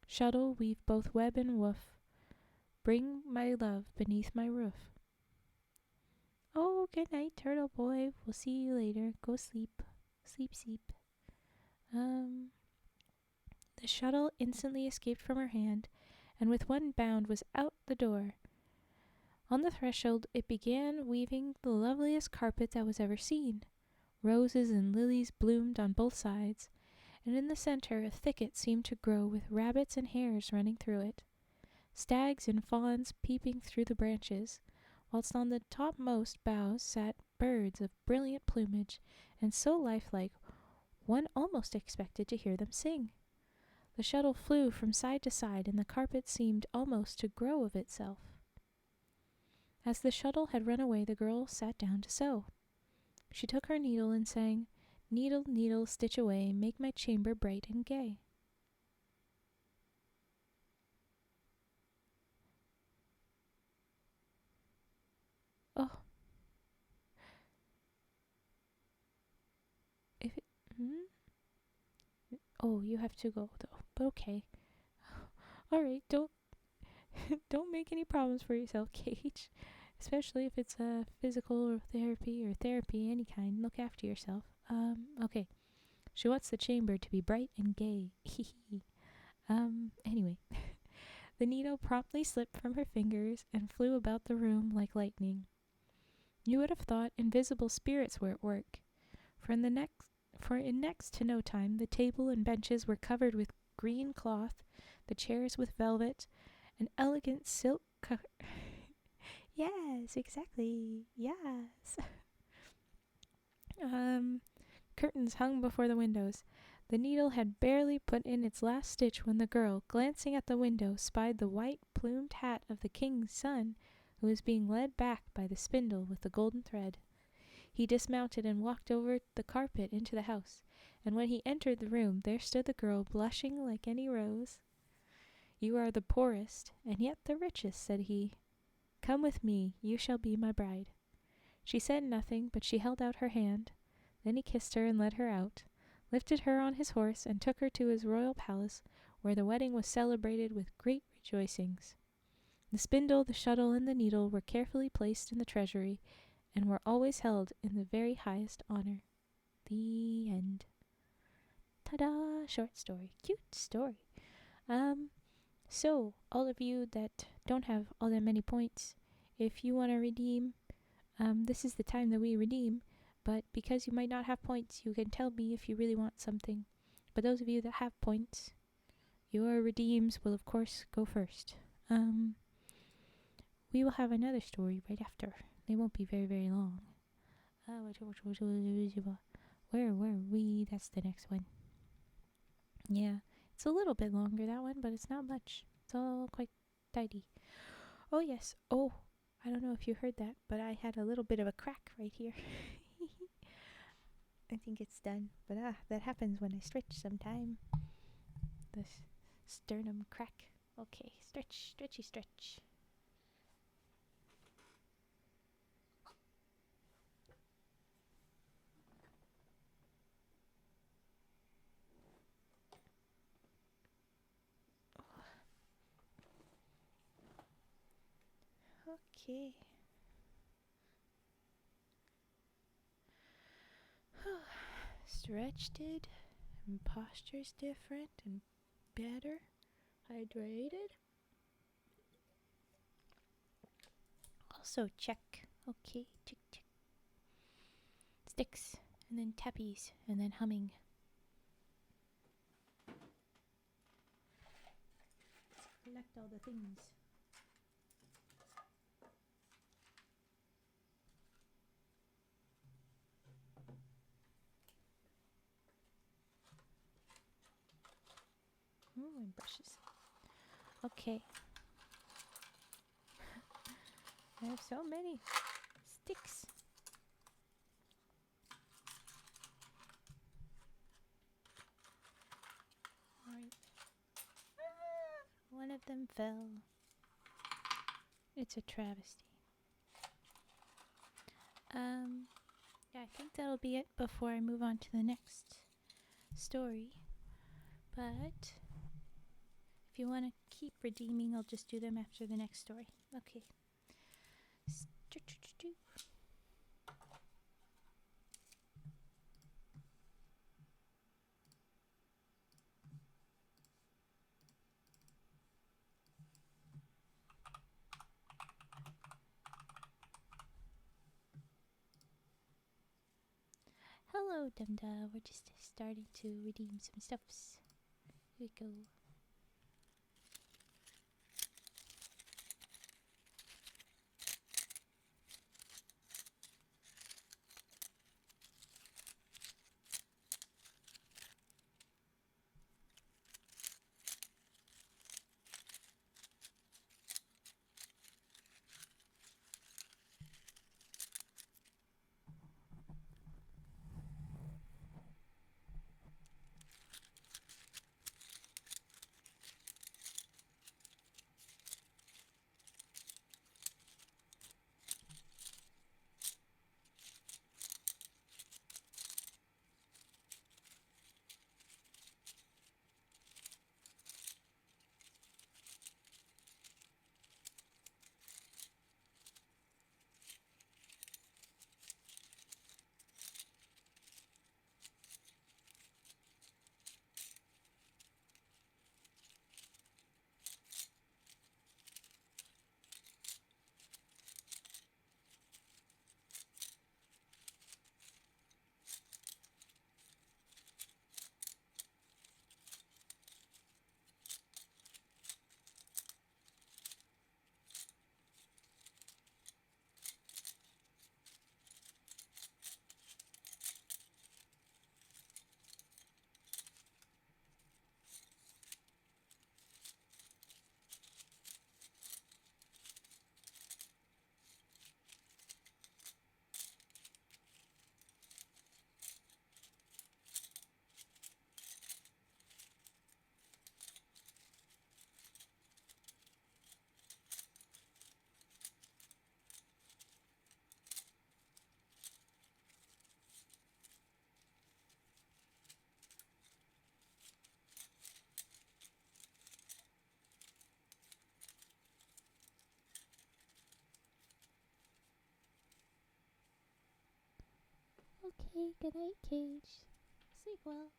S1: "Shuttle, weave both web and woof, bring my love beneath my roof." "Oh, good night, turtle boy. We'll see you later. Go sleep. Sleep, sleep." The shuttle instantly escaped from her hand, and with one bound was out the door. On the threshold it began weaving the loveliest carpet that was ever seen. Roses and lilies bloomed on both sides, and in the center a thicket seemed to grow with rabbits and hares running through it, stags and fawns peeping through the branches, whilst on the topmost boughs sat birds of brilliant plumage, and so lifelike one almost expected to hear them sing. The shuttle flew from side to side, and the carpet seemed almost to grow of itself. As the shuttle had run away, the girl sat down to sew. She took her needle and sang, "Needle, needle, stitch away, make my chamber bright and gay." Oh, if it, oh, you have to go though. But okay. All right, don't make any problems for yourself, Cage. Especially if it's a physical or therapy any kind. Look after yourself. Okay. She wants the chamber to be bright and gay. Anyway. The needle promptly slipped from her fingers and flew about the room like lightning. You would have thought invisible spirits were at work, for in next to no time the table and benches were covered with green cloth, the chairs with velvet, an elegant silk Yes, exactly. Yes. Curtains hung before the windows. The needle had barely put in its last stitch when the girl, glancing at the window, spied the white plumed hat of the king's son, who was being led back by the spindle with the golden thread. He dismounted and walked over the carpet into the house, and when he entered the room, there stood the girl, blushing like any rose. "You are the poorest, and yet the richest," said he. "Come with me, you shall be my bride." She said nothing, but she held out her hand. Then he kissed her and led her out, lifted her on his horse, and took her to his royal palace, where the wedding was celebrated with great rejoicings. The spindle, the shuttle, and the needle were carefully placed in the treasury, and were always held in the very highest honor. The end. Ta-da! Short story. Cute story. So, all of you that don't have all that many points, if you want to redeem, this is the time that we redeem, but because you might not have points, you can tell me if you really want something. But those of you that have points, your redeems will of course go first. We will have another story right after. They won't be very, very long. Where were we? That's the next one. Yeah, it's a little bit longer, that one, but it's not much. It's all quite tidy. Oh, yes. Oh, I don't know if you heard that, but I had a little bit of a crack right here. I think it's done, but that happens when I stretch sometime. The sternum crack. Okay, stretch, stretchy, stretch. Okay. Stretched it, and posture's different and better. Hydrated. Also check. Okay, check, check. Sticks, and then tappies, and then humming. Collect all the things. Ooh, and brushes. Okay. I have so many sticks. Alright. One of them fell. It's a travesty. Yeah, I think that'll be it before I move on to the next story. But if you want to keep redeeming, I'll just do them after the next story. Okay. Hello, Dumda. We're just starting to redeem some stuffs. Here we go. Okay, good night, Cage. Sleep well.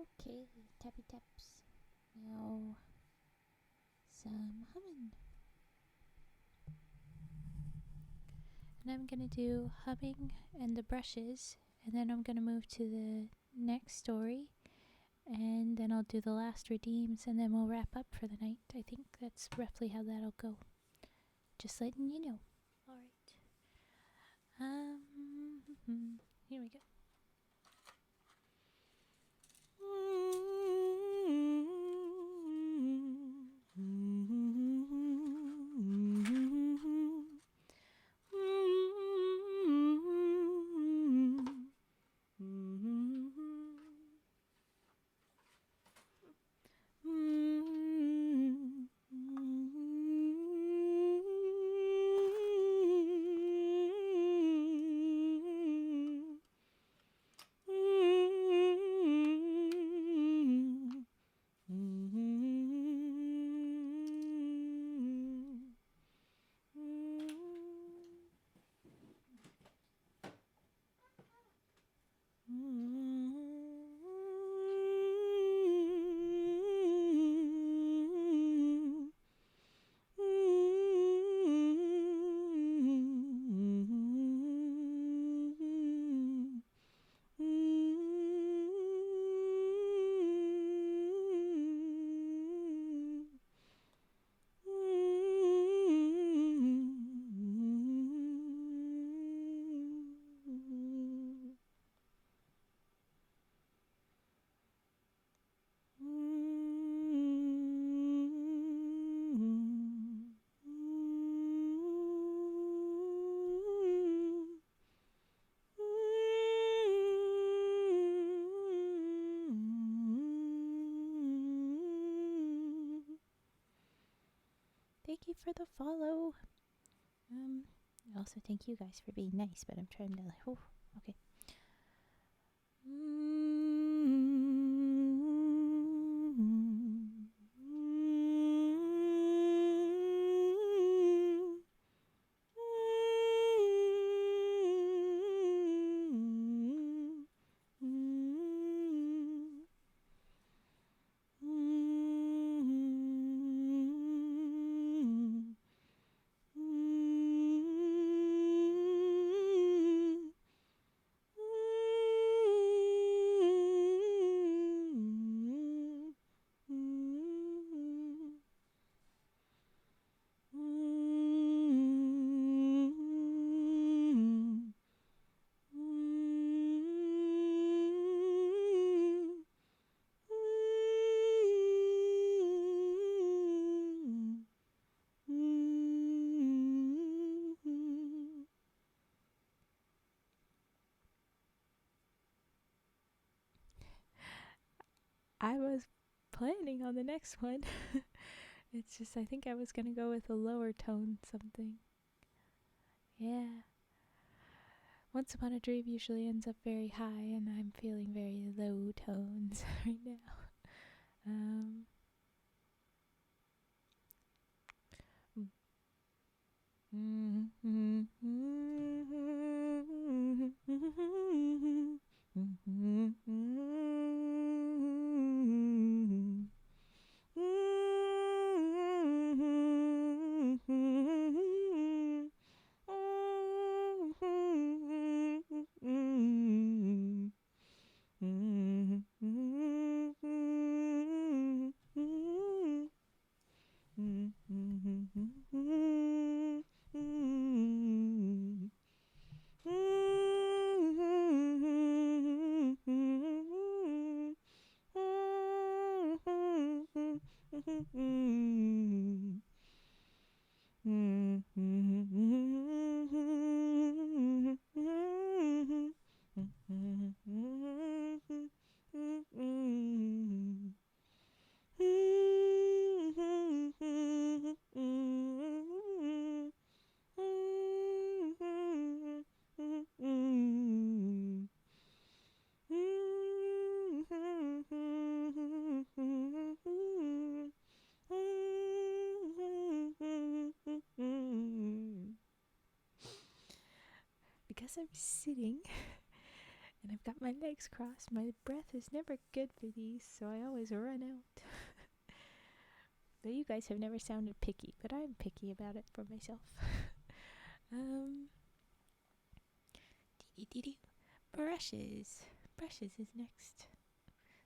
S1: Okay, tappy taps. Now, some humming. And I'm gonna do humming and the brushes, and then I'm gonna move to the next story, and then I'll do the last redeems, and then we'll wrap up for the night. I think that's roughly how that'll go. Just letting you know. Alright. Here we go. Thank you for the follow. Also thank you guys for being nice, but I'm trying to okay. I was planning on the next one. It's just I think I was gonna go with a lower tone something. Yeah. Once Upon a Dream usually ends up very high, and I'm feeling very low tones right now. Because I'm sitting And I've got my legs crossed. My breath is never good for these, so I always run out. Though you guys have never sounded picky, but I'm picky about it for myself. Dee-dee-dee-doo. Brushes. Brushes is next.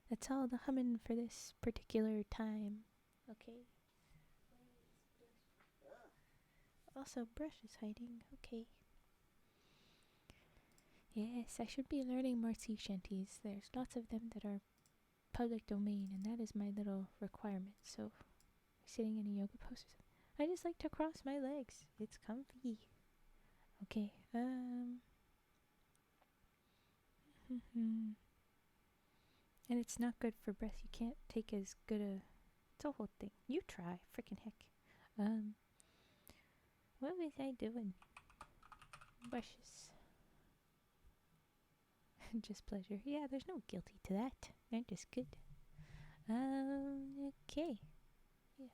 S1: That's all the humming for this particular time. Okay. Also, brush is hiding. Okay. Yes, I should be learning more sea shanties. There's lots of them that are public domain, and that is my little requirement. So, sitting in a yoga pose. I just like to cross my legs. It's comfy. Okay. And it's not good for breath. You can't take as good a. It's a whole thing. You try. Freaking heck. What was I doing? Brushes. Just pleasure. Yeah, there's no guilty to that. They're just good. Okay. Yeah.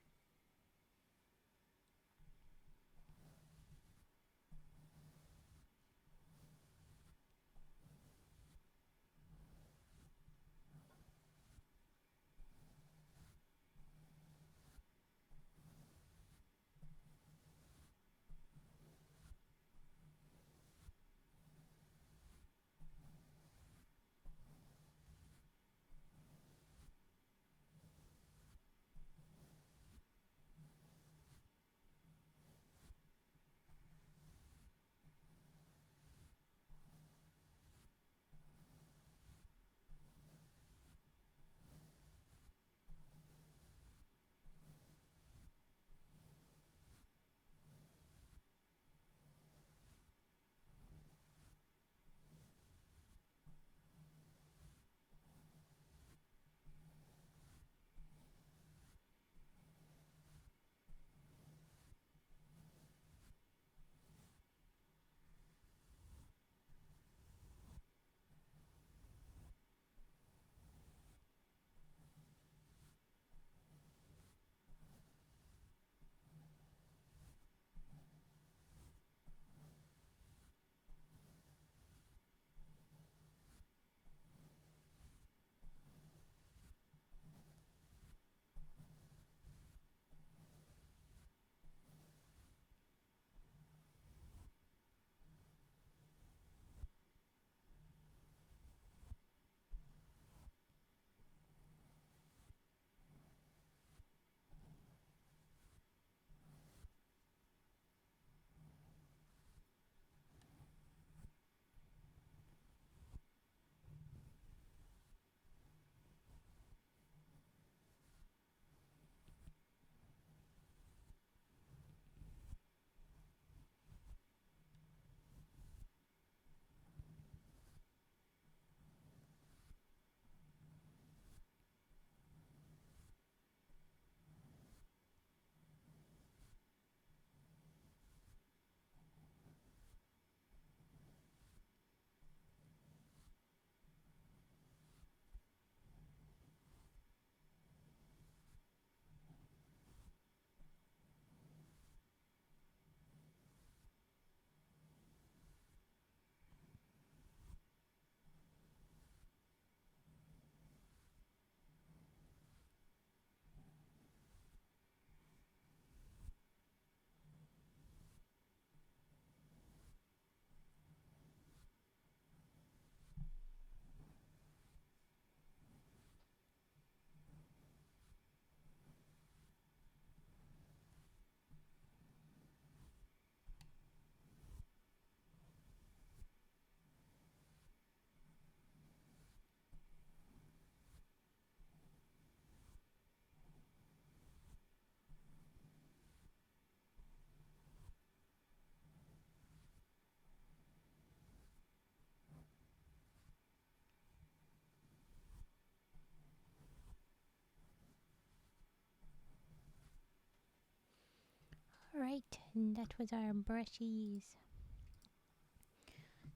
S1: Alright, and that was our brushies.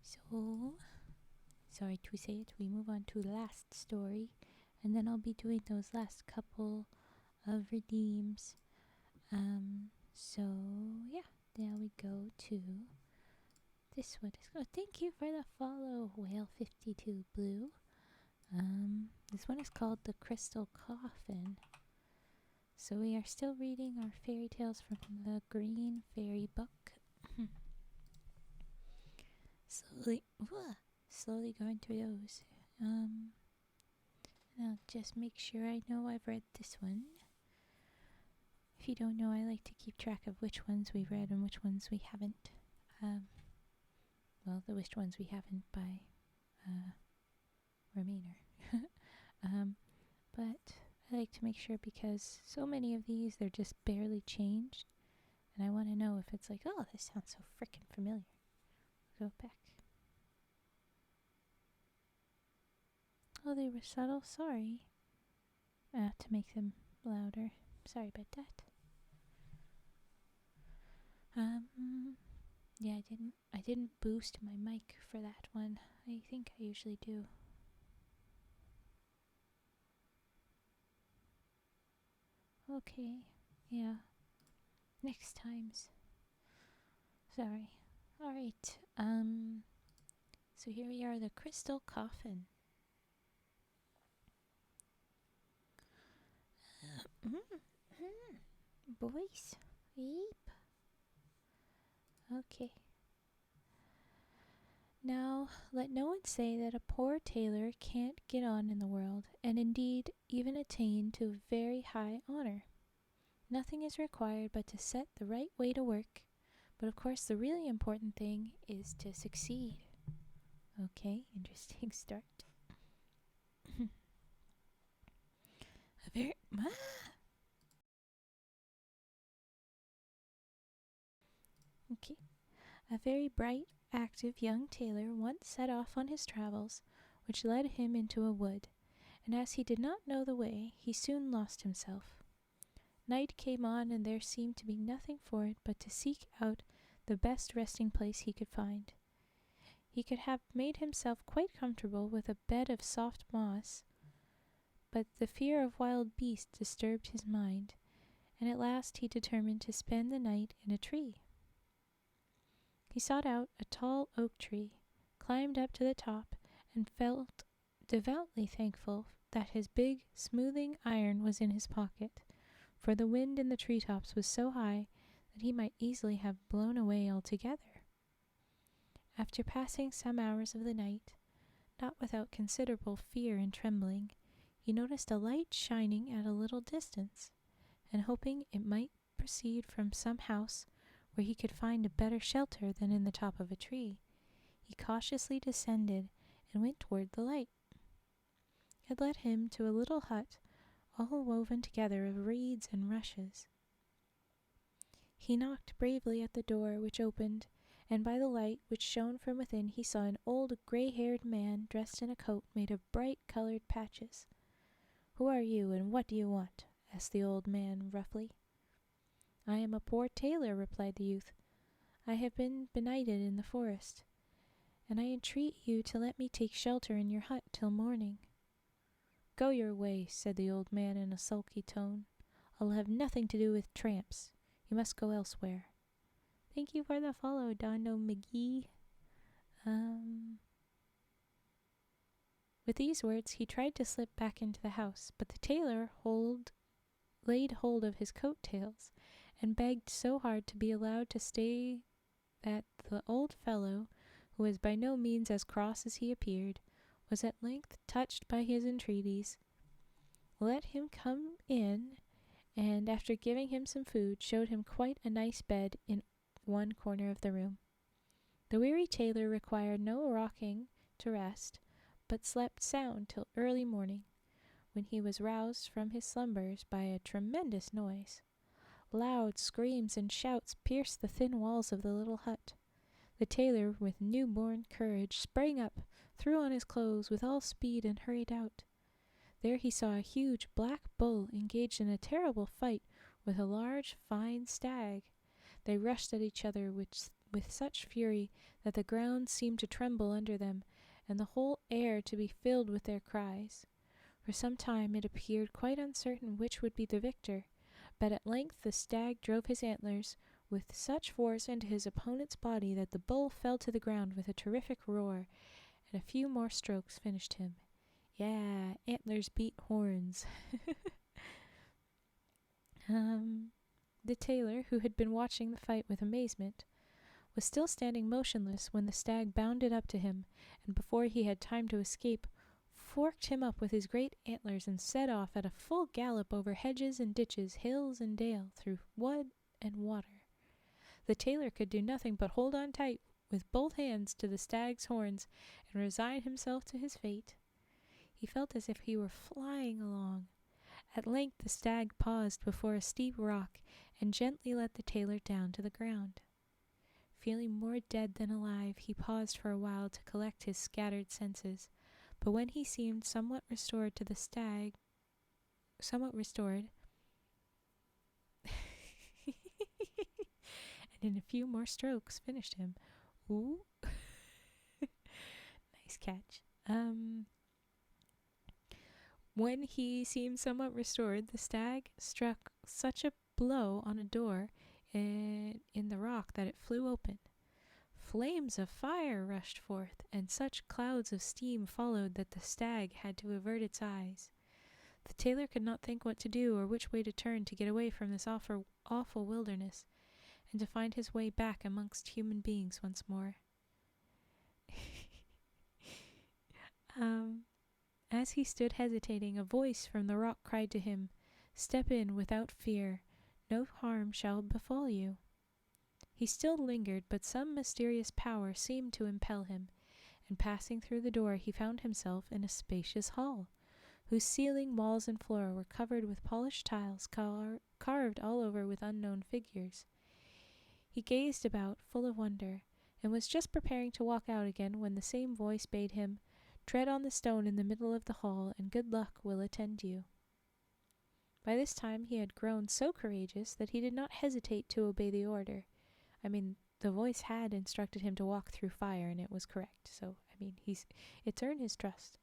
S1: So, sorry to say it, we move on to the last story, and then I'll be doing those last couple of redeems. So, yeah, now we go to this one is. Oh, thank you for the follow, Whale52 Blue. This one is called The Crystal Coffin. So we are still reading our fairy tales from the Green Fairy book. Slowly going through those. And I'll just make sure I know I've read this one. If you don't know, I like to keep track of which ones we've read and which ones we haven't. Well, the which ones we haven't by Remainer. But I like to make sure because so many of these, they're just barely changed. And I want to know if it's like, oh, this sounds so frickin' familiar. Go back. Oh, they were subtle. Sorry. I have to make them louder. Sorry about that. Yeah, I didn't boost my mic for that one. I think I usually do. Okay. Yeah. Next times. Sorry. Alright. So here we are, the Crystal Coffin. Boys. Yep. Okay. Now, let no one say that a poor tailor can't get on in the world, and indeed even attain to very high honor. Nothing is required but to set the right way to work, but of course the really important thing is to succeed. Okay, interesting start. A very bright, active young tailor once set off on his travels, which led him into a wood, and as he did not know the way, he soon lost himself. Night came on, and there seemed to be nothing for it but to seek out the best resting place he could find. He could have made himself quite comfortable with a bed of soft moss, but the fear of wild beasts disturbed his mind, and at last he determined to spend the night in a tree. He sought out a tall oak tree, climbed up to the top, and felt devoutly thankful that his big smoothing iron was in his pocket, for the wind in the treetops was so high that he might easily have blown away altogether. After passing some hours of the night, not without considerable fear and trembling, he noticed a light shining at a little distance, and hoping it might proceed from some house where he could find a better shelter than in the top of a tree, he cautiously descended and went toward the light. It led him to a little hut, all woven together of reeds and rushes. He knocked bravely at the door, which opened, and by the light which shone from within he saw an old gray-haired man dressed in a coat made of bright-colored patches. "Who are you, and what do you want?" asked the old man roughly. "I am a poor tailor," replied the youth. "I have been benighted in the forest, and I entreat you to let me take shelter in your hut till morning." "Go your way," said the old man in a sulky tone. "I'll have nothing to do with tramps. You must go elsewhere." Thank you for the follow, Dondo McGee. With these words, he tried to slip back into the house, but the tailor laid hold of his coat tails and begged so hard to be allowed to stay that the old fellow, who was by no means as cross as he appeared, was at length touched by his entreaties, let him come in, and after giving him some food, showed him quite a nice bed in one corner of the room. The weary tailor required no rocking to rest, but slept sound till early morning, when he was roused from his slumbers by a tremendous noise. Loud screams and shouts pierced the thin walls of the little hut. The tailor, with new-born courage, sprang up, threw on his clothes with all speed, and hurried out. There he saw a huge black bull engaged in a terrible fight with a large, fine stag. They rushed at each other with such fury that the ground seemed to tremble under them, and the whole air to be filled with their cries. For some time it appeared quite uncertain which would be the victor, but at length the stag drove his antlers, with such force into his opponent's body that the bull fell to the ground with a terrific roar, and a few more strokes finished him. Yeah, antlers beat horns. The tailor, who had been watching the fight with amazement, was still standing motionless when the stag bounded up to him, and before he had time to escape, forked him up with his great antlers and set off at a full gallop over hedges and ditches, hills and dale, through wood and water. The tailor could do nothing but hold on tight with both hands to the stag's horns and resign himself to his fate. He felt as if he were flying along. At length the stag paused before a steep rock and gently let the tailor down to the ground. Feeling more dead than alive, he paused for a while to collect his scattered senses, but when he seemed somewhat restored, and in a few more strokes finished him. Ooh. Nice catch. When he seemed somewhat restored, the stag struck such a blow on a door in the rock that it flew open. Flames of fire rushed forth, and such clouds of steam followed that the stag had to avert its eyes. The tailor could not think what to do or which way to turn to get away from this awful wilderness, and to find his way back amongst human beings once more. As he stood hesitating, a voice from the rock cried to him, "Step in without fear. No harm shall befall you." He still lingered, but some mysterious power seemed to impel him, and passing through the door he found himself in a spacious hall, whose ceiling, walls, and floor were covered with polished tiles carved all over with unknown figures. He gazed about, full of wonder, and was just preparing to walk out again when the same voice bade him, "Tread on the stone in the middle of the hall, and good luck will attend you." By this time he had grown so courageous that he did not hesitate to obey the order. The voice had instructed him to walk through fire, and it was correct. So, it's earned his trust.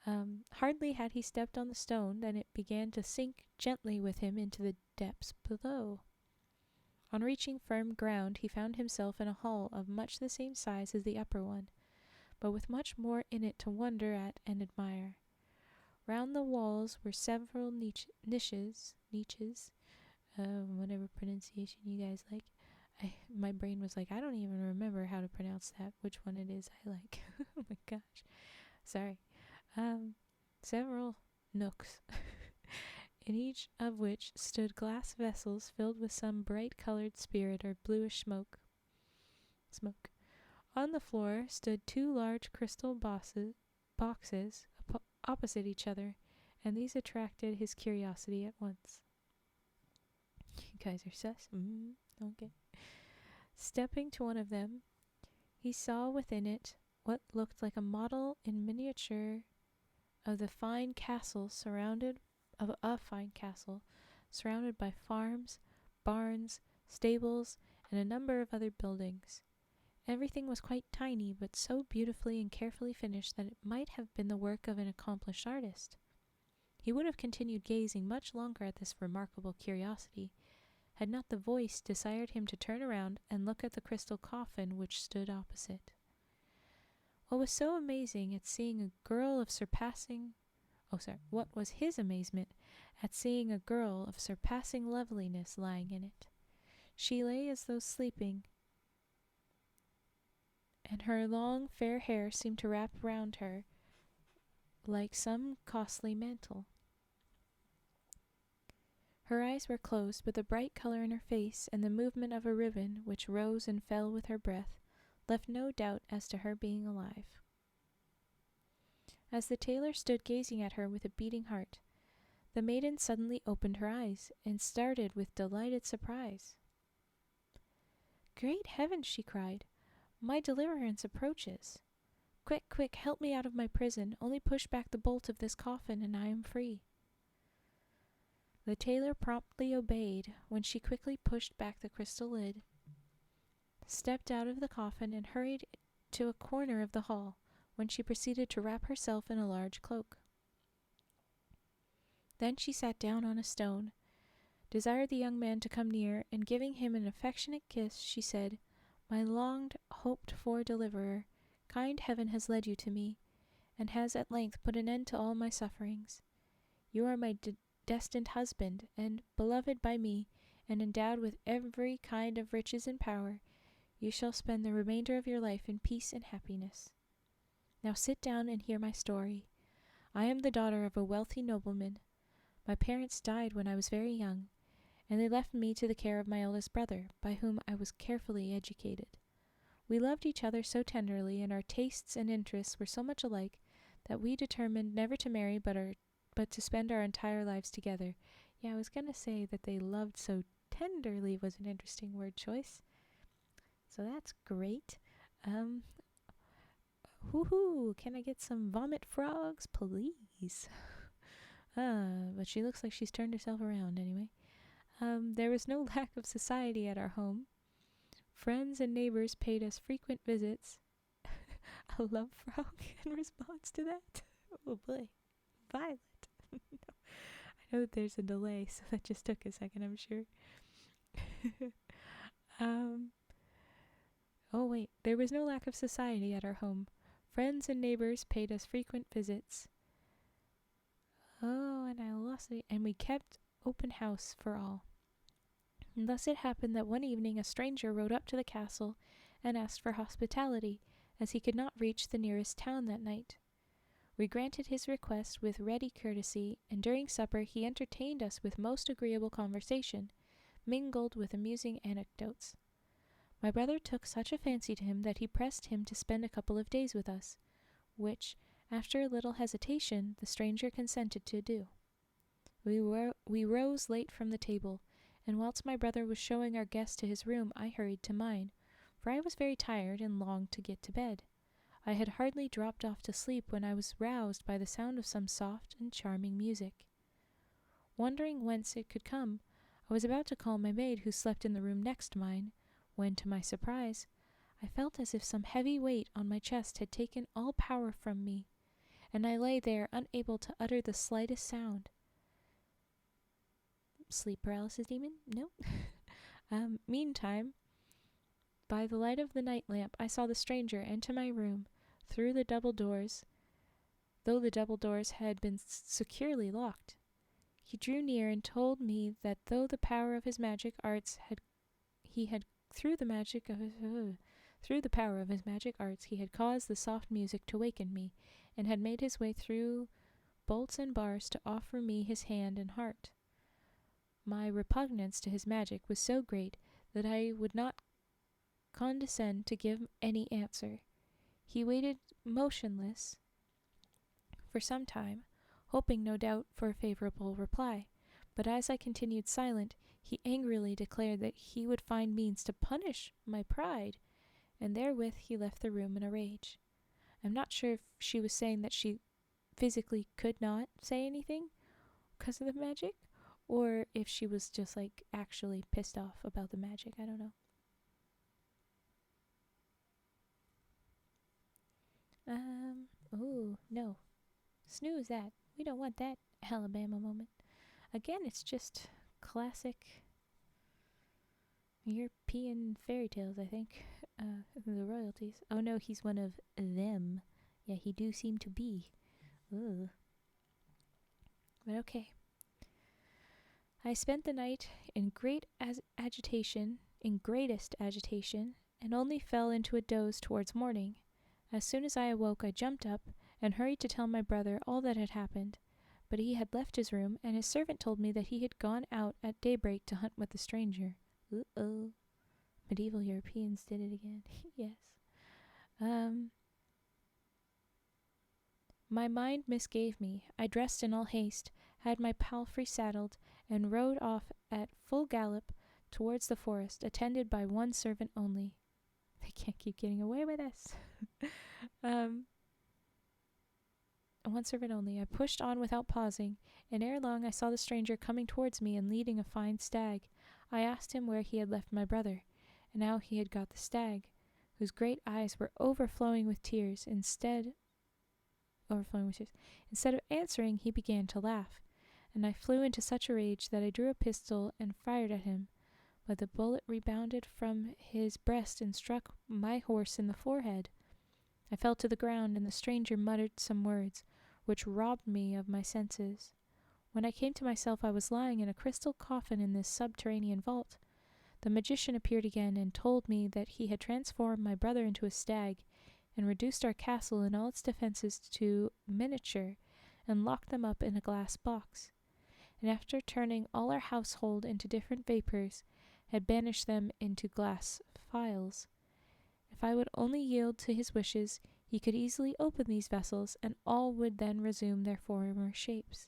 S1: Hardly had he stepped on the stone than it began to sink gently with him into the depths below. On reaching firm ground, he found himself in a hall of much the same size as the upper one, but with much more in it to wonder at and admire. Round the walls were several niches, whatever pronunciation you guys like. My brain was like, I don't even remember how to pronounce that, which one it is I like. Oh my gosh. Sorry. Several nooks, in each of which stood glass vessels filled with some bright-colored spirit or bluish smoke. On the floor stood two large crystal boxes opposite each other, and these attracted his curiosity at once. You guys are sus? Okay. Stepping to one of them, he saw within it what looked like a model in miniature of a fine castle surrounded by farms, barns, stables, and a number of other buildings. Everything was quite tiny, but so beautifully and carefully finished that it might have been the work of an accomplished artist. He would have continued gazing much longer at this remarkable curiosity, had not the voice desired him to turn around and look at the crystal coffin which stood opposite. What was his amazement at seeing a girl of surpassing loveliness lying in it. She lay as though sleeping, and her long fair hair seemed to wrap round her like some costly mantle. Her eyes were closed, but the bright color in her face and the movement of a ribbon which rose and fell with her breath left no doubt as to her being alive. As the tailor stood gazing at her with a beating heart, the maiden suddenly opened her eyes and started with delighted surprise. "Great heavens!" she cried. "My deliverance approaches. Quick, quick, help me out of my prison. Only push back the bolt of this coffin and I am free." The tailor promptly obeyed, when she quickly pushed back the crystal lid, stepped out of the coffin, and hurried to a corner of the hall, when she proceeded to wrap herself in a large cloak. Then she sat down on a stone, desired the young man to come near, and giving him an affectionate kiss, she said, "My longed, hoped-for deliverer, kind heaven has led you to me, and has at length put an end to all my sufferings. You are my destined husband, and, beloved by me, and endowed with every kind of riches and power, you shall spend the remainder of your life in peace and happiness. Now sit down and hear my story. I am the daughter of a wealthy nobleman. My parents died when I was very young, and they left me to the care of my eldest brother, by whom I was carefully educated. We loved each other so tenderly, and our tastes and interests were so much alike, that we determined never to marry but to spend our entire lives together." Yeah, I was going to say that they loved so tenderly was an interesting word choice. So that's great. Woohoo! Can I get some vomit frogs, please? But she looks like she's turned herself around anyway. There was no lack of society at our home. Friends and neighbors paid us frequent visits. A love frog in response to that. Oh boy. Violet. No. I know that there's a delay, so that just took a second, I'm sure. Oh wait, there was no lack of society at our home. Friends and neighbors paid us frequent visits. Oh, and I lost it. And we kept open house for all. And thus it happened that one evening a stranger rode up to the castle and asked for hospitality, as he could not reach the nearest town that night. We granted his request with ready courtesy, and during supper he entertained us with most agreeable conversation, mingled with amusing anecdotes. My brother took such a fancy to him that he pressed him to spend a couple of days with us, which, after a little hesitation, the stranger consented to do. We rose late from the table, and whilst my brother was showing our guest to his room, I hurried to mine, for I was very tired and longed to get to bed. I had hardly dropped off to sleep when I was roused by the sound of some soft and charming music. Wondering whence it could come, I was about to call my maid, who slept in the room next mine, when, to my surprise, I felt as if some heavy weight on my chest had taken all power from me, and I lay there unable to utter the slightest sound. Sleep paralysis demon? No. Meantime, by the light of the night lamp, I saw the stranger enter my room through the double doors, though the double doors had been securely locked. He drew near and told me that through the power of his magic arts he had caused the soft music to waken me, and had made his way through bolts and bars to offer me his hand and heart. My repugnance to his magic was so great that I would not condescend to give any answer. He waited motionless for some time, hoping no doubt for a favorable reply, but as I continued silent, he angrily declared that he would find means to punish my pride, and therewith he left the room in a rage. I'm not sure if she was saying that she physically could not say anything because of the magic, or if she was just like actually pissed off about the magic. I don't know. Oh, no. Snooze that. We don't want that Alabama moment. Again, it's just classic European fairy tales, I think. The royalties. Oh no, he's one of them. Yeah, he do seem to be. Ugh. But okay. I spent the night in greatest agitation, and only fell into a doze towards morning. As soon as I awoke, I jumped up and hurried to tell my brother all that had happened, but he had left his room, and his servant told me that he had gone out at daybreak to hunt with the stranger. Uh-oh. Medieval Europeans did it again. Yes. My mind misgave me. I dressed in all haste, had my palfrey saddled, and rode off at full gallop towards the forest, attended by one servant only. They can't keep getting away with this. One servant only. I pushed on without pausing, and ere long I saw the stranger coming towards me and leading a fine stag. I asked him where he had left my brother, and how he had got the stag, whose great eyes were overflowing with tears. Instead of answering, he began to laugh, and I flew into such a rage that I drew a pistol and fired at him, but the bullet rebounded from his breast and struck my horse in the forehead. I fell to the ground, and the stranger muttered some words, which robbed me of my senses. When I came to myself, I was lying in a crystal coffin in this subterranean vault. The magician appeared again and told me that he had transformed my brother into a stag and reduced our castle and all its defenses to miniature and locked them up in a glass box, and after turning all our household into different vapors, had banished them into glass phials. If I would only yield to his wishes, he could easily open these vessels, and all would then resume their former shapes.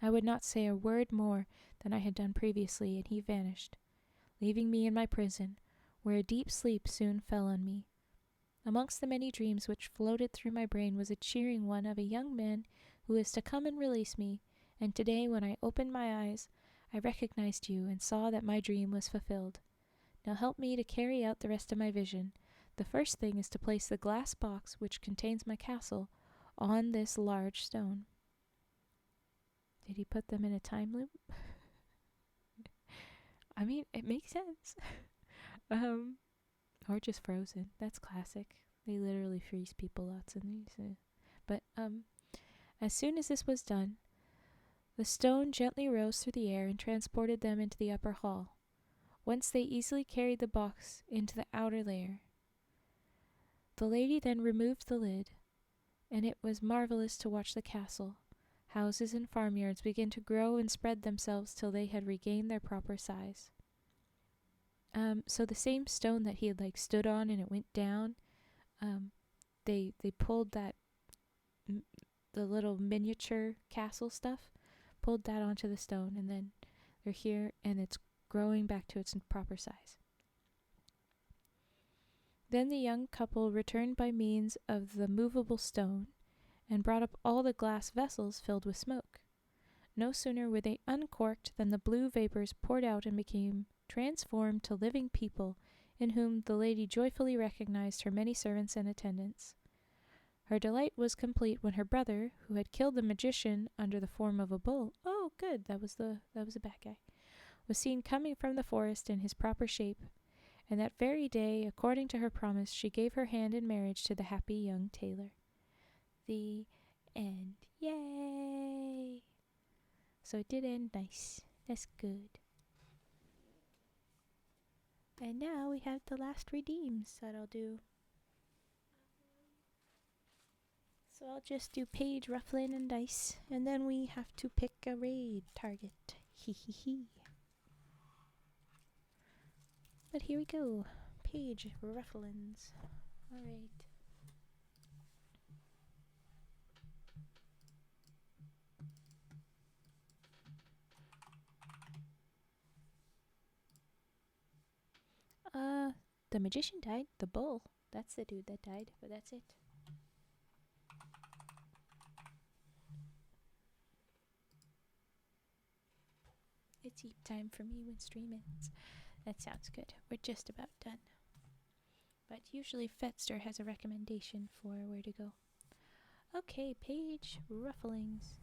S1: I would not say a word more than I had done previously, and he vanished, leaving me in my prison, where a deep sleep soon fell on me. Amongst the many dreams which floated through my brain was a cheering one of a young man who is to come and release me, and today, when I opened my eyes, I recognized you and saw that my dream was fulfilled. Now help me to carry out the rest of my vision. The first thing is to place the glass box which contains my castle on this large stone. Did he put them in a time loop? I mean, it makes sense. Or just frozen. That's classic. They literally freeze people lots in these. But as soon as this was done, the stone gently rose through the air and transported them into the upper hall, whence they easily carried the box into the outer layer. The lady then removed the lid, and it was marvelous to watch the castle, houses, and farmyards begin to grow and spread themselves till they had regained their proper size. So the same stone that he had stood on and it went down, they pulled that the little miniature castle stuff, pulled that onto the stone, and then they're here, and it's growing back to its proper size. Then the young couple returned by means of the movable stone, and brought up all the glass vessels filled with smoke. No sooner were they uncorked than the blue vapors poured out and became transformed to living people, in whom the lady joyfully recognized her many servants and attendants. Her delight was complete when her brother, who had killed the magician under the form of a bull, oh good, that was a bad guy, was seen coming from the forest in his proper shape, and that very day, according to her promise, she gave her hand in marriage to the happy young tailor. The end. Yay! So it did end nice. That's good. And now we have the last redeems that I'll do. So I'll just do page, ruffling, and dice, and then we have to pick a raid target. Hee hee hee. But here we go. Page, rufflins. Alright. The magician died. The bull. That's the dude that died, but that's it. It's eat time for me when stream ends. That sounds good. We're just about done. But usually Fetster has a recommendation for where to go. Okay, page, rufflings.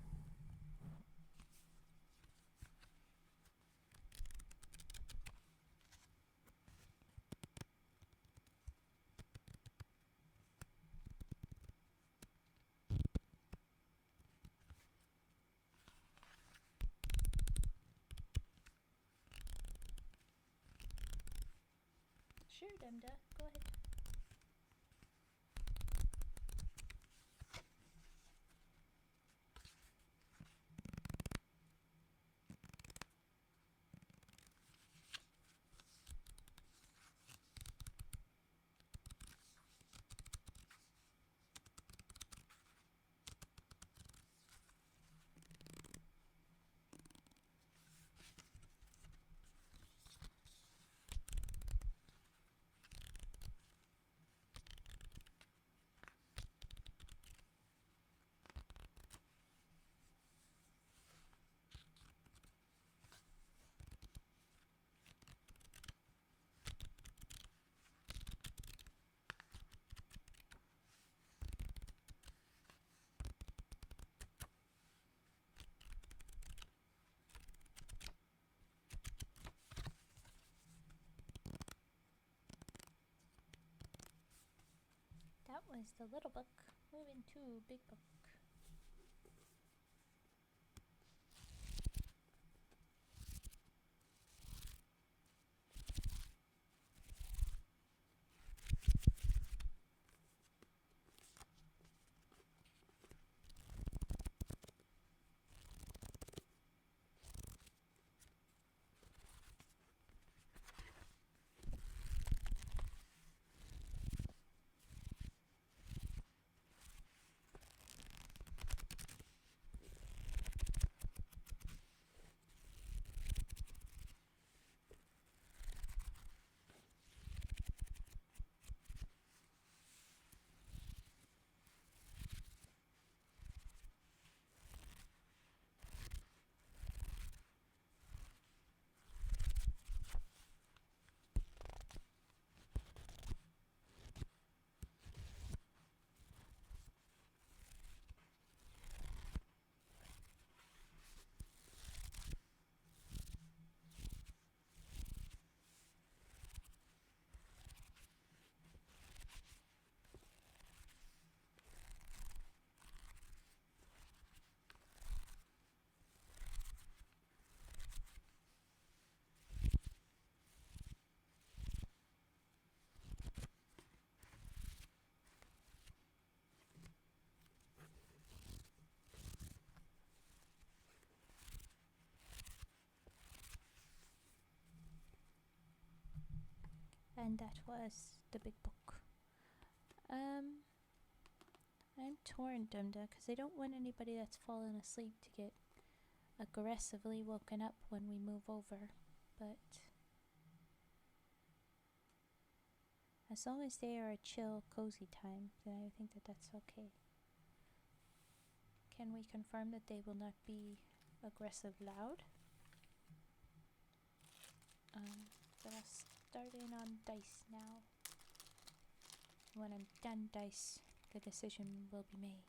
S1: Sure, Demda. Go ahead. was the little book. Moving to big book. And that was the big book. I'm torn, Dumda, because I don't want anybody that's fallen asleep to get aggressively woken up when we move over. But as long as they are a chill, cozy time, then I think that that's okay. Can we confirm that they will not be aggressive loud? But I'll start in on dice now. When I'm done dice, the decision will be made.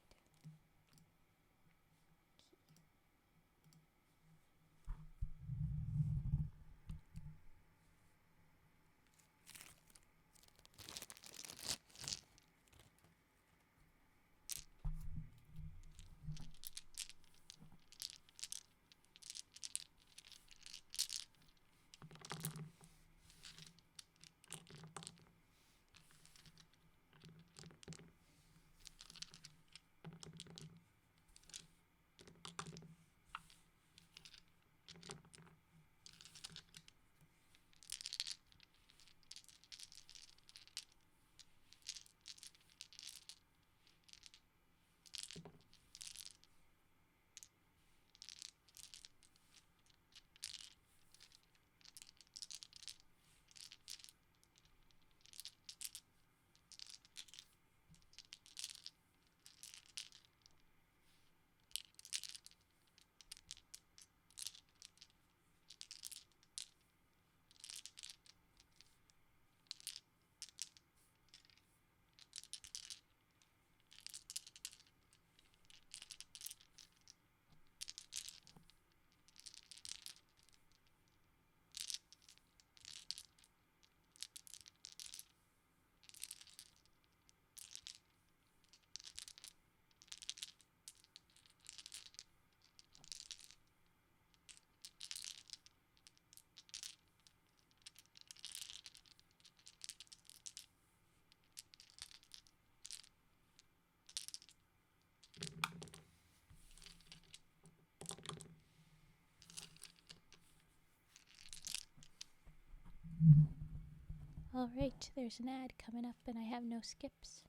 S1: Alright, there's an ad coming up and I have no skips.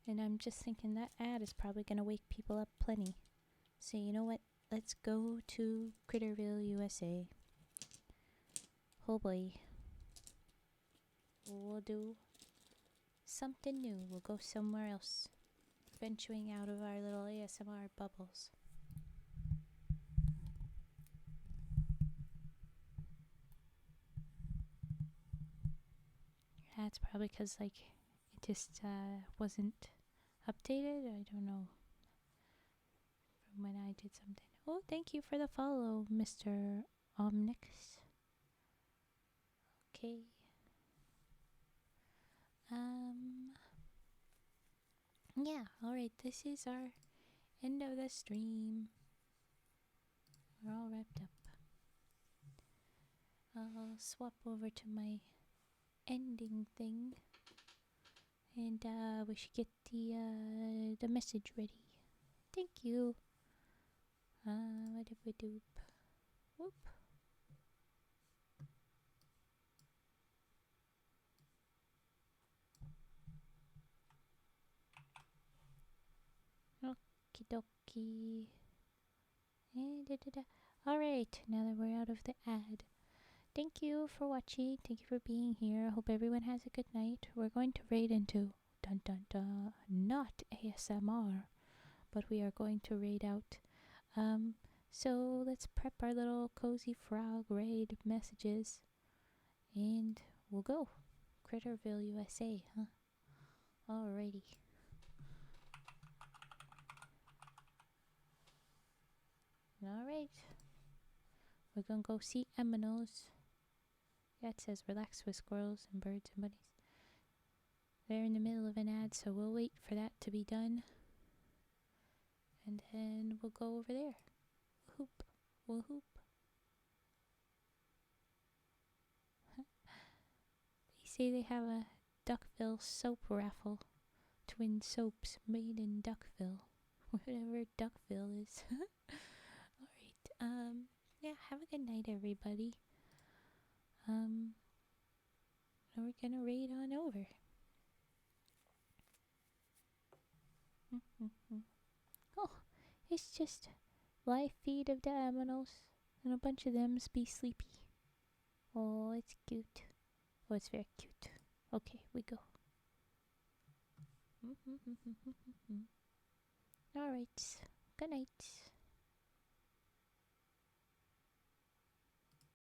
S1: And I'm just thinking that ad is probably going to wake people up plenty. So you know what? Let's go to Critterville, USA. Oh boy. We'll do something new. We'll go somewhere else. Venturing out of our little ASMR bubbles. That's probably because, like, it just wasn't updated. I don't know. From when I did something. Oh, thank you for the follow, Mr. Omnix. Okay. Yeah, alright, this is our end of the stream. We're all wrapped up. I'll swap over to my ending thing. And we should get the message ready. Thank you. Doop. Whoop. Okie dokie. Alright, now that we're out of the ad. Thank you for watching. Thank you for being here. I hope everyone has a good night. We're going to raid into dun dun dun, not ASMR, but we are going to raid out. So let's prep our little cozy frog raid messages, and we'll go. Critterville, USA, huh? Alrighty. Alright. We're gonna go see Eminos. Yeah, it says relax with squirrels and birds and bunnies. They're in the middle of an ad, so we'll wait for that to be done. And then we'll go over there. Whoop. We'll hoop. They say they have a Duckville soap raffle. Twin soaps made in Duckville. Whatever Duckville is. Alright, yeah, have a good night, everybody. And we're gonna raid on over. Oh, it's just live feed of the aminals, and a bunch of them's be sleepy. Oh, it's cute. Oh, it's very cute. Okay, we go. Alright, good night.